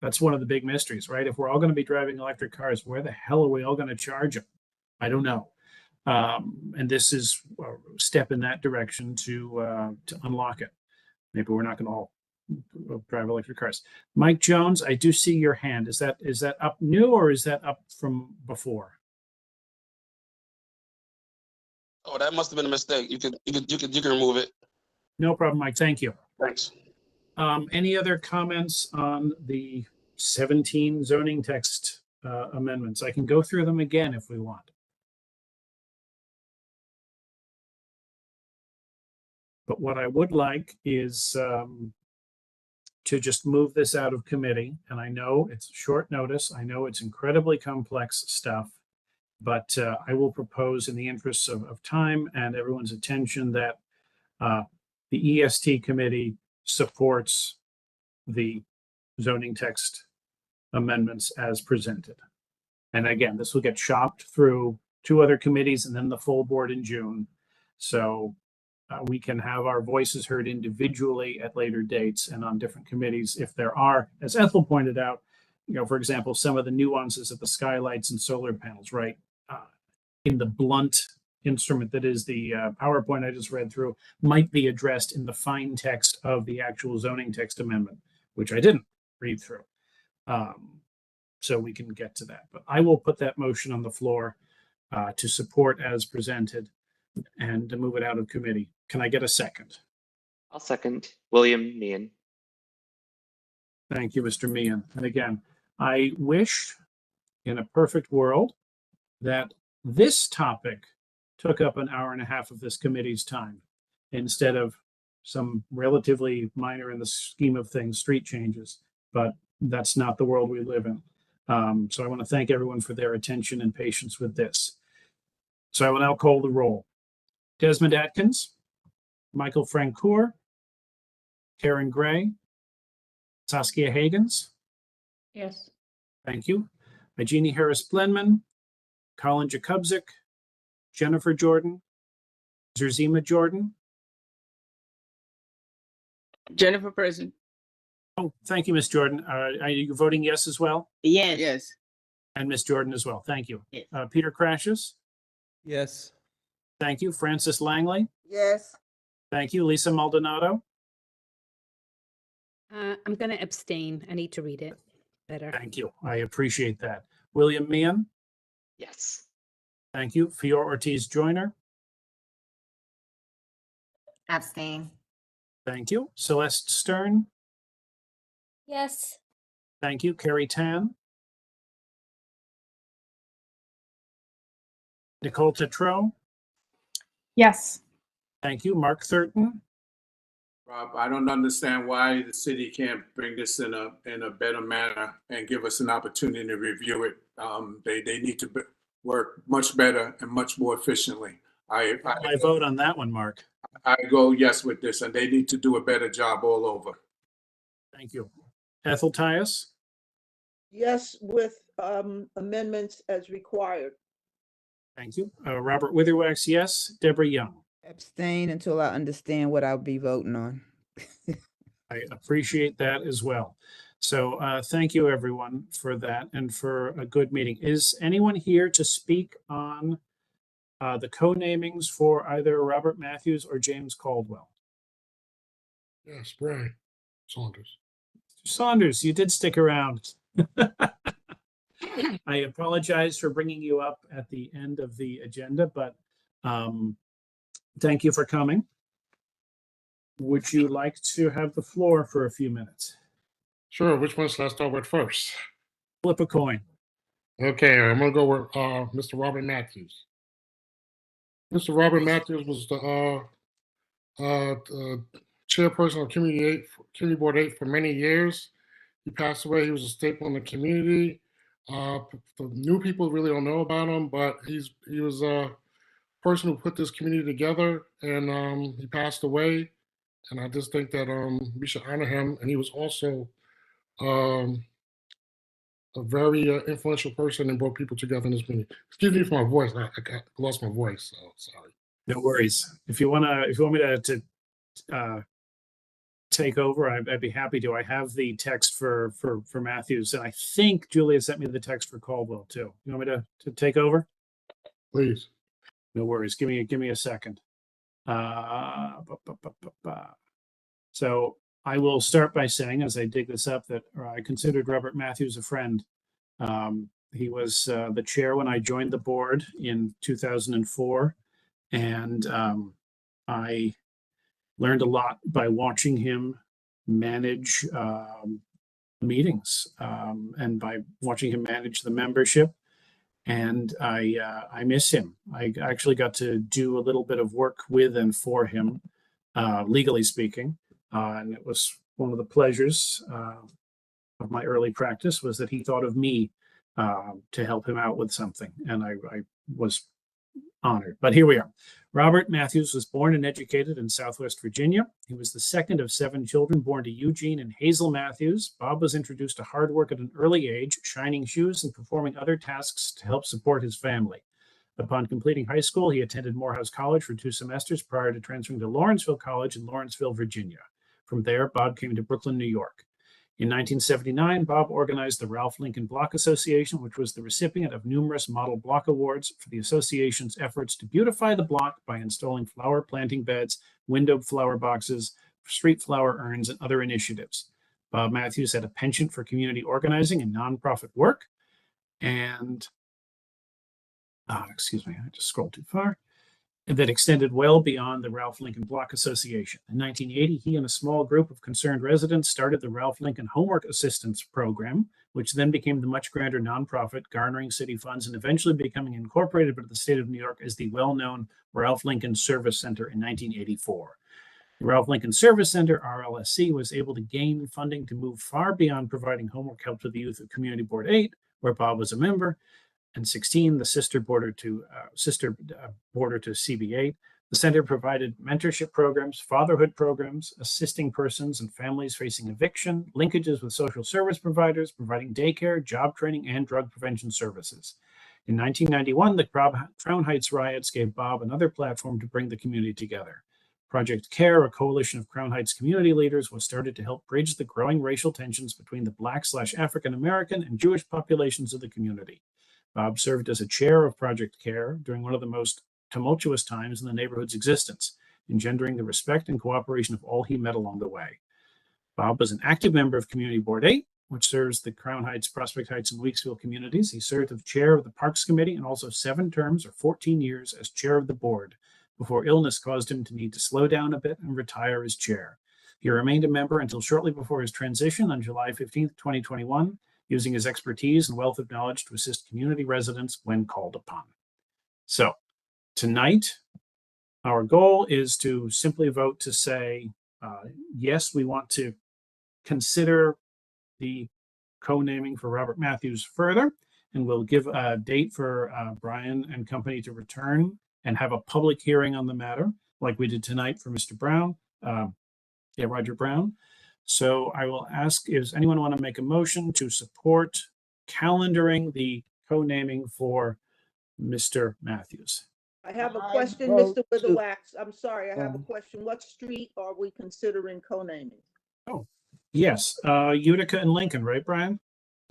that's one of the big mysteries, right? If we're all going to be driving electric cars, where the hell are we all going to charge them? I don't know. And this is a step in that direction to unlock it. Maybe we're not going to all drive electric cars. Mike Jones, I do see your hand. Is that up new or is that up from before? Oh, that must have been a mistake. You can remove it. No problem, Mike. Thank you. Thanks. Any other comments on the 17 zoning text amendments? I can go through them again if we want. But what I would like is to just move this out of committee. And I know it's short notice. I know it's incredibly complex stuff, but I will propose in the interests of time and everyone's attention that the EST committee supports the zoning text amendments as presented. And again, this will get shopped through 2 other committees and then the full board in June. So we can have our voices heard individually at later dates and on different committees if there are, as Ethel pointed out, you know, for example, some of the nuances of the skylights and solar panels, right? In the blunt instrument that is the PowerPoint I just read through might be addressed in the fine text of the actual zoning text amendment, which I didn't read through. So we can get to that. But I will put that motion on the floor to support as presented and to move it out of committee. Can I get a second? I'll second. William Meehan. Thank you, Mr. Meehan. And again, I wish in a perfect world that this topic took up an hour and a half of this committee's time instead of some relatively minor in the scheme of things, street changes, but that's not the world we live in. So I want to thank everyone for their attention and patience with this. So I will now call the roll. Desmond Atkins, Michael Francoeur, Karen Gray, Saskia Hagens. Yes. Thank you. Jeannie Harris-Blenman, Colin Jakubczyk, Jennifer Jordan, Zerzima Jordan. Jennifer present. Oh, thank you, Ms. Jordan. Are you voting yes as well? Yes. Yes. And Ms. Jordan as well. Thank you. Yes. Peter Crashes. Yes. Thank you. Francis Langley. Yes. Thank you. Lisa Maldonado. I'm going to abstain. I need to read it better. Thank you. I appreciate that. William Meehan. Yes. Thank you. Fior Ortiz Joyner. Abstain. Thank you. Celeste Stern. Yes. Thank you. Carrie Tan. Nicole Tetreault. Yes. Thank you. Mark Thurton. Rob, I don't understand why the city can't bring this in a better manner and give us an opportunity to review it. They need to work much better and much more efficiently. I vote on that one, Mark. I go yes with this, and they need to do a better job all over. Thank you. Ethel Tias. Yes, with amendments as required. Thank you. Robert Witherwax, yes. Deborah Young. Abstain until I understand what I'll be voting on. I appreciate that as well. So thank you, everyone, for that and for a good meeting. Is anyone here to speak on the co-namings for either Robert Matthews or James Caldwell? Yes, Brian Saunders. Saunders, you did stick around. I apologize for bringing you up at the end of the agenda, but thank you for coming. Would you like to have the floor for a few minutes? Sure, which one shall I start with first? Flip a coin. Okay, I'm gonna go with Mr. Robert Matthews. Mr. Robert Matthews was the chairperson of Community Board 8 for many years. He passed away. He was a staple in the community. The new people really don't know about him, but he was a person who put this community together, and he passed away. And I just think that we should honor him. And he was also a very influential person and brought people together in this community. Excuse me for my voice. I lost my voice, so sorry. No worries. If you want me to take over, I'd be happy to. I have the text for Matthews, and I think Julia sent me the text for Caldwell too. You want me to take over? Please. No worries. Give me a second. So I will start by saying, as I dig this up, that I considered Robert Matthews a friend. He was the chair when I joined the board in 2004, and I learned a lot by watching him manage meetings and by watching him manage the membership. And I miss him. I actually got to do a little bit of work with and for him, legally speaking. And it was one of the pleasures of my early practice was that he thought of me to help him out with something. And I was honored. But here we are. Robert Matthews was born and educated in Southwest Virginia. He was the second of 7 children born to Eugene and Hazel Matthews. Bob was introduced to hard work at an early age, shining shoes and performing other tasks to help support his family. Upon completing high school, he attended Morehouse College for 2 semesters prior to transferring to Lawrenceville College in Lawrenceville, Virginia. From there, Bob came to Brooklyn, New York. In 1979, Bob organized the Ralph Lincoln Block Association, which was the recipient of numerous model block awards for the association's efforts to beautify the block by installing flower planting beds, windowed flower boxes, street flower urns, and other initiatives. Bob Matthews had a penchant for community organizing and nonprofit work. And, excuse me, I just scrolled too far. That extended well beyond the Ralph Lincoln Block Association. In 1980, he and a small group of concerned residents started the Ralph Lincoln Homework Assistance Program, which then became the much grander nonprofit, garnering city funds and eventually becoming incorporated by the state of New York as the well-known Ralph Lincoln Service Center in 1984. The Ralph Lincoln Service Center, RLSC, was able to gain funding to move far beyond providing homework help to the youth of Community Board 8, where Bob was a member, and 16, the sister border to CB8. The center provided mentorship programs, fatherhood programs, assisting persons and families facing eviction, linkages with social service providers, providing daycare, job training, and drug prevention services. In 1991, the Crown Heights riots gave Bob another platform to bring the community together. Project CARE, a coalition of Crown Heights community leaders, was started to help bridge the growing racial tensions between the Black/African American and Jewish populations of the community. Bob served as a chair of Project CARE during one of the most tumultuous times in the neighborhood's existence, engendering the respect and cooperation of all he met along the way. Bob was an active member of Community Board 8, which serves the Crown Heights, Prospect Heights, and Weeksville communities. He served as chair of the Parks Committee and also 7 terms or 14 years as chair of the board before illness caused him to need to slow down a bit and retire as chair. He remained a member until shortly before his transition on July 15, 2021, using his expertise and wealth of knowledge to assist community residents when called upon. So tonight, our goal is to simply vote to say, yes, we want to consider the co-naming for Robert Matthews further, and we'll give a date for Brian and company to return and have a public hearing on the matter, like we did tonight for Mr. Brown, Roger Brown. So I will ask, does anyone want to make a motion to support calendaring the co-naming for Mr. Matthews? I have a question, Mr. Witherwax. I'm sorry, I have a question. What street are we considering co-naming? Oh, yes, Utica and Lincoln, right, Brian?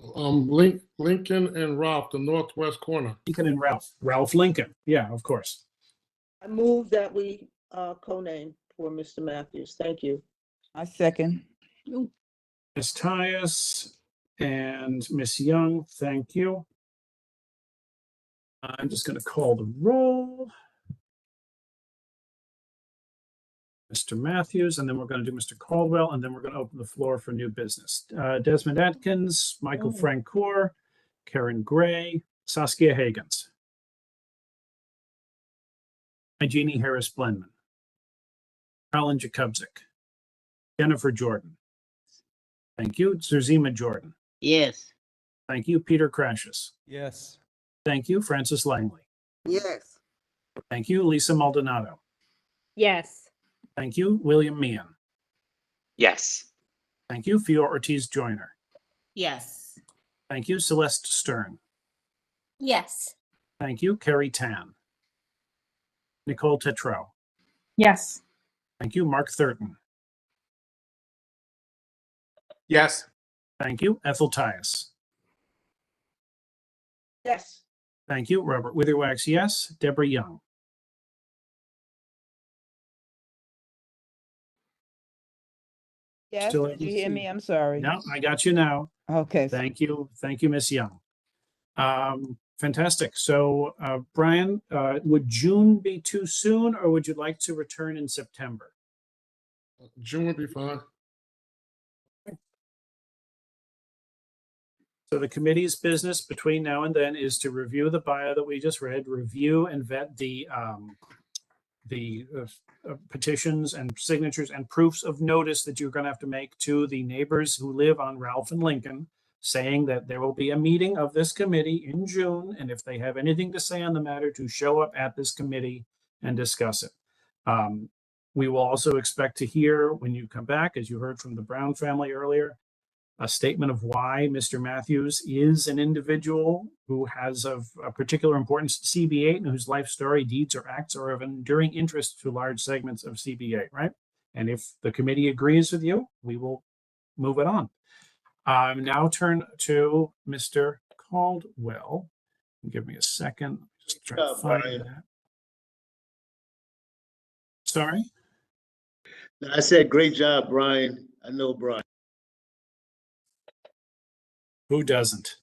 Lincoln and Ralph, the northwest corner. Lincoln and Ralph Lincoln. Yeah, of course. I move that we co-name for Mr. Matthews. Thank you. I second. Ms. Tyus and Ms. Young, thank you. I'm just going to call the roll. Mr. Matthews, and then we're going to do Mr. Caldwell, and then we're going to open the floor for new business. Desmond Atkins, Michael Francoeur, Karen Gray, Saskia Hagens. Jeannie Harris Blenman. Alan Jakubczyk. Jennifer Jordan. Thank you. Zurzima Jordan. Yes. Thank you. Peter Crashes. Yes. Thank you. Francis Langley. Yes. Thank you. Lisa Maldonado. Yes. Thank you. William Meehan. Yes. Thank you. Fior Ortiz Joyner. Yes. Thank you. Celeste Stern. Yes. Thank you. Carrie Tan. Nicole Tetreault. Yes. Thank you. Mark Thurton. Yes. Thank you. Ethel Tias. Yes. Thank you. Robert Witherwax, yes. Deborah Young. Yes, Still did you hear me? I'm sorry. No, I got you now. Okay. Thank you. Thank you, Miss Young. Fantastic. So, Brian, would June be too soon, or would you like to return in September? June would be fine. So the committee's business between now and then is to review the bio that we just read, review and vet the petitions and signatures and proofs of notice that you're going to have to make to the neighbors who live on Ralph and Lincoln, saying that there will be a meeting of this committee in June, and if they have anything to say on the matter, to show up at this committee and discuss it. We will also expect to hear, when you come back, as you heard from the Brown family earlier, a statement of why Mr. Matthews is an individual who has of a particular importance to CB8 and whose life story, deeds, or acts are of enduring interest to large segments of CB8, right? And if the committee agrees with you, we will move it on. Now turn to Mr. Caldwell. Give me a second. Just try to find that. Sorry? I said, great job, Brian. I know Brian. Who doesn't?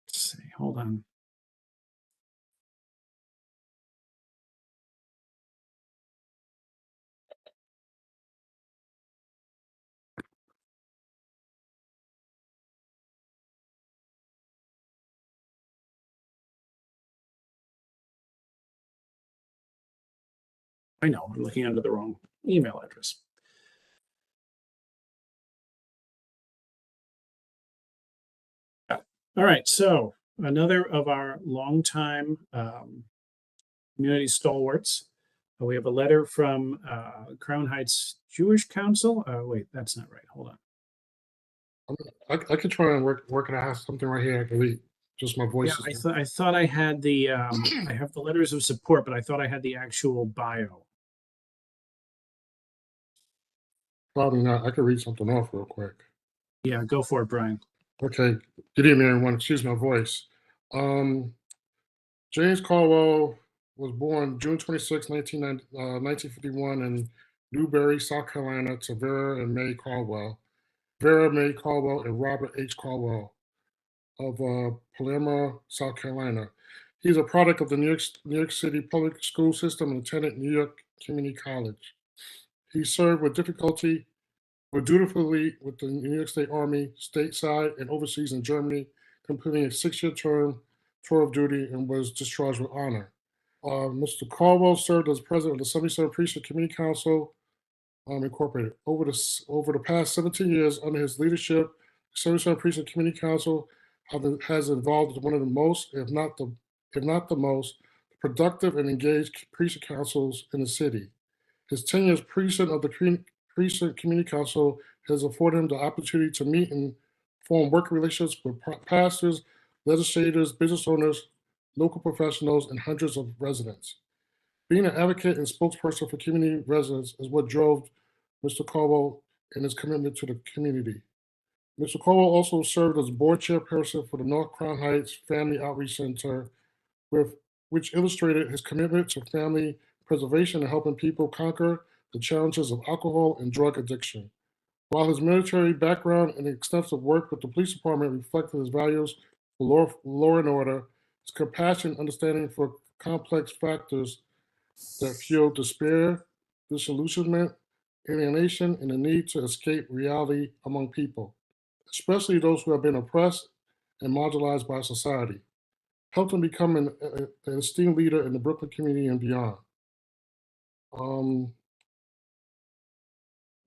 Let's see, hold on. I know, I'm looking under the wrong email address. All right, so another of our longtime community stalwarts. We have a letter from Crown Heights Jewish Council. Wait, that's not right. Hold on. I could try and work it. I have something right here. I can read. Just my voice. Yeah, I thought I had the I have the letters of support, but I thought I had the actual bio. Probably not. I could read something off real quick. Yeah, go for it, Brian. Okay. Good evening, everyone. Excuse my voice. James Caldwell was born June 26, 1951 in Newberry, South Carolina, to Vera and May Caldwell. Vera May Caldwell and Robert H. Caldwell of Palermo, South Carolina. He's a product of the New York City public school system and attended New York Community College. He served with difficulty, but dutifully with the New York State Army, stateside and overseas in Germany, completing a 6-year term, tour of duty, and was discharged with honor. Mr. Caldwell served as president of the 77th Precinct Community Council, Incorporated. Over the past 17 years, under his leadership, the 77th Precinct Community Council has evolved as one of the most, if not the most, productive and engaged precinct councils in the city. His tenure as president of the Precinct Community Council has afforded him the opportunity to meet and form working relationships with pastors, legislators, business owners, local professionals, and hundreds of residents. Being an advocate and spokesperson for community residents is what drove Mr. Caldwell in his commitment to the community. Mr. Caldwell also served as board chairperson for the North Crown Heights Family Outreach Center, which illustrated his commitment to family preservation and helping people conquer the challenges of alcohol and drug addiction. While his military background and extensive work with the police department reflected his values for law and order, his compassion and understanding for complex factors that fuel despair, disillusionment, alienation, and the need to escape reality among people, especially those who have been oppressed and marginalized by society. Help them become an esteemed leader in the Brooklyn community and beyond.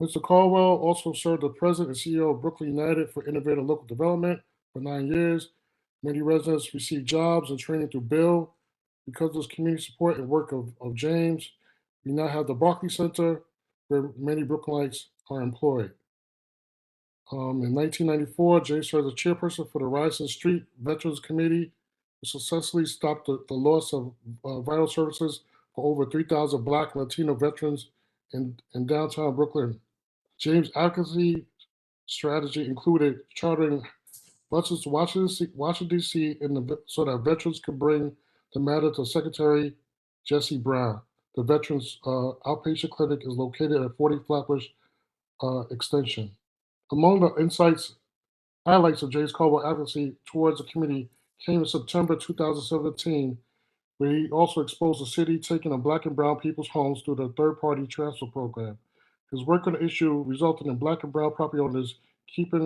Mr. Caldwell also served as president and CEO of Brooklyn United for Innovative Local Development for 9 years. Many residents received jobs and training through Bill. Because of this community support and work of James, we now have the Barclay Center where many Brooklynites are employed. In 1994, James served as chairperson for the Ryerson Street Veterans Committee, which successfully stopped the loss of vital services for over 3,000 Black and Latino veterans in downtown Brooklyn. James' advocacy strategy included chartering buses to Washington, D.C. so that veterans could bring the matter to Secretary Jesse Brown. The Veterans Outpatient Clinic is located at 40 Flatbush Extension. Among the highlights of James Caldwell advocacy towards the committee came in September 2017, where he also exposed the city taking on Black and brown people's homes through the third-party transfer program. His work on the issue resulted in Black and brown property owners keeping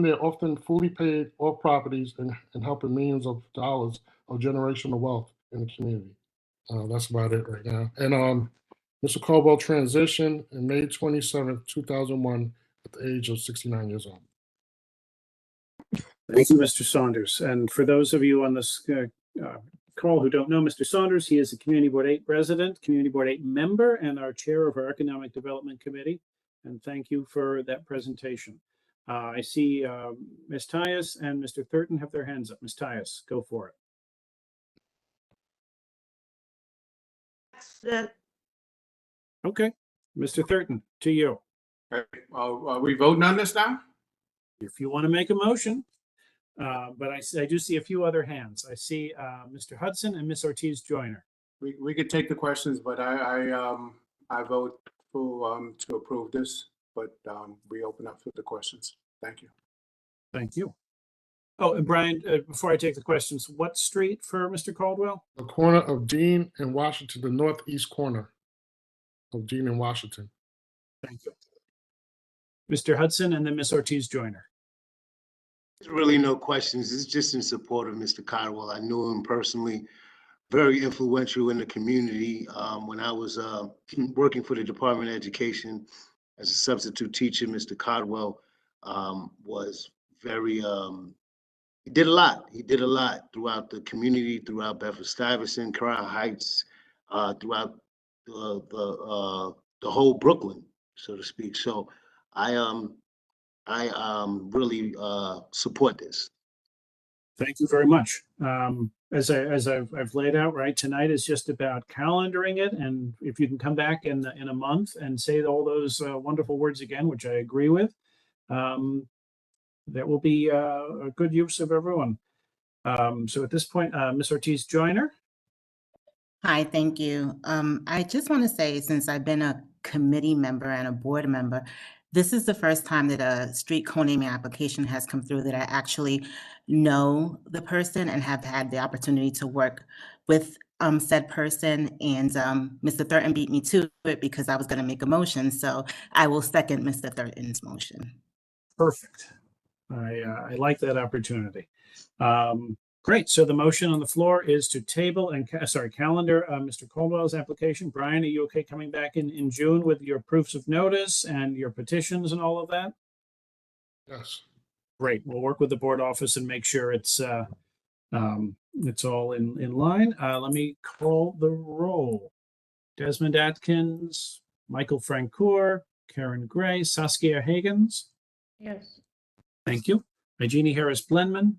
their often fully paid off properties and helping millions of dollars of generational wealth in the community. That's about it right now. And Mr. Caldwell transitioned in May 27, 2001 at the age of 69 years old. Thank you, Mr. Saunders. And for those of you on this call who don't know Mr. Saunders, he is a Community Board 8 resident, Community Board 8 member, and our chair of our Economic Development Committee. And thank you for that presentation. I see Ms. Tyus and Mr. Thurton have their hands up. Ms. Tyus, go for it. Okay, Mr. Thurton, to you. Are we voting on this now? If you want to make a motion, but I do see a few other hands. I see Mr. Hudson and Ms. Ortiz Joyner. We could take the questions, but I vote for to approve this, but we open up for the questions. Thank you. Thank you. Oh, and Brian, before I take the questions, what street for Mr. Caldwell? The corner of Dean and Washington, the northeast corner of Dean and Washington. Thank you. Mr. Hudson and then Ms. Ortiz Joyner. There's really no questions. It's just in support of Mr. Caldwell. I knew him personally, very influential in the community. When I was working for the Department of Education as a substitute teacher, Mr. Caldwell was very, he did a lot. He did a lot throughout the community, throughout Bedford-Stuyvesant, Crown Heights, throughout the whole Brooklyn, so to speak. So I really support this. Thank you very much. As I've laid out, right, tonight is just about calendaring it, and if you can come back in a month and say all those wonderful words again, which I agree with, that will be a good use of everyone. So at this point, Ms. Ortiz Joyner. Hi, thank you. I just want to say, since I've been a committee member and a board member, this is the first time that a street co-naming application has come through that I actually know the person and have had the opportunity to work with said person. And Mr. Thurton beat me to it because I was going to make a motion. So I will second Mr. Thurton's motion. Perfect. I like that opportunity. Great. So the motion on the floor is to table and calendar Mr. Caldwell's application. Brian, are you okay coming back in June with your proofs of notice and your petitions and all of that? Yes. Great. We'll work with the board office and make sure it's all in line. Let me call the roll. Desmond Atkins, Michael Francoeur, Karen Gray, Saskia Hagens. Yes. Thank you. Jeannie Harris-Blenman,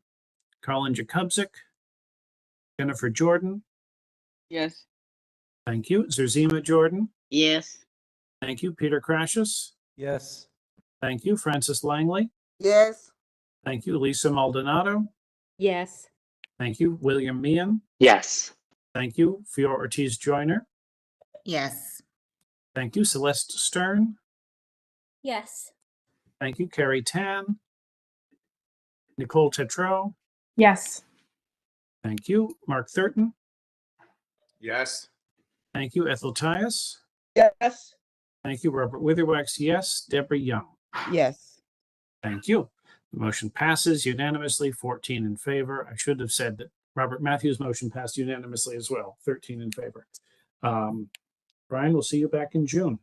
Colin Jakubczyk, Jennifer Jordan. Yes. Thank you. Zerzima Jordan. Yes. Thank you. Peter Crashus. Yes. Thank you. Francis Langley. Yes. Thank you. Lisa Maldonado. Yes. Thank you. William Meehan. Yes. Thank you. Fiora Ortiz Joyner. Yes. Thank you. Celeste Stern. Yes. Thank you. Carrie Tan. Nicole Tetreault. Yes. Thank you. Mark Thurton. Yes. Thank you, Ethel Tias. Yes. Thank you, Robert Witherwax. Yes. Deborah Young. Yes. Thank you. The motion passes unanimously, 14 in favor. I should have said that Robert Matthews' motion passed unanimously as well, 13 in favor. Brian, we'll see you back in June.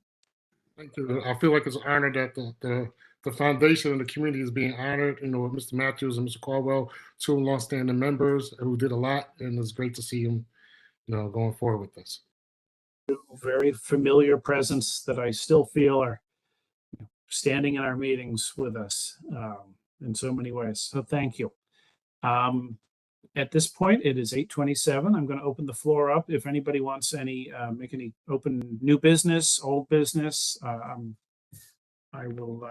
Thank you. I feel like it's an honor that the foundation and the community is being honored. You know, with Mr. Matthews and Mr. Caldwell, two longstanding members who did a lot, and it's great to see him, you know, going forward with this. Very familiar presence that I still feel are standing in our meetings with us in so many ways. So thank you. At this point, it is 8:27. I'm going to open the floor up. If anybody wants any, make any open new business, old business, I will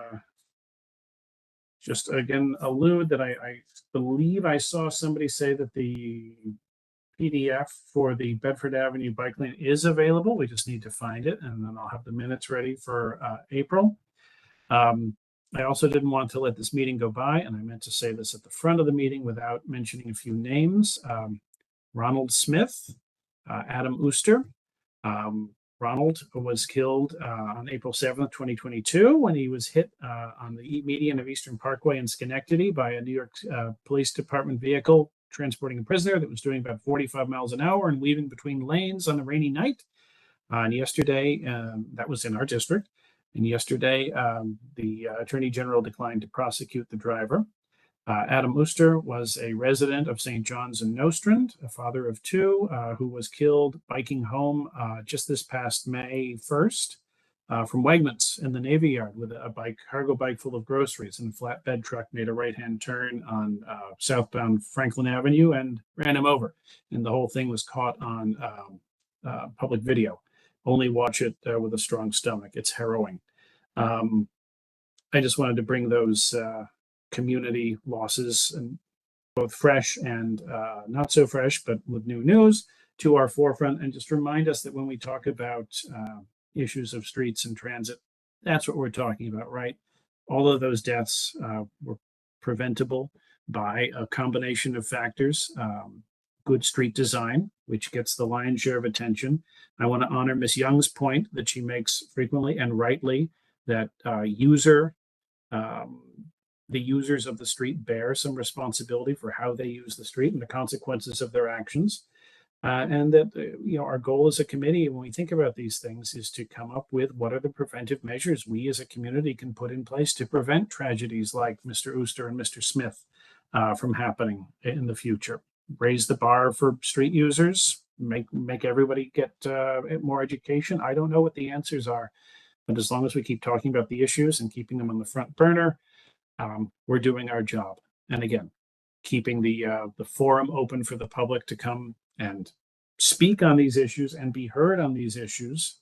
just again allude that I believe I saw somebody say that the PDF for the Bedford Avenue bike lane is available. We just need to find it, and then I'll have the minutes ready for April. I also didn't want to let this meeting go by, and I meant to say this at the front of the meeting without mentioning a few names. Ronald Smith, Adam Ooster. Ronald was killed on April 7th, 2022, when he was hit on the median of Eastern Parkway in Schenectady by a New York Police Department vehicle transporting a prisoner that was doing about 45 miles an hour and weaving between lanes on a rainy night. And yesterday, that was in our district. And yesterday, the Attorney General declined to prosecute the driver. Adam Ooster was a resident of St. John's in Nostrand, a father of two, who was killed biking home just this past May 1st from Wegmans in the Navy Yard with a cargo bike full of groceries, and a flatbed truck made a right-hand turn on southbound Franklin Avenue and ran him over. And the whole thing was caught on public video. Only watch it with a strong stomach. It's harrowing. I just wanted to bring those community losses, and both fresh and not so fresh, but with new news, to our forefront, and just remind us that when we talk about issues of streets and transit, that's what we're talking about, right? All of those deaths were preventable by a combination of factors. Good street design, which gets the lion's share of attention. I want to honor Ms. Young's point that she makes frequently and rightly, that the users of the street bear some responsibility for how they use the street and the consequences of their actions. And that, our goal as a committee, when we think about these things, is to come up with what are the preventive measures we as a community can put in place to prevent tragedies like Mr. Ooster and Mr. Smith from happening in the future. Raise the bar for street users, make everybody get more education. I don't know what the answers are, but as long as we keep talking about the issues and keeping them on the front burner, we're doing our job. And again, keeping the forum open for the public to come and speak on these issues and be heard on these issues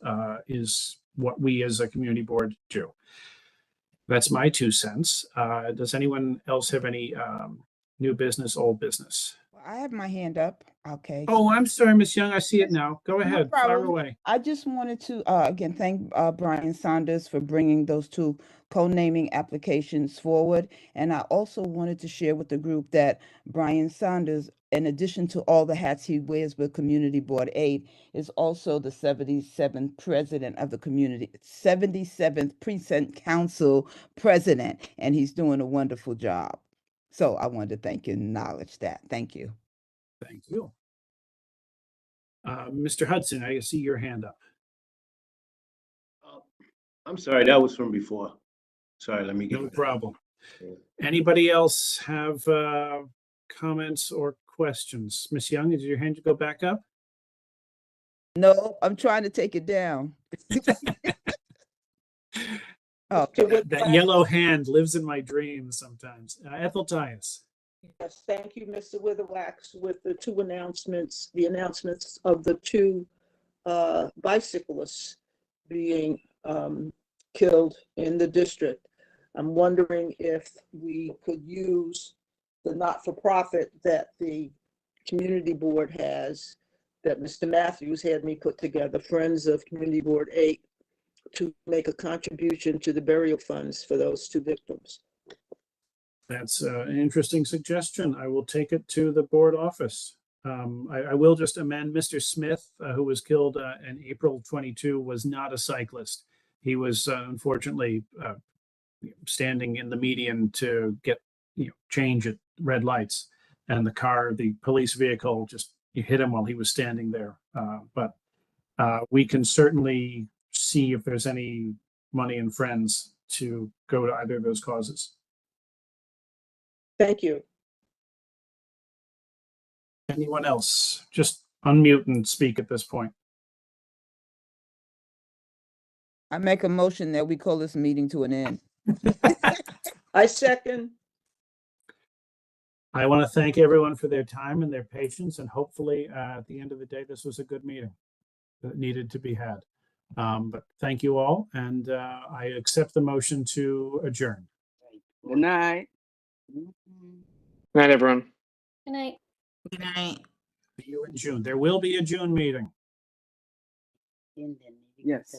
is what we as a community board do. That's my 2 cents. Does anyone else have any new business, old business? I have my hand up. Okay. Oh, I'm sorry, Ms. Young. I see it now. Go ahead. Fire problem. away. I just wanted to again thank Brian Saunders for bringing those two co-naming applications forward. And I also wanted to share with the group that Brian Saunders, in addition to all the hats he wears with Community Board 8, is also the 77th president of the community, 77th Precinct Council president, and he's doing a wonderful job. So I wanted to thank you and acknowledge that. Thank you. Thank you. Mr. Hudson, I see your hand up. I'm sorry, that was from before. Sorry, let me get No problem. Anybody else have comments or questions? Ms. Young, did your hand go back up? No, I'm trying to take it down. Oh, that yellow hand lives in my dreams sometimes. Ethel Tias. Yes, thank you, Mr. Witherwax, with the two announcements, the announcements of the two bicyclists being killed in the district. I'm wondering if we could use the not-for-profit that the community board has, that Mr. Matthews had me put together, Friends of Community Board 8, to make a contribution to the burial funds for those two victims. That's an interesting suggestion. I will take it to the board office. I will just amend Mr. Smith, who was killed in April 22, was not a cyclist. He was unfortunately standing in the median to get change at red lights, and the police vehicle just hit him while he was standing there. But we can certainly see if there's any money and friends to go to either of those causes. Thank you. Anyone else? Just unmute and speak at this point. I make a motion that we call this meeting to an end. I second. I want to thank everyone for their time and their patience, and hopefully at the end of the day, this was a good meeting that needed to be had. But thank you all, and I accept the motion to adjourn. Good night. Good night, everyone. Good night. Good night. See you in June. There will be a June meeting. Yes.